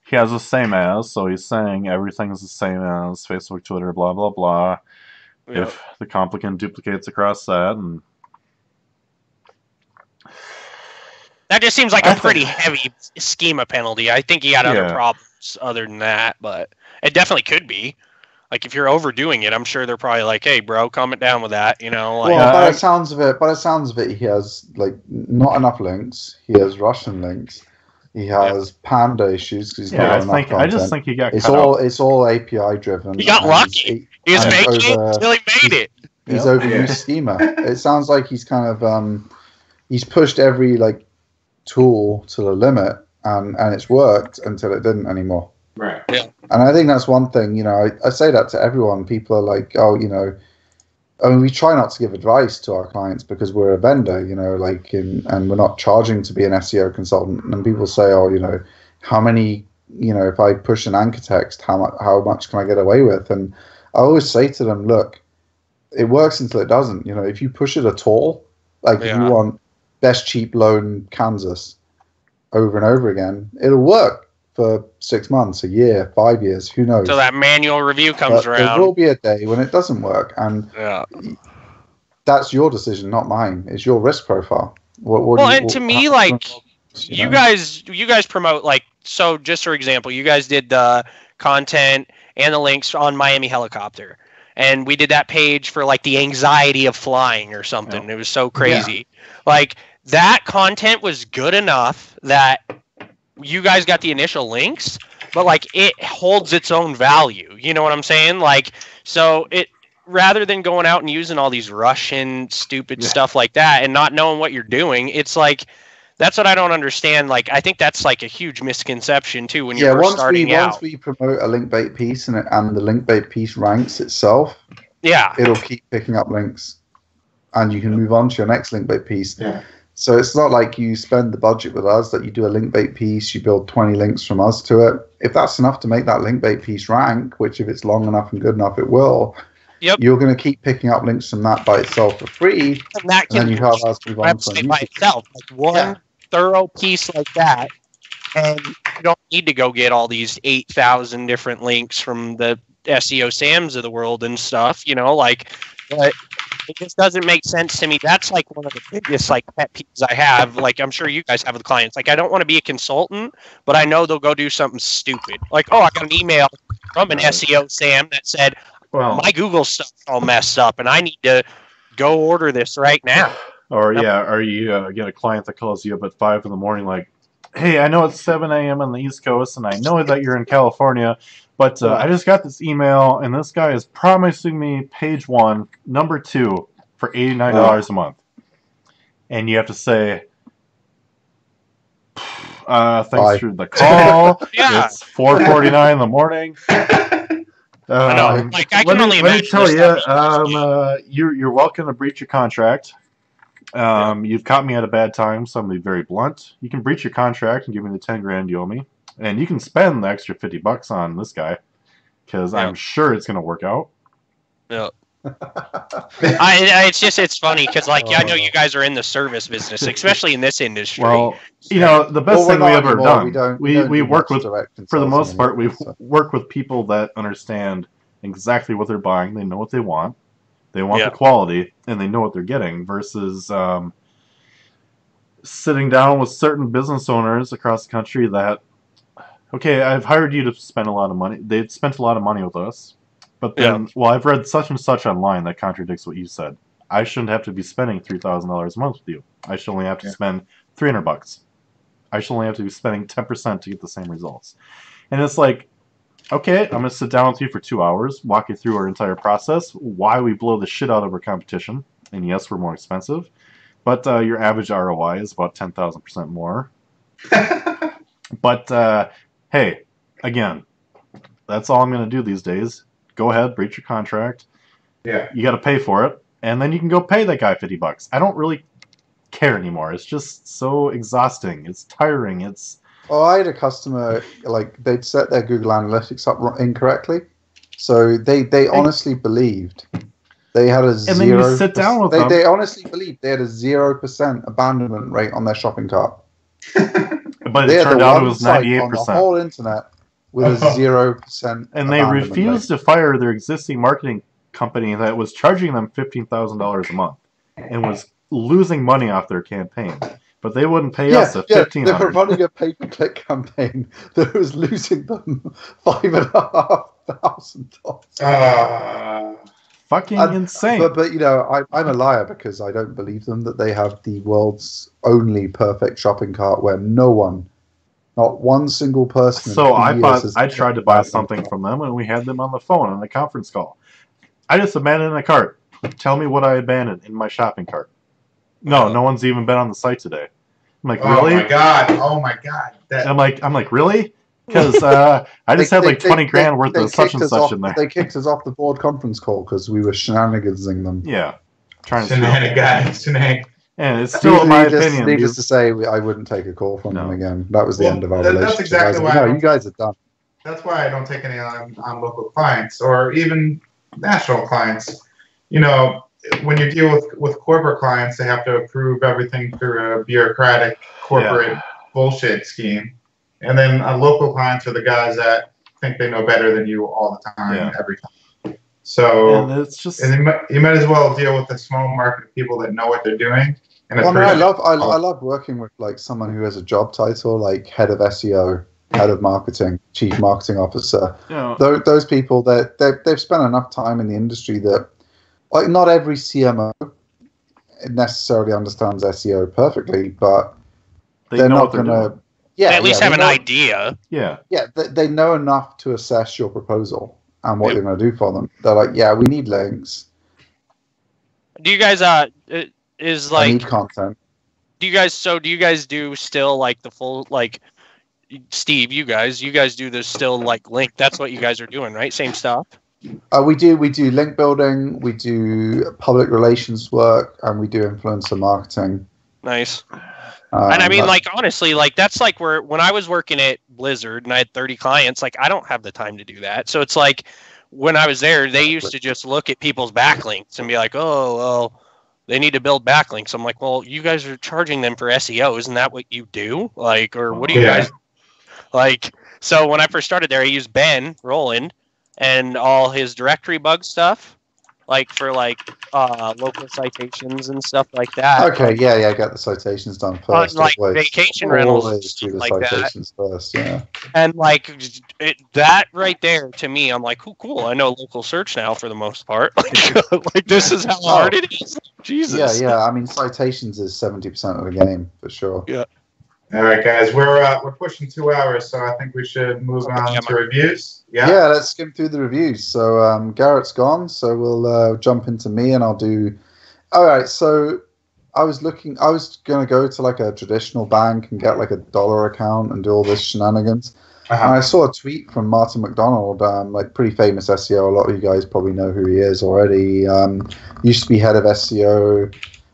he has the same as, so he's saying everything's the same as Facebook, Twitter, blah blah blah. Yep. If the complicant duplicates across that, and That just seems like a pretty heavy schema penalty. I think you got other Yeah. problems other than that, but it definitely could be. Like, if you're overdoing it, I'm sure they're probably like, "Hey, bro, calm it down with that." You know, like, Well, by the sounds of it, he has like not enough links. He has Russian links. He has Panda issues because he's not got enough content. I just think he got It's cut all out. it's all API driven. he got and lucky. He was and making it over- until he made it. He's Yep. overused schema. It sounds like he's kind of he's pushed every like tool to the limit, and it's worked until it didn't anymore. Right. And I think that's one thing, you know, I say that to everyone. People are like, oh, you know, I mean, we try not to give advice to our clients because we're a vendor, you know, like, and we're not charging to be an SEO consultant. And people say, oh, you know, how many, you know, if I push an anchor text, how much can I get away with? And I always say to them, look, it works until it doesn't. You know, if you push it at all, like if you want best cheap loan Kansas over and over again, it'll work for 6 months, a year, 5 years, who knows? So that manual review comes But around. there will be a day when it doesn't work, and that's your decision, not mine. It's your risk profile. To me, like, you guys promote, like, so just for example, you guys did the content and the links on Miami Helicopter, and we did that page for like the anxiety of flying or something. It was so crazy. Like, that content was good enough that you guys got the initial links, but like it holds its own value. You know what I'm saying? Like, so it, rather than going out and using all these Russian stupid stuff like that and not knowing what you're doing, it's like, that's what I don't understand. Like, I think that's like a huge misconception too when you're starting out. Once we promote a link bait piece and the link bait piece ranks itself, it'll keep picking up links, and you can move on to your next link bait piece. So it's not like you spend the budget with us, that you do a link bait piece, you build 20 links from us to it. If that's enough to make that link bait piece rank, which if it's long enough and good enough, it will, you're going to keep picking up links from that by itself for free. And that can then you have us move on to website by itself. Like one thorough piece like that, and you don't need to go get all these 8,000 different links from the SEO Sams of the world and stuff, you know, like, but it just doesn't make sense to me. That's like one of the biggest like pet peeves I have. Like, I'm sure you guys have with clients. Like, I don't want to be a consultant, but I know they'll go do something stupid. Like, oh, I got an email from an SEO Sam that said, my Google stuff's all messed up and I need to go order this right now. Or you get a client that calls you up at 5 in the morning like, hey, I know it's 7 a.m. on the East Coast and I know that you're in California, but I just got this email, and this guy is promising me page 1, number 2, for $89 a month. And you have to say, thanks for the call. It's 4:49 in the morning. I know. Like, I can only imagine. Let me tell you, you're welcome to breach your contract. You've caught me at a bad time, so I'm going to be very blunt. You can breach your contract and give me the 10 grand you owe me. And you can spend the extra $50 on this guy, because I'm sure it's going to work out. Yeah. It's funny because, like, I know you guys are in the service business, especially in this industry. Well, you know, the best thing we ever done. We work with, for the most part, we work with people that understand exactly what they're buying. They know what they want. They want the quality, and they know what they're getting, versus sitting down with certain business owners across the country that, okay, I've hired you to spend a lot of money. They'd spent a lot of money with us. But then, well, I've read such and such online that contradicts what you said. I shouldn't have to be spending $3,000 a month with you. I should only have to spend $300. I should only have to be spending 10% to get the same results. And it's like, okay, I'm going to sit down with you for 2 hours, walk you through our entire process, why we blow the shit out of our competition. And yes, we're more expensive. But your average ROI is about 10,000% more. But, hey, again, that's all I'm going to do these days. Go ahead, breach your contract. Yeah. You got to pay for it. And then you can go pay that guy $50. I don't really care anymore. It's just so exhausting. It's tiring. It's... Oh, I had a customer, like, they'd set their Google Analytics up incorrectly. So they honestly believed they had a 0%. And then you sit down with them. They honestly believed they had a 0% abandonment rate on their shopping cart. But it turned out it was 98%. On the whole internet with a 0%. And they refused to fire their existing marketing company that was charging them $15,000 a month and was losing money off their campaign but they wouldn't pay us at $1,500. They were running a pay-per-click campaign that was losing them $5,500. Fucking insane. But you know, I'm a liar because I don't believe them that they have the world's only perfect shopping cart where no one, not one single person. So I tried to buy something from them and we had them on the phone on a conference call. I just abandoned a cart. Tell me what I abandoned in my shopping cart. No one's even been on the site today. I'm like, really? Oh my god. I'm like, really? Because I just had like 20 grand worth of such and such in there. They kicked us off the board conference call because we were shenanigansing them. Yeah, trying to. And it's still, in my opinion. Needless to say, I wouldn't take a call from them again. That was the end of our relationship. That's exactly why. No, you guys are done. That's why I don't take any on local clients or even national clients. You know, when you deal with corporate clients, they have to approve everything through a bureaucratic corporate bullshit scheme. And then local clients are the guys that think they know better than you all the time, every time. So it's just, you might as well deal with the small market of people that know what they're doing. And I love working with like someone who has a job title like head of SEO, head of marketing, chief marketing officer. Those people that they've spent enough time in the industry that, like, not every CMO necessarily understands SEO perfectly, but they're not going to. Yeah, they at least have an idea. Yeah. Yeah, they know enough to assess your proposal and what you're going to do for them. They're like, yeah, we need links. Do you guys I need content. Do you guys do still like the full, like, Steve, you guys do this still like link? That's what you guys are doing, right? Same stuff. We do link building, we do public relations work, and we do influencer marketing. Nice. And I mean, like, honestly, like, that's like when I was working at Blizzard and I had 30 clients, like, I don't have the time to do that. So it's like, when I was there, they used to just look at people's backlinks and be like, oh, well, they need to build backlinks. I'm like, well, you guys are charging them for SEO. Isn't that what you do? Like, or what do you guys, like, so when I first started there, I used Ben Roland and all his directory bug stuff, like, for, like, local citations and stuff like that. Okay, yeah, got the citations done first. Like, vacation rentals, always do the like citations first, yeah. And, like, that right there, to me, I'm like, cool, I know local search now for the most part. Like, this is how hard it is. Jesus. Yeah, I mean, citations is 70% of the game, for sure. Yeah. All right, guys, we're pushing 2 hours, so I think we should move on to reviews. Yeah, let's skim through the reviews. So Garrett's gone, so we'll jump into me, and I'll do. All right, so I was going to go to like a traditional bank and get like a dollar account and do all this shenanigans. And I saw a tweet from Martin McDonald, like pretty famous SEO. A lot of you guys probably know who he is already. Used to be head of SEO.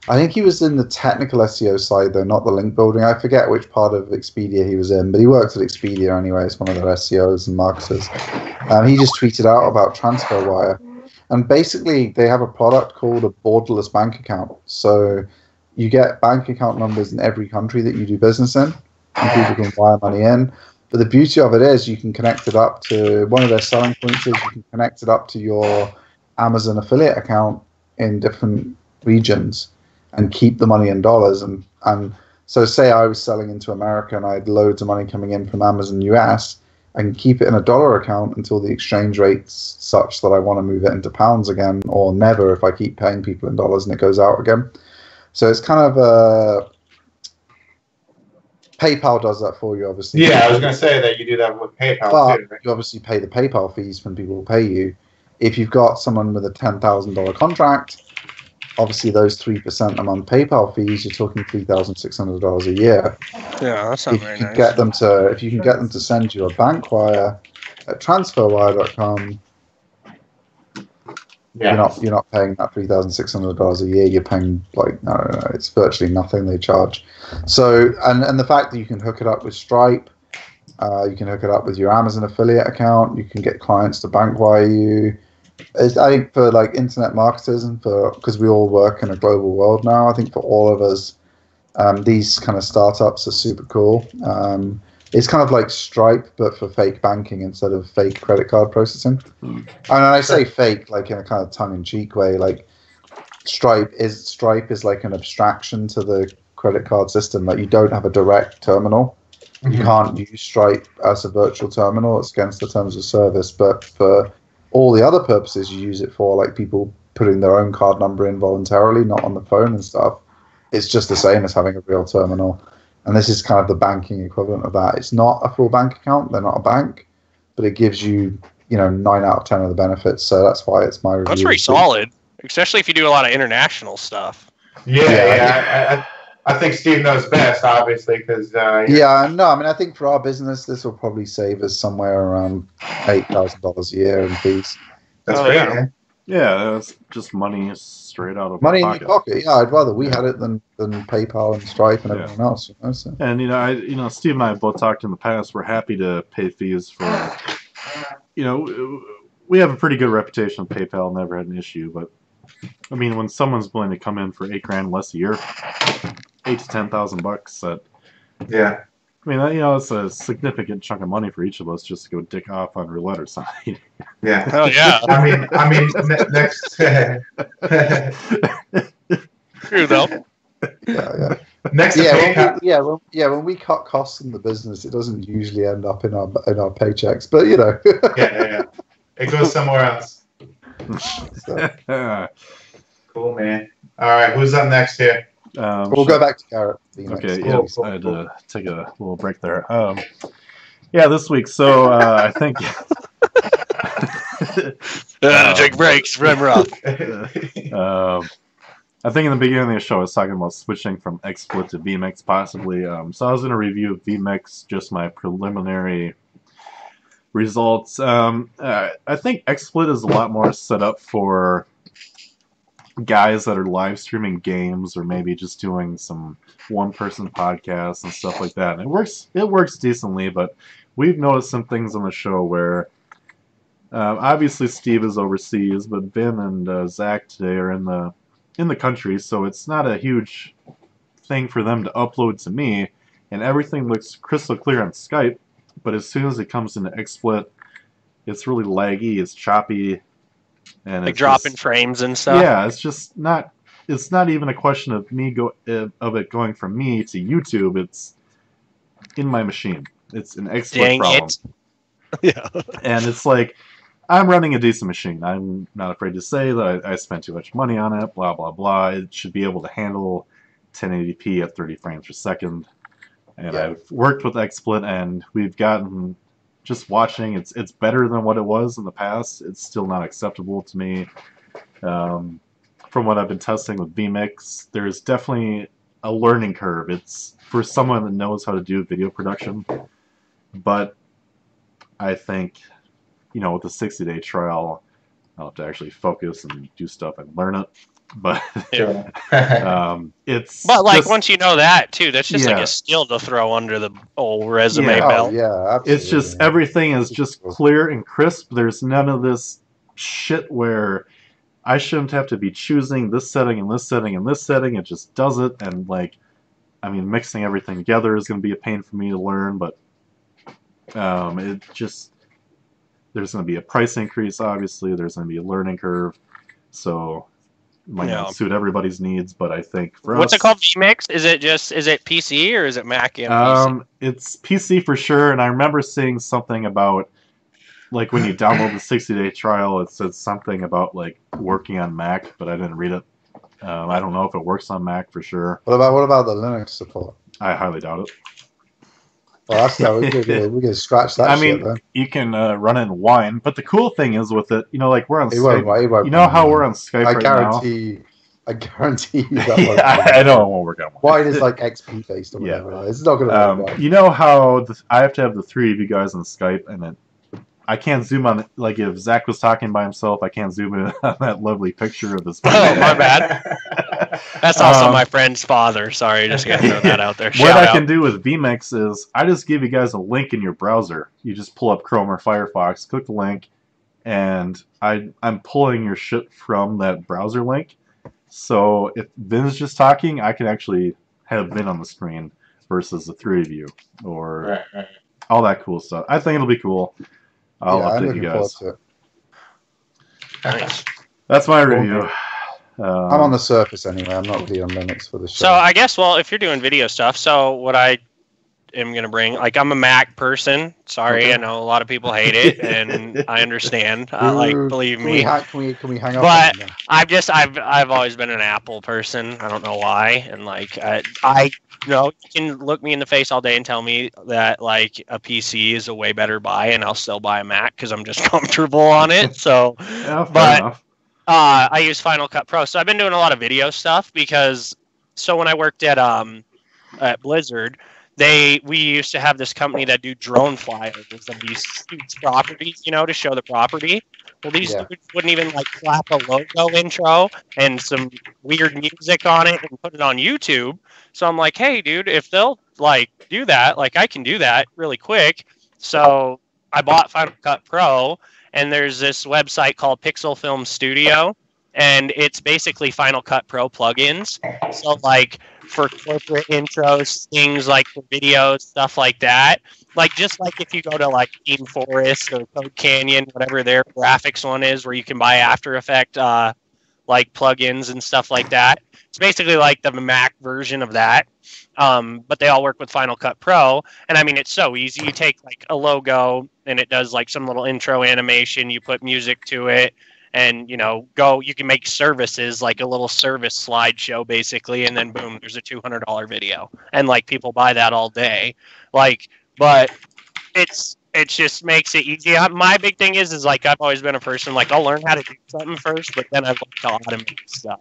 I think he was in the technical SEO side, though, not the link building. I forget which part of Expedia he was in, but he worked at Expedia anyway. It's one of their SEOs and marketers. He just tweeted out about TransferWire. And basically, they have a product called a borderless bank account. So you get bank account numbers in every country that you do business in, and people can wire money in. But the beauty of it is you can connect it up to, one of their selling points is you can connect it up to your Amazon affiliate account in different regions and keep the money in dollars. And so say I was selling into America and I had loads of money coming in from Amazon US, I can keep it in a dollar account until the exchange rate's such that I want to move it into pounds again, or never if I keep paying people in dollars and it goes out again. So it's kind of PayPal does that for you, obviously. Yeah, I was going to say that you do that with PayPal too, right? You obviously pay the PayPal fees when people pay you. If you've got someone with a $10,000 contract, obviously those 3% a month PayPal fees, you're talking $3,600 a year. Yeah, that's not very nice. If you can get them to send you a bank wire at transferwire.com, you're not paying that $3,600 a year. You're paying no, it's virtually nothing they charge. So and the fact that you can hook it up with Stripe, you can hook it up with your Amazon affiliate account. You can get clients to bank wire you. I think for like internet marketers and because we all work in a global world now, I think for all of us, these kind of startups are super cool. It's kind of like Stripe, but for fake banking instead of fake credit card processing. And I say fake like in a kind of tongue-in-cheek way. Like Stripe is like an abstraction to the credit card system. Like, you don't have a direct terminal. You can't use Stripe as a virtual terminal. It's against the terms of service. But for all the other purposes you use it for, like people putting their own card number in voluntarily, not on the phone and stuff, it's just the same as having a real terminal. And this is kind of the banking equivalent of that. It's not a full bank account. They're not a bank, but it gives you, 9 out of 10 of the benefits. So that's why it's my review. That's pretty solid, especially if you do a lot of international stuff. Yeah. I think Steve knows best, obviously, because I think for our business, this will probably save us somewhere around $8,000 a year in fees. That's great. Yeah, that's just money straight out of money our in your pocket. Yeah, I'd rather we had it than PayPal and Stripe and everyone else. So. And Steve and I have both talked in the past. We're happy to pay fees for. We have a pretty good reputation with PayPal. Never had an issue, but I mean, when someone's willing to come in for $8,000 less a year, $8,000 to $10,000, that I mean, it's a significant chunk of money for each of us just to go dick off on roulette or something. Yeah. Oh yeah. I mean, next. True though. Yeah. Next. When we cut costs in the business, it doesn't usually end up in our paychecks, but Yeah. It goes somewhere else. So. Cool, man. All right, who's up next here? We'll go back to Garrett. Okay, cool. I had to take a little break there. This week, so I think... take breaks, remember off. I think in the beginning of the show I was talking about switching from XSplit to vMix possibly. So I was going to review vMix, just my preliminary results. I think XSplit is a lot more set up for guys that are live streaming games or maybe just doing some one-person podcasts and stuff like that. And it works decently, but we've noticed some things on the show where obviously Steve is overseas, but Vin and Zack today are in the country, so it's not a huge thing for them to upload to me, and everything looks crystal clear on Skype, but as soon as it comes into XSplit, it's really laggy, it's choppy, and like dropping frames and stuff. Yeah, it's not even a question of it going from me to YouTube. It's in my machine. It's an XSplit problem. Yeah. And it's like, I'm running a decent machine. I'm not afraid to say that I spent too much money on it, blah, blah, blah. It should be able to handle 1080p at 30 frames per second. And I've worked with XSplit, and we've gotten, just watching, it's better than what it was in the past. It's still not acceptable to me. From what I've been testing with vMix, there's definitely a learning curve. It's for someone that knows how to do video production. But I think, with the 60-day trial, I'll have to actually focus and do stuff and learn it. But it's. But like once you know that too, that's just like a skill to throw under the old resume belt. Yeah, absolutely. It's just everything is just clear and crisp. There's none of this shit where I shouldn't have to be choosing this setting and this setting and this setting. It just does it, and mixing everything together is going to be a pain for me to learn. But it just. There's going to be a price increase, obviously. There's going to be a learning curve. So it might not suit everybody's needs, but I think for What's us... it called, vMix? Is it PC or is it Mac and PC? It's PC for sure, and I remember seeing something about, like, when you download the 60-day trial, it said something about, like, working on Mac, but I didn't read it. I don't know if it works on Mac for sure. What about the Linux support? I highly doubt it. Well, we're gonna scratch that. You can run it in Wine, but the cool thing is with it, like we're on Skype. It won't, you know how we're on Skype I guarantee you that I know it won't work on Wine is like XP based or whatever. It's not gonna work. You know how I have to have the three of you guys on Skype, and I can't zoom on it. Like if Zach was talking by himself, I can't zoom in on that lovely picture of this. Oh, my bad. That's also my friend's father. Sorry, just gotta throw that out there. What I can do with vMix is I just give you guys a link in your browser. You just pull up Chrome or Firefox, click the link, and I'm pulling your shit from that browser link. So if Vin's just talking, I can actually have Vin on the screen versus the three of you, or all that cool stuff. I think it'll be cool. I'll update you guys. Nice. That's my review. I'm on the surface anyway. I'm not really on Linux for the show. So I guess, well, if you're doing video stuff, so what I am going to bring, like, I'm a Mac person. Sorry, Okay. I know a lot of people hate it, and I understand. Like, believe Can me. we hang up? But on them? I've always been an Apple person. I don't know why, and like I you can look me in the face all day and tell me that like a PC is a way better buy, and I'll still buy a Mac because I'm just comfortable on it. So, Yeah, fair but enough. I use Final Cut Pro. So I've been doing a lot of video stuff because when I worked at Blizzard, we used to have this company that do drone flyovers of these huge properties, to show the property. Well, these dudes wouldn't even like slap a logo intro and some weird music on it and put it on YouTube. So I'm like, hey, dude, if they'll like do that, like I can do that really quick. So I bought Final Cut Pro, and there's this website called Pixel Film Studio, and it's basically Final Cut Pro plugins. So like for corporate intros, things like for videos, stuff like that. Like just like if you go to like Team Forest or Code Canyon, whatever their graphics one is, where you can buy After Effects like plugins and stuff like that. It's basically like the Mac version of that. But they all work with Final Cut Pro. And I mean, it's so easy. You take like a logo and it does like some little intro animation. You put music to it and, you can make services, like a little service slideshow basically. And then boom, there's a $200 video. And like people buy that all day. Like, but it just makes it easy. My big thing is like I've always been a person like I'll learn how to do something first, but then I like to automate stuff.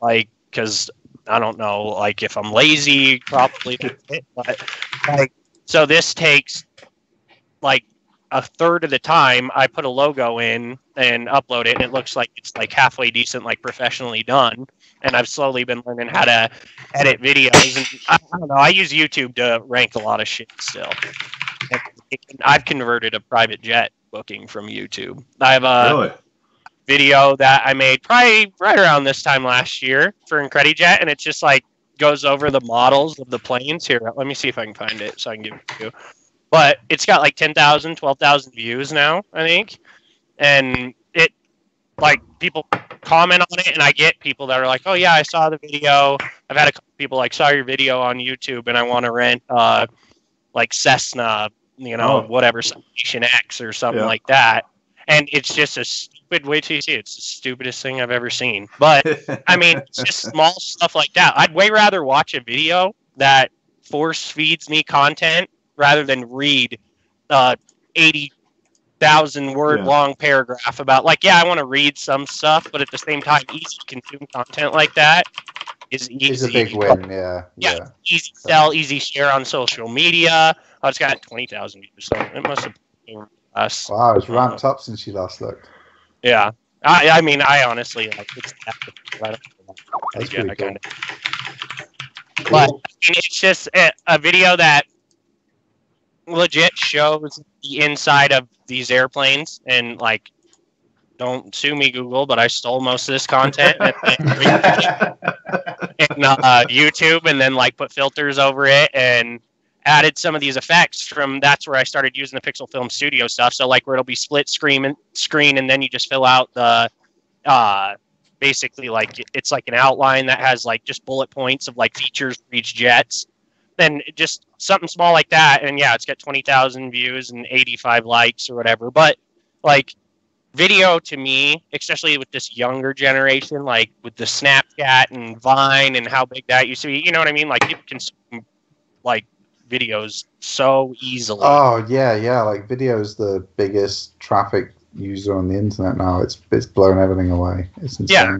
Like, because I don't know, like if I'm lazy, probably that's it. But like, so this takes like a third of the time. I put a logo in and upload it, and it looks like it's like halfway decent, like professionally done. And I've slowly been learning how to edit videos. And I don't know, I use YouTube to rank a lot of shit still. And I've converted a private jet booking from YouTube. I have a Really? video that I made probably right around this time last year for IncrediJet, and it just like goes over the models of the planes. Here, let me see if I can find it so I can give it to you. But it's got like 10,000, 12,000 views now, I think. And it, like, people comment on it, and I get people that are like, oh yeah, I saw the video. I've had a couple people like, saw your video on YouTube, and I want to rent like Cessna, whatever, Citation X or something like that. And it's just a stupid way to see it. It's the stupidest thing I've ever seen. But, I mean, it's just small stuff like that. I'd way rather watch a video that force feeds me content rather than read 80,000 word long paragraph about, like, I want to read some stuff, but at the same time, easy to consume content like that is easy. It's a big win, yeah. Easy sell, easy share on social media. Oh, it's got 20,000 views, so it must have been us. Wow, it's ramped up since you last looked. Yeah. I mean, I honestly, like, it's That's pretty cool. But I mean, it's just a video that legit shows the inside of these airplanes, and like, don't sue me, Google, but I stole most of this content and YouTube, and then like put filters over it and added some of these effects from. That's where I started using the Pixel Film Studio stuff. So like where it'll be split screen, and then you just fill out the basically like it's like an outline that has like just bullet points of like features for each jets. Then just something small like that, and yeah, it's got 20,000 views and 85 likes or whatever. But like, video to me, especially with this younger generation, like with the Snapchat and Vine and how big that used to be, you know what I mean? Like, people consume like videos so easily. Oh yeah, like video is the biggest traffic user on the internet now. It's blown everything away. It's insane. Yeah.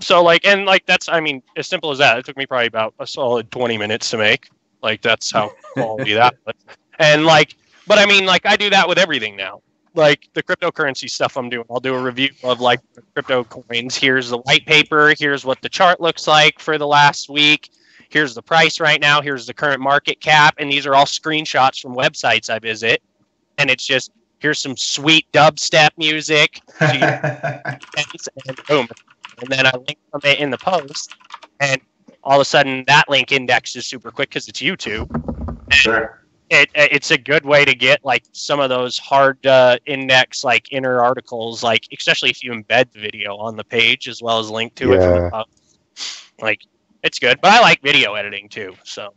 So like, and like that's, I mean, as simple as that. It took me probably about a solid 20 minutes to make. Like, that's how quality that was. And like, but I mean, like, I do that with everything now. Like the cryptocurrency stuff I'm doing, I'll do a review of like crypto coins. Here's the white paper. Here's what the chart looks like for the last week. Here's the price right now. Here's the current market cap. And these are all screenshots from websites I visit. And it's just, here's some sweet dubstep music. And boom. And then I link from it in the post. And all of a sudden that link indexes super quick because it's YouTube. And Sure. It's a good way to get like some of those hard index like inner articles, like especially if you embed the video on the page as well as link to it from the top. Like it's good, but I like video editing too. So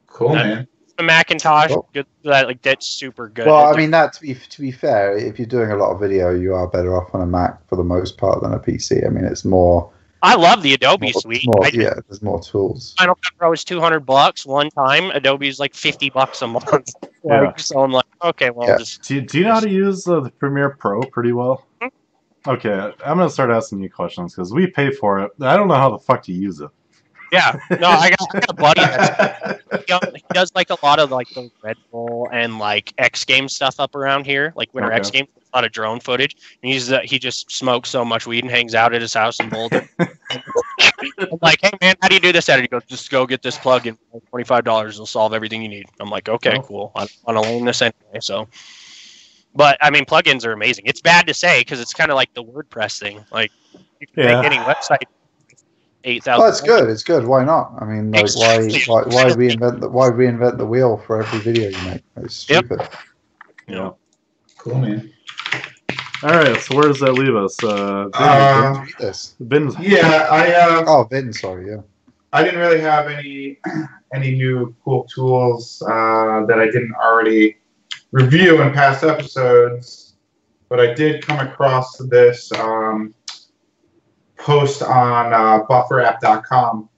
cool, man. The Macintosh, good, like that's super good. Well, I mean, that to be fair, if you're doing a lot of video, you are better off on a Mac for the most part than a PC. I mean, it's more. I love the Adobe suite. There's more tools. Final Cut Pro is $200 one time. Adobe's like $50 a month. So I'm like, okay, well, just. Do you know how to use the Premiere Pro pretty well? Okay, I'm gonna start asking you questions because we pay for it. I don't know how the fuck to use it. Yeah, no, I got a buddy he does like a lot of like the Red Bull and like X Games stuff up around here, like Winter X Games, a lot of drone footage. And he just smokes so much weed and hangs out at his house in Boulder. I'm like, hey man, how do you do this edit? He goes, just go get this plugin, $25, it'll solve everything you need. I'm like, okay, cool. I want to learn this anyway, so. But I mean, plugins are amazing. It's bad to say because it's kind of like the WordPress thing. Like you can make any website. 8,000. Well, it's good. It's good. Why not? I mean, like, why reinvent the wheel for every video you make? It's stupid. Yeah. Cool, man. All right. So where does that leave us? Vin. Yeah, Vin. Sorry. Yeah. I didn't really have any new cool tools that I didn't already review in past episodes, but I did come across this. Post on bufferapp.com,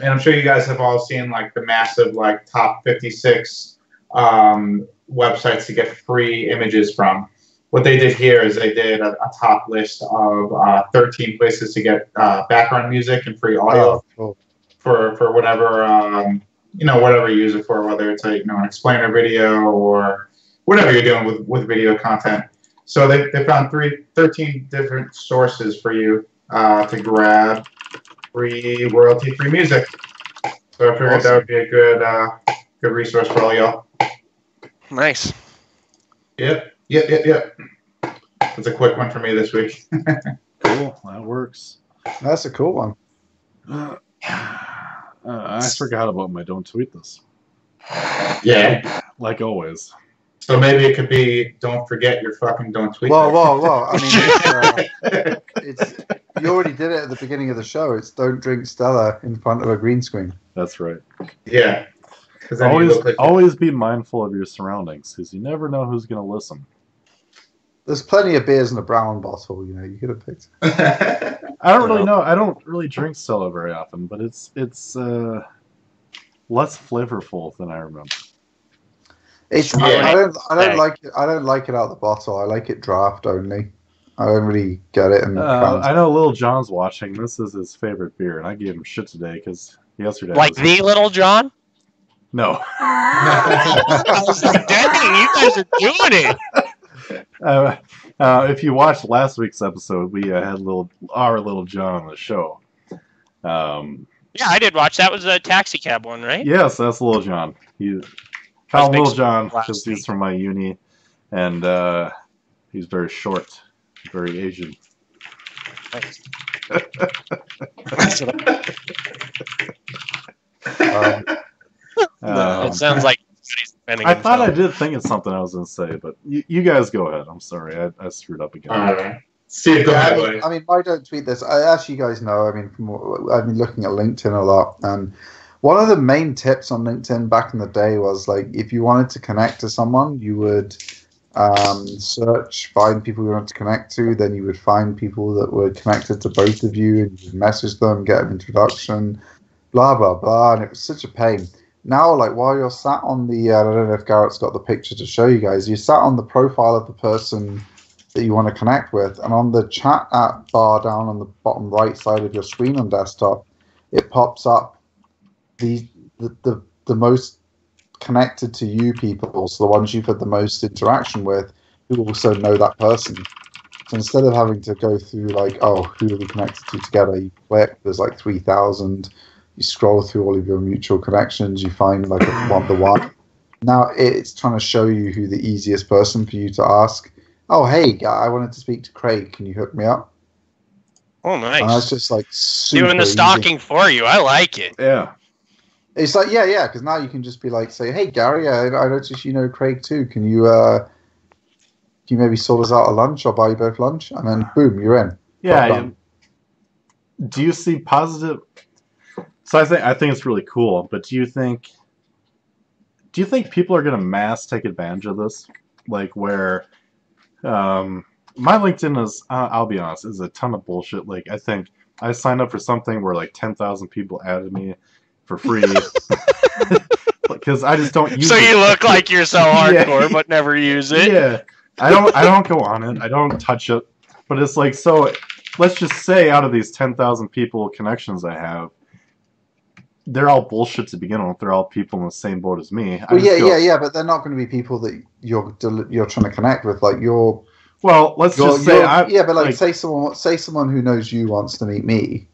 and I'm sure you guys have all seen like the massive like top 56 websites to get free images from. What they did here is they did a top list of 13 places to get background music and free audio for whatever whatever you use it for, whether it's an explainer video or whatever you're doing with video content. So they found 13 different sources for you to grab free royalty-free music. So I figured that would be a good resource for all y'all. Nice. Yep. That's a quick one for me this week. Cool. That works. That's a cool one. I forgot about my don't tweet this. Yeah. Like always. So maybe it could be don't forget your fucking don't tweet. Well. I mean, it's you already did it at the beginning of the show. It's don't drink Stella in front of a green screen. That's right. Yeah. Always be mindful of your surroundings because you never know who's going to listen. There's plenty of beers in a brown bottle. You could have picked. I don't really know. I don't really drink Stella very often, but it's less flavorful than I remember. I don't like it. I don't like it out of the bottle. I like it draft only. I don't really get it. I know Little John's watching. This is his favorite beer, and I gave him shit today because yesterday. Like the Little John? No. I was like, dang, you guys are doing it. If you watched last week's episode, we had our Little John on the show. Yeah, I did watch. That was a taxi cab one, right? Yes, that's Little John. Call him Little John because he's from my uni, and he's very short, very Asian. Nice. It sounds like I thought I did think of something I was going to say, but you guys go ahead. I'm sorry, I screwed up again. All right. See, go ahead. I mean, I don't tweet this. As you guys know, I mean, I've been looking at LinkedIn a lot, and one of the main tips on LinkedIn back in the day was like if you wanted to connect to someone, you would find people you wanted to connect to, then you would find people that were connected to both of you, and you would message them, get an introduction, blah blah blah, and it was such a pain. Now, like while you're sat on the, I don't know if Garrett's got the picture to show you guys. You sat on the profile of the person that you want to connect with, and on the chat app bar down on the bottom right side of your screen on desktop, it pops up the most connected to you people, so the ones you've had the most interaction with, who also know that person. So instead of having to go through like, oh, who are we connected to together? You click, there's like 3,000. You scroll through all of your mutual connections, you find like the one. Now it's trying to show you who the easiest person for you to ask. Oh, hey, I wanted to speak to Craig. Can you hook me up? Oh, nice. And that's just like super doing the stalking for you. I like it. Yeah. It's like, yeah, because now you can just be like, say, hey, Gary, I noticed you know Craig too. Can you maybe sort us out a lunch? I'll buy you both lunch. And then, boom, you're in. Yeah. Do you see positive... So I think it's really cool, but do you think people are going to mass take advantage of this? Like where... my LinkedIn is, I'll be honest, is a ton of bullshit. Like, I think I signed up for something where like 10,000 people added me for free because I just don't use it. So you look like you're so hardcore, but never use it. Yeah, I don't go on it. I don't touch it. But it's like, so let's just say out of these 10,000 people connections I have, they're all bullshit to begin with. They're all people in the same boat as me. Well, yeah, but they're not going to be people that you're trying to connect with. Like you're. Well, let's just say say someone who knows you wants to meet me.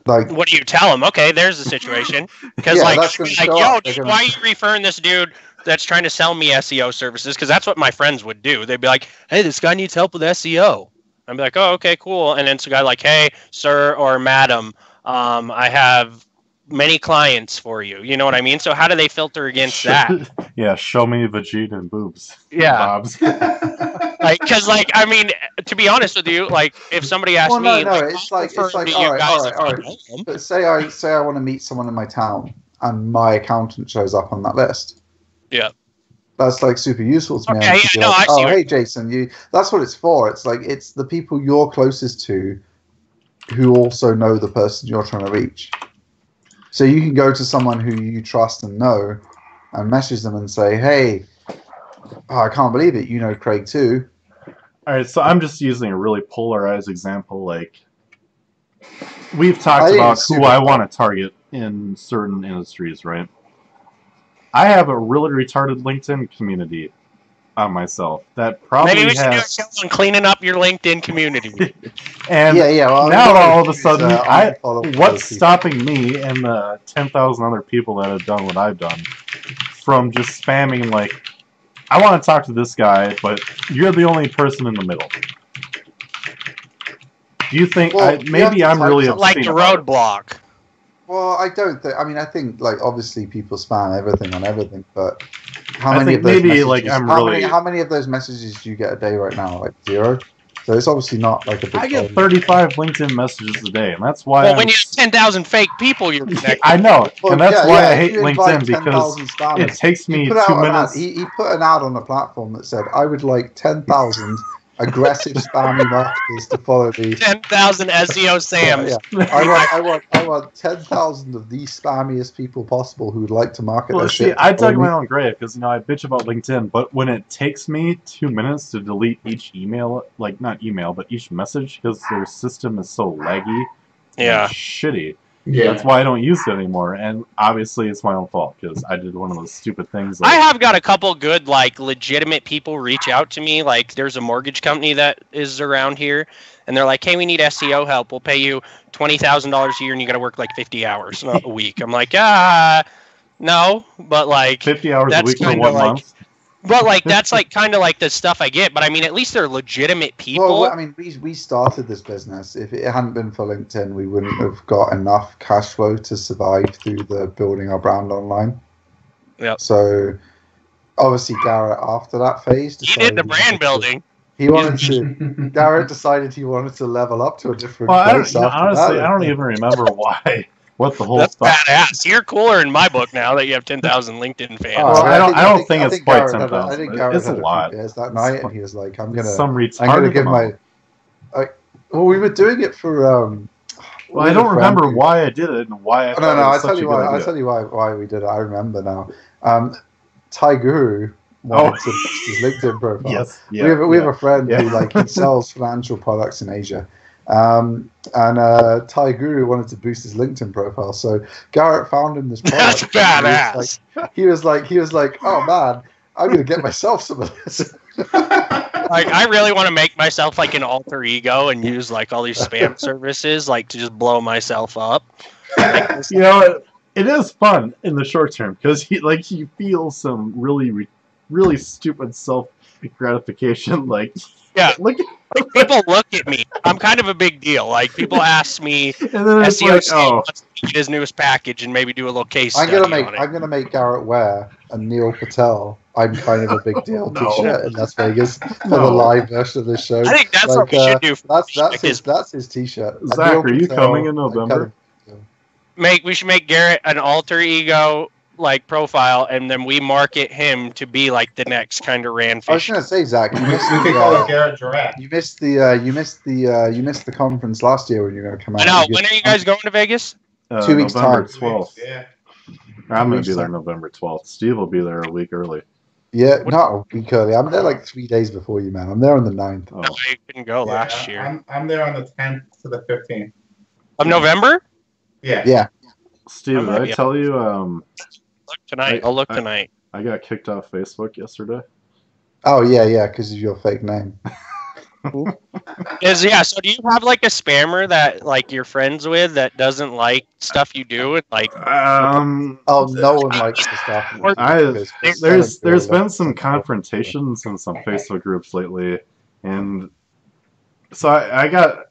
Like, what do you tell them? Okay, there's the situation. Because why are you referring this dude that's trying to sell me SEO services? Because that's what my friends would do. They'd be like, hey, this guy needs help with SEO. I'd be like, oh, okay, cool. And then it's a guy like, hey, sir or madam, I have many clients for you. You know what I mean? So how do they filter against that? Yeah, show me Vegeta and boobs. Yeah. Bobs. Because, I mean, to be honest with you, like, if somebody asks me... it's like all right. But say I want to meet someone in my town, and my accountant shows up on that list. Yeah. That's, like, super useful to me. Okay, yeah, I see. Oh, hey, Jason, that's what it's for. It's like, it's the people you're closest to who also know the person you're trying to reach. So you can go to someone who you trust and know and message them and say, hey, I can't believe it. You know Craig too. All right, so I'm just using a really polarized example. Like, we've talked about who I want to target in certain industries, right? I have a really retarded LinkedIn community on myself that probably maybe we should do a show on cleaning up your LinkedIn community. And well, now all of a sudden, what's stopping me and the 10,000 other people that have done what I've done from just spamming like, I want to talk to this guy, but you're the only person in the middle. Do you think maybe I'm really like the roadblock? Well, I don't think. I mean, I think like obviously people spam everything on everything, but how many of those messages? How many of those messages do you get a day right now? Like 0. So it's obviously not like a big. I get 35 LinkedIn messages a day, and that's why. Well, when you have 10,000 fake people, you're connected. I know, and that's why I hate LinkedIn because it takes me 2 minutes. He put an ad on a platform that said, "I would like 10,000 aggressive spammy marketers to follow me." 10,000 SEO Sams. I want 10,000 of the spammiest people possible who would like to market their shit. I dug my own grave because I bitch about LinkedIn, but when it takes me 2 minutes to delete each email, like not email, but each message because their system is so laggy, and shitty. Yeah. That's why I don't use it anymore, and obviously it's my own fault because I did one of those stupid things. I have got a couple good, like, legitimate people reach out to me. Like, there's a mortgage company that is around here, and they're like, hey, we need SEO help. We'll pay you $20,000 a year, and you got to work, like, 50 hours a week. I'm like, no, but, like... 50 hours a week for 1 month? But, like, that's, like, kind of like the stuff I get. But, I mean, at least they're legitimate people. Well, I mean, we started this business. If it hadn't been for LinkedIn, we wouldn't have got enough cash flow to survive through the building our brand online. Yeah. So, obviously, Garrett, after that phase... He did the brand building. Garrett decided he wanted to level up to a different place. Honestly, I don't even remember why. What the whole stuff? Badass. You're cooler in my book now that you have 10,000 LinkedIn fans. I don't think it's quite 10,000. It's a lot. That night, and he was like, "I'm gonna give my." Well, we were doing it for. Well, I don't remember why I did it and why. No. I'll tell you why. I'll tell you why we did it. I remember now. Ty Guru wanted to boost his LinkedIn profile. Yes. We have a friend who he sells financial products in Asia. And Ty Guru wanted to boost his LinkedIn profile, so Garrett found him this product. That's badass. He was like, oh man, I'm gonna get myself some of this. Like, I really want to make myself like an alter ego and use like all these spam services, like to just blow myself up. You know, it is fun in the short term because you feel some really stupid self gratification, like. Yeah. Look at, People look at me. I'm kind of a big deal. Like people ask me, and then it's SEO like, wants to get his newest package and maybe do a little case I'm study gonna on it. I'm gonna make Garrett wear a Neil Patel "I'm kind of a big deal" No. T-shirt in Las Vegas for No. the live version of the show. I think that's what we should do. That's his T-shirt. Zach, Neil are you Patel, coming in I'm kind November? of a big deal. We should make Garrett an alter ego like profile, and then we market him to be like the next kind of I was Randfish. gonna say, Zach, you missed We could call it Garrett Giraffe. you missed the conference last year when you were gonna come out. I know. You When are you guys going to Vegas? 2 weeks November time. 12th. Yeah. I'm going weeks to be there time. November 12th. Steve will be there a week early. Yeah, not a week early. I'm there like 3 days before you, man. I'm there on the 9th. Oh. No, I couldn't go last year. I'm there on the 10th to the 15th. Of November? Yeah. Yeah. Steve, I might did be I tell you Look tonight. I'll look tonight. I got kicked off Facebook yesterday? Oh yeah, because of your fake name. So do you have like a spammer that like you're friends with that doesn't like stuff you do and like Oh, no one likes the stuff. There's been some confrontations in some Facebook groups lately, and so I got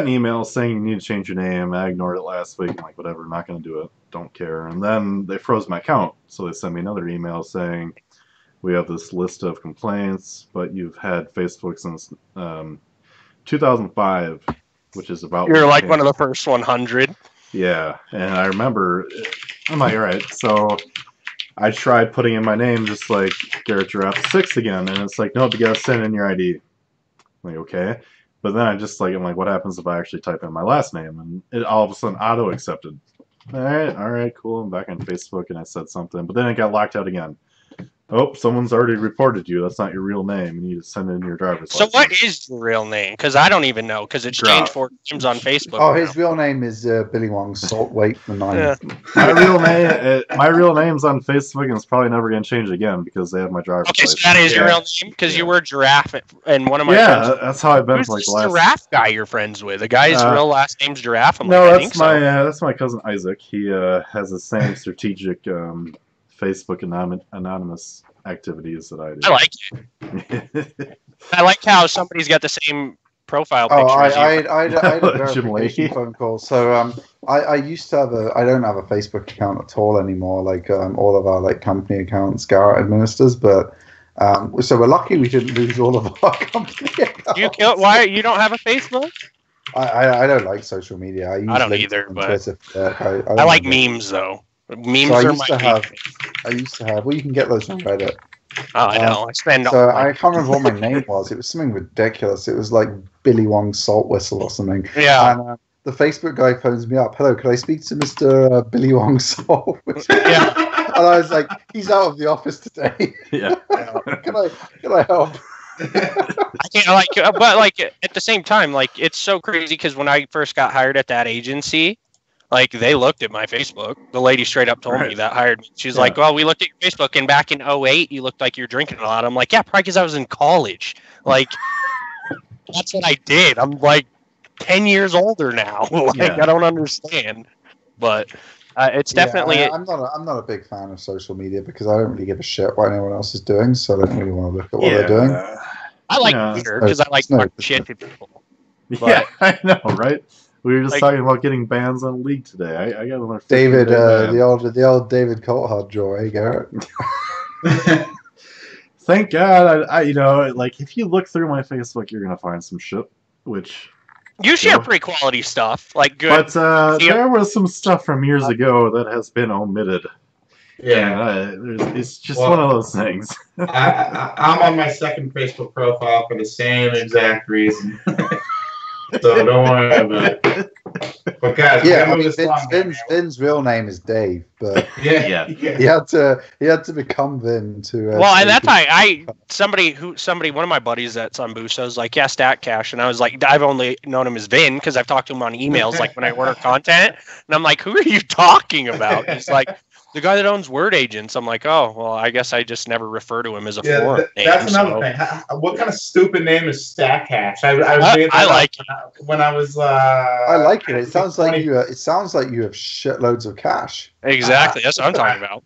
an email saying you need to change your name. I ignored it last week. I'm like, whatever, I'm not going to do it. Don't care. And then they froze my account, so they sent me another email saying we have this list of complaints, but you've had Facebook since 2005, which is about. you're like one of the first 100. Yeah, and I remember, I'm like, all right, so I tried putting in my name just like Garrett Giraffe 6 again, and it's like, nope, you gotta send in your ID. I'm like, okay. But then I'm like, what happens if I actually type in my last name? And it all of a sudden auto-accepted. All right, cool. I'm back on Facebook, and I said something, but then it got locked out again. Oh, someone's already reported you. That's not your real name. You need to send in your driver's So license. what is your real name? Because I don't even know because it's changed 4 times on Facebook. Oh, now. his real name is Billy Wong Saltwaite the Ninth. Yeah. My real name's on Facebook, and it's probably never going to change again because they have my driver's Okay, so license. that is your Yeah. real name because you were Giraffe and one of my Yeah, friends. that's how I've been Who's for like this the last. Giraffe guy you're friends with? The guy's real last name's Giraffe. I'm No, like, I think that's my cousin Isaac. He has the same strategic Facebook anonymous activities that I do. I like it. I like how somebody's got the same profile picture. Oh, as you. I had a Jim verification Leahy. phone call. So I used to have I don't have a Facebook account at all anymore. Like all of our like company accounts Garrett administers, but so we're lucky we didn't lose all of our company accounts. Why you don't have a Facebook? I don't like social media. I don't LinkedIn either, and but Twitter for work. I I like don't know. memes though. Memes So I are used my to have. favorite. I used to have. Well, you can get those on Reddit. Oh, I know. I spend all So my I can't remember what my name was. It was something ridiculous. It was like Billy Wong Salt Whistle or something. yeah. And the Facebook guy phones me up. Hello, can I speak to Mr. Billy Wong Salt Whistle? Yeah. And I was like, he's out of the office today. Yeah. Can I help? I can't like, but like at the same time, like it's so crazy because when I first got hired at that agency, like they looked at my Facebook. The lady straight up told me Right. that hired me. She's Yeah. like, "Well, we looked at your Facebook, and back in 2008, you looked like you're drinking a lot." I'm like, "Yeah, probably because I was in college. Like that's what I did. I'm like 10 years older now. Like Yeah. I don't understand." But it's definitely Yeah, I'm not a big fan of social media because I don't really give a shit what anyone else is doing, so I don't really want to look at what they're doing. I like Yeah. Twitter because I like It's no- talking shit to people. Yeah, I know, right? We were just Like- talking about getting bans on League today. I got another 15 David, day ban. the old David Coulthard draw, eh, Garrett? Thank God, I like if you look through my Facebook, you're gonna find some shit. Which, You share Yeah. pretty quality stuff, like good. but Yeah. there was some stuff from years ago that has been omitted. Yeah. It's just Well- one of those things. I'm on my second Facebook profile for the same exact reason. So don't worry about it. But guys, we Yeah, gotta I move mean, this along, man. Vin's real name is Dave, but Yeah. he had to become Vin to. Well, and that's why somebody, one of my buddies that's on Boost, I was like, yeah, Stat Cash, and I was like, I've only known him as Vin because I've talked to him on emails, like when I order content, and I'm like, who are you talking about? He's like, the guy that owns Word Agents. I'm like, oh, well, I guess I just never refer to him as a foreign name. That's another so- thing. What kind of stupid name is Stack Hash? I like it when I was. I like it. It sounds 20. like you. It sounds like you have shitloads of cash. Exactly, that's what I'm talking about.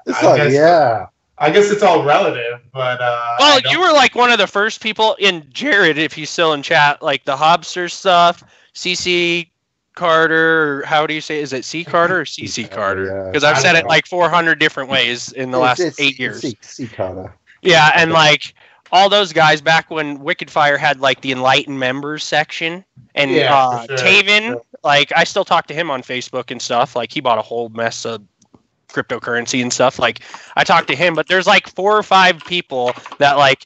It's I like, guess- yeah. I guess it's all relative, but well, you were like one of the first people in Jared, if he's still in chat, like the Hobster stuff, CC Carter, or how do you say? Is it C Carter or CC Carter? Because I've said it like 400 different ways in the last 8 years. C Carter. Yeah, and like all those guys back when Wicked Fire had like the Enlightened members section, and Taven, like I still talk to him on Facebook and stuff. Like he bought a whole mess of cryptocurrency and stuff. Like I talked to him, but there's like 4 or 5 people that like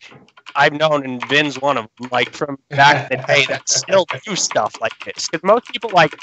I've known, and Vin's one of them, like from back in the day that still do stuff like this. Because most people like,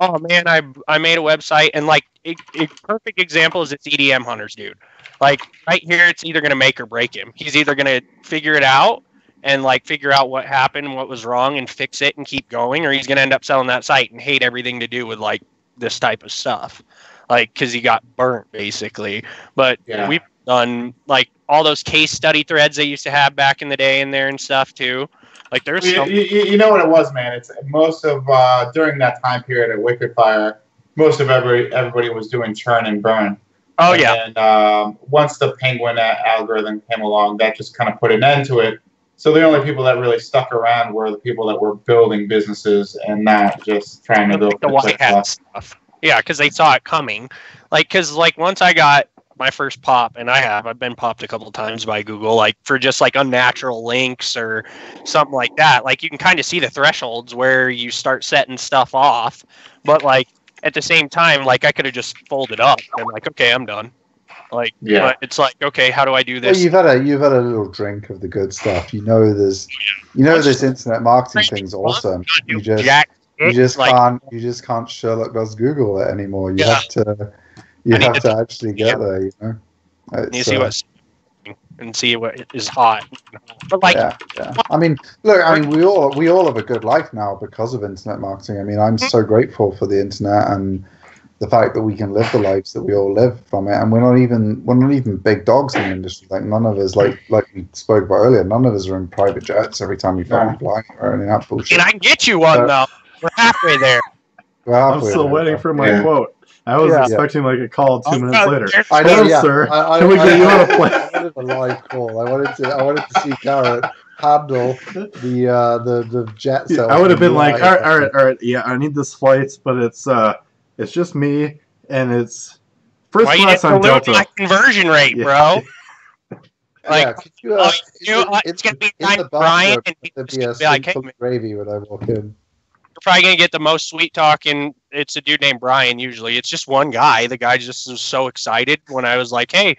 oh man, I made a website, and like a perfect example is it's EDM Hunters, dude. Like right here, it's either gonna make or break him. He's either gonna figure it out and like figure out what happened, what was wrong, and fix it and keep going, or he's gonna end up selling that site and hate everything to do with like this type of stuff. Like, because he got burnt, basically. But we've done, like, all those case study threads they used to have back in the day in there and stuff, too. Like, there's you know what it was, man? It's most of, during that time period at Wicked Fire, most of everybody was doing churn and burn. Oh, yeah. And once the Penguin algorithm came along, that just kind of put an end to it. So the only people that really stuck around were the people that were building businesses and not just trying to go for the white hat stuff. Yeah, because they saw it coming. Like, because like once I got my first pop, and I've been popped a couple of times by Google, like for just like unnatural links or something like that. Like you can kind of see the thresholds where you start setting stuff off, but like at the same time, like I could have just folded up and like, okay, I'm done. Like, but it's like, okay, how do I do this? Well, you've had a little drink of the good stuff. You know, this internet marketing thing's awesome. You just can't Sherlock does Google it anymore. You have to actually get there. You know, you see what's and see what is hot. But like, I mean, look, we all have a good life now because of internet marketing. I mean, I'm so grateful for the internet and the fact that we can live the lives that we all live from it, and we're not even big dogs in the industry. Like none of us, like we spoke about earlier, none of us are in private jets every time we fly or any of that bullshit. And I can get you one though. We're halfway there. I'm still waiting for my quote. I was expecting like a call 2 minutes later. I know, hello, sir. Can we get you on a plane? I wanted a live call. I wanted to see Garrett handle the jet cell. I would have been like, all right. Yeah, I need this flight, but it's just me, and it's first class on Delta. My conversion rate, bro. Like, it's gonna be Brian, and there'd be a simple gravy when I walk in. You're probably gonna get the most sweet talking. It's a dude named Brian. Usually, it's just one guy. The guy just was so excited when I was like, "Hey,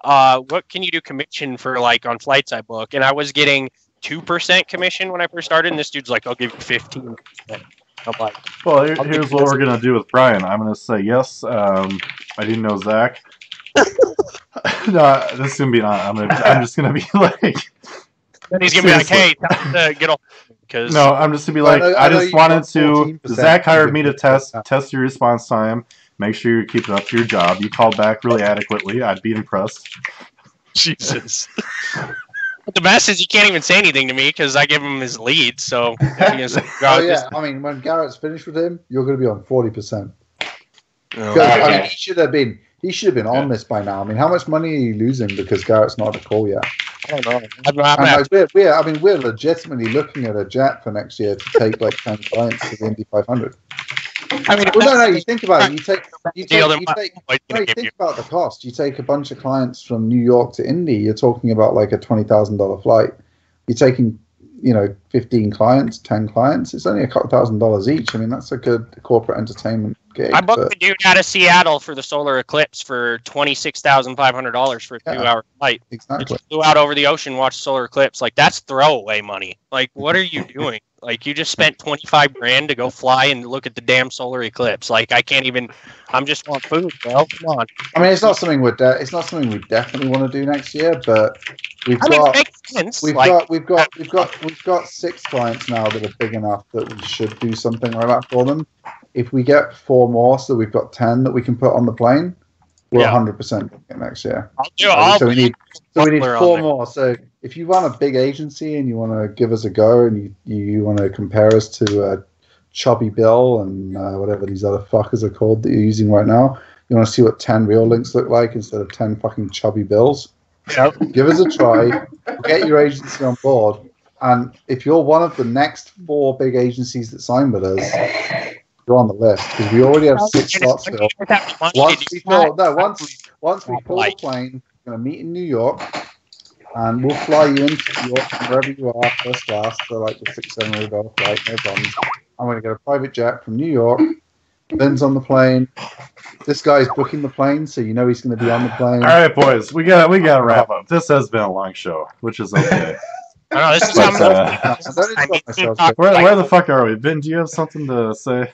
what can you do commission for like on flights I book?" And I was getting 2% commission when I first started, and this dude's like, "I'll give you 15%." I'm like, well, here's what we're gonna do with Brian. I'm gonna say yes. I didn't know Zack. No, this is gonna be not. I'm just gonna be like. Then he's gonna be like, "Hey, time to get off." No, I'm just gonna be like, I just wanted to. Zack hired me to test your response time. Make sure you're keeping up to your job. You called back really adequately. I'd be impressed. Jesus. But the best is he can't even say anything to me because I give him his lead. So, I mean, when Garrett's finished with him, you're going to be on 40%. I mean, he should have been on this by now. I mean, how much money are you losing because Garrett's not at a call yet? I don't know. We're legitimately looking at a jet for next year to take like 10 clients to the Indy 500. I mean, you think about it. You think about the cost. You take a bunch of clients from New York to Indy. You're talking about like a $20,000 flight. You're taking, 15 clients, 10 clients. It's only a couple $1,000s each. I mean, that's a good corporate entertainment gig. I booked a dude out of Seattle for the solar eclipse for $26,500 for a 2-hour flight. Exactly. Just flew out over the ocean, watched solar eclipse. Like that's throwaway money. Like, what are you doing? Like you just spent $25,000 to go fly and look at the damn solar eclipse. Like I can't even. I'm just want food, bro. Come on. I mean, it's not something we definitely want to do next year, but we've got 6 clients now that are big enough that we should do something like that for them. If we get 4 more, so we've got 10 that we can put on the plane, we're 100% next year. So we need 4 more. So if you run a big agency and you want to give us a go and you want to compare us to Chubby Bill and whatever these other fuckers are called that you're using right now, you want to see what 10 real links look like instead of 10 fucking Chubby Bills, Give us a try. We'll get your agency on board. And if you're one of the next 4 big agencies that sign with us, you're on the list because we already have 6 slots filled. Once we fill the plane, we're going to meet in New York, and we'll fly you into New York from wherever you are, first class, so like the $600 flight, no problems. I'm going to get a private jet from New York. Ben's on the plane. This guy's booking the plane, so you know he's going to be on the plane. All right, boys, we got to wrap up. This has been a long show, which is okay. I don't know, this is where the fuck are we? Ben, do you have something to say?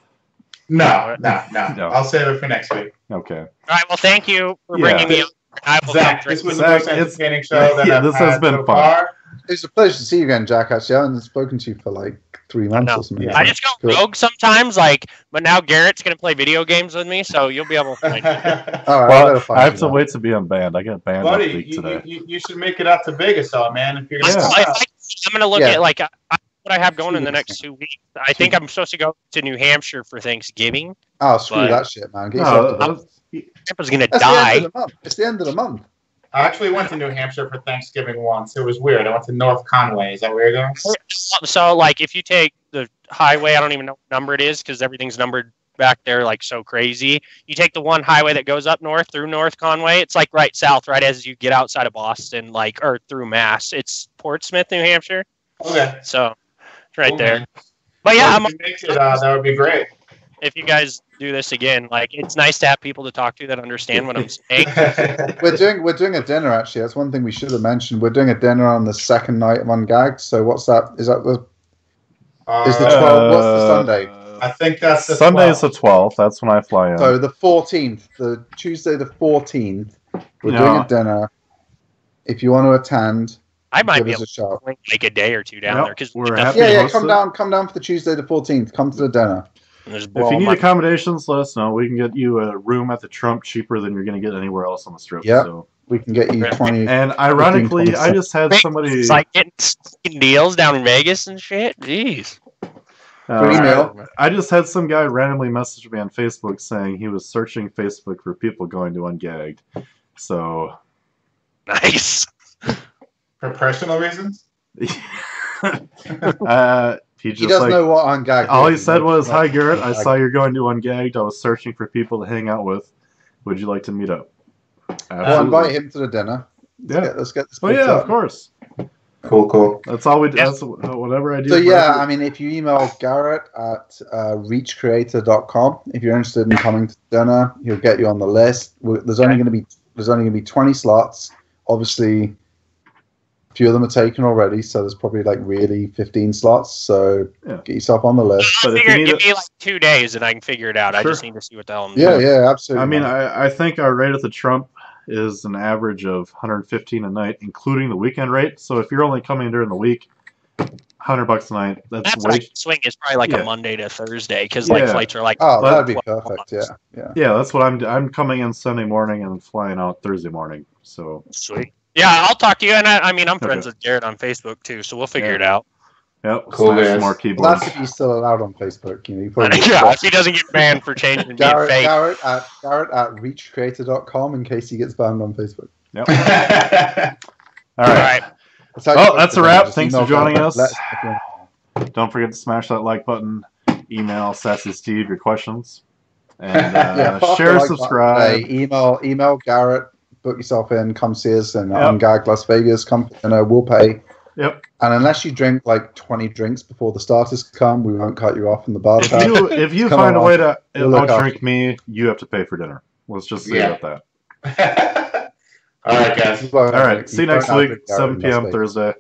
No. I'll save it for next week. Okay. All right, well, thank you for bringing me up. Zach, this was the most entertaining show that I've this had has been so fun. far. It's a pleasure to see you again, Jack. Actually, I haven't spoken to you for like 3 months or something. I just go rogue sometimes, but now Garrett's going to play video games with me, so you'll be able to find me. All right, well, I have to wait to be unbanned. I got banned last week today. You should make it out to Vegas, though, man. If you're gonna I'm going to look at what I have going in the next 2 weeks. I think I'm supposed to go to New Hampshire for Thanksgiving. Oh, screw that shit, man. Grandpa's going to die. It's the end of the month. I actually went to New Hampshire for Thanksgiving once. It was weird. I went to North Conway. Is that where you're going? So, if you take the highway, I don't even know what number it is because everything's numbered back there so crazy. You take the one highway that goes up north through North Conway. It's right south, right as you get outside of Boston, or through Mass. It's Portsmouth, New Hampshire. Okay. So, it's right there. But yeah, that would be great. If you guys do this again, it's nice to have people to talk to that understand what I'm saying. We're doing a dinner actually. That's one thing we should have mentioned. We're doing a dinner on the second night of Ungagged. So what's that? Is that the 12th? What's the Sunday? I think that's the Sunday is the 12th. That's when I fly in. So the 14th, the Tuesday the 14th, we're doing a dinner. If you want to attend, I might be able to shout. A day or two down there because come down for the Tuesday the 14th. Come to the dinner. If you need accommodations, let us know. We can get you a room at the Trump cheaper than you're going to get anywhere else on the strip. Yeah, so. We can get you 20. And ironically, 15, I just had somebody. It's getting deals down in Vegas and shit. Jeez. I just had some guy randomly message me on Facebook saying he was searching Facebook for people going to Ungagged. So. Nice. For personal reasons? He doesn't know what Ungagged is. All he said was, "Hi Garrett, I saw you're going to Ungagged. I was searching for people to hang out with. Would you like to meet up?" Well, invite him to the dinner. Let's get this. Of course. Cool. That's all we do. That's whatever I do. So I mean, if you email Garrett at reachcreator.com, if you're interested in coming to dinner, he'll get you on the list. There's only going to be 20 slots. Obviously, a few of them are taken already, so there's probably really 15 slots. So get yourself on the list. But give me 2 days and I can figure it out. Sure. I just need to see what the hell I'm doing. Yeah, absolutely. I mean, I think our rate at the Trump is an average of $115 a night, including the weekend rate. So if you're only coming during the week, $100 a night. That's swing is probably a Monday to Thursday because flights are that'd be perfect. Yeah. That's what I'm coming in Sunday morning and flying out Thursday morning. So sweet. Yeah, I'll talk to you, and I'm friends with Garrett on Facebook too, so we'll figure it out. Yep, cool. More keyboards. Well, that's if he's still allowed on Facebook. If he doesn't get banned for changing Garrett at reachcreator.com in case he gets banned on Facebook. Yep. All right. Well, that's a wrap. Thanks for joining us. Don't forget to smash that like button. Email Sassy Steve your questions, and share, subscribe. Email Garrett. Book yourself in. Come see us in Ungagged Las Vegas. Come, we'll pay. Yep. And unless you drink 20 drinks before the starters come, we won't cut you off in the bar. If you find a way to outdrink me, you have to pay for dinner. Let's just say that. All right, guys. All right. See you next week, 7 p.m. Thursday.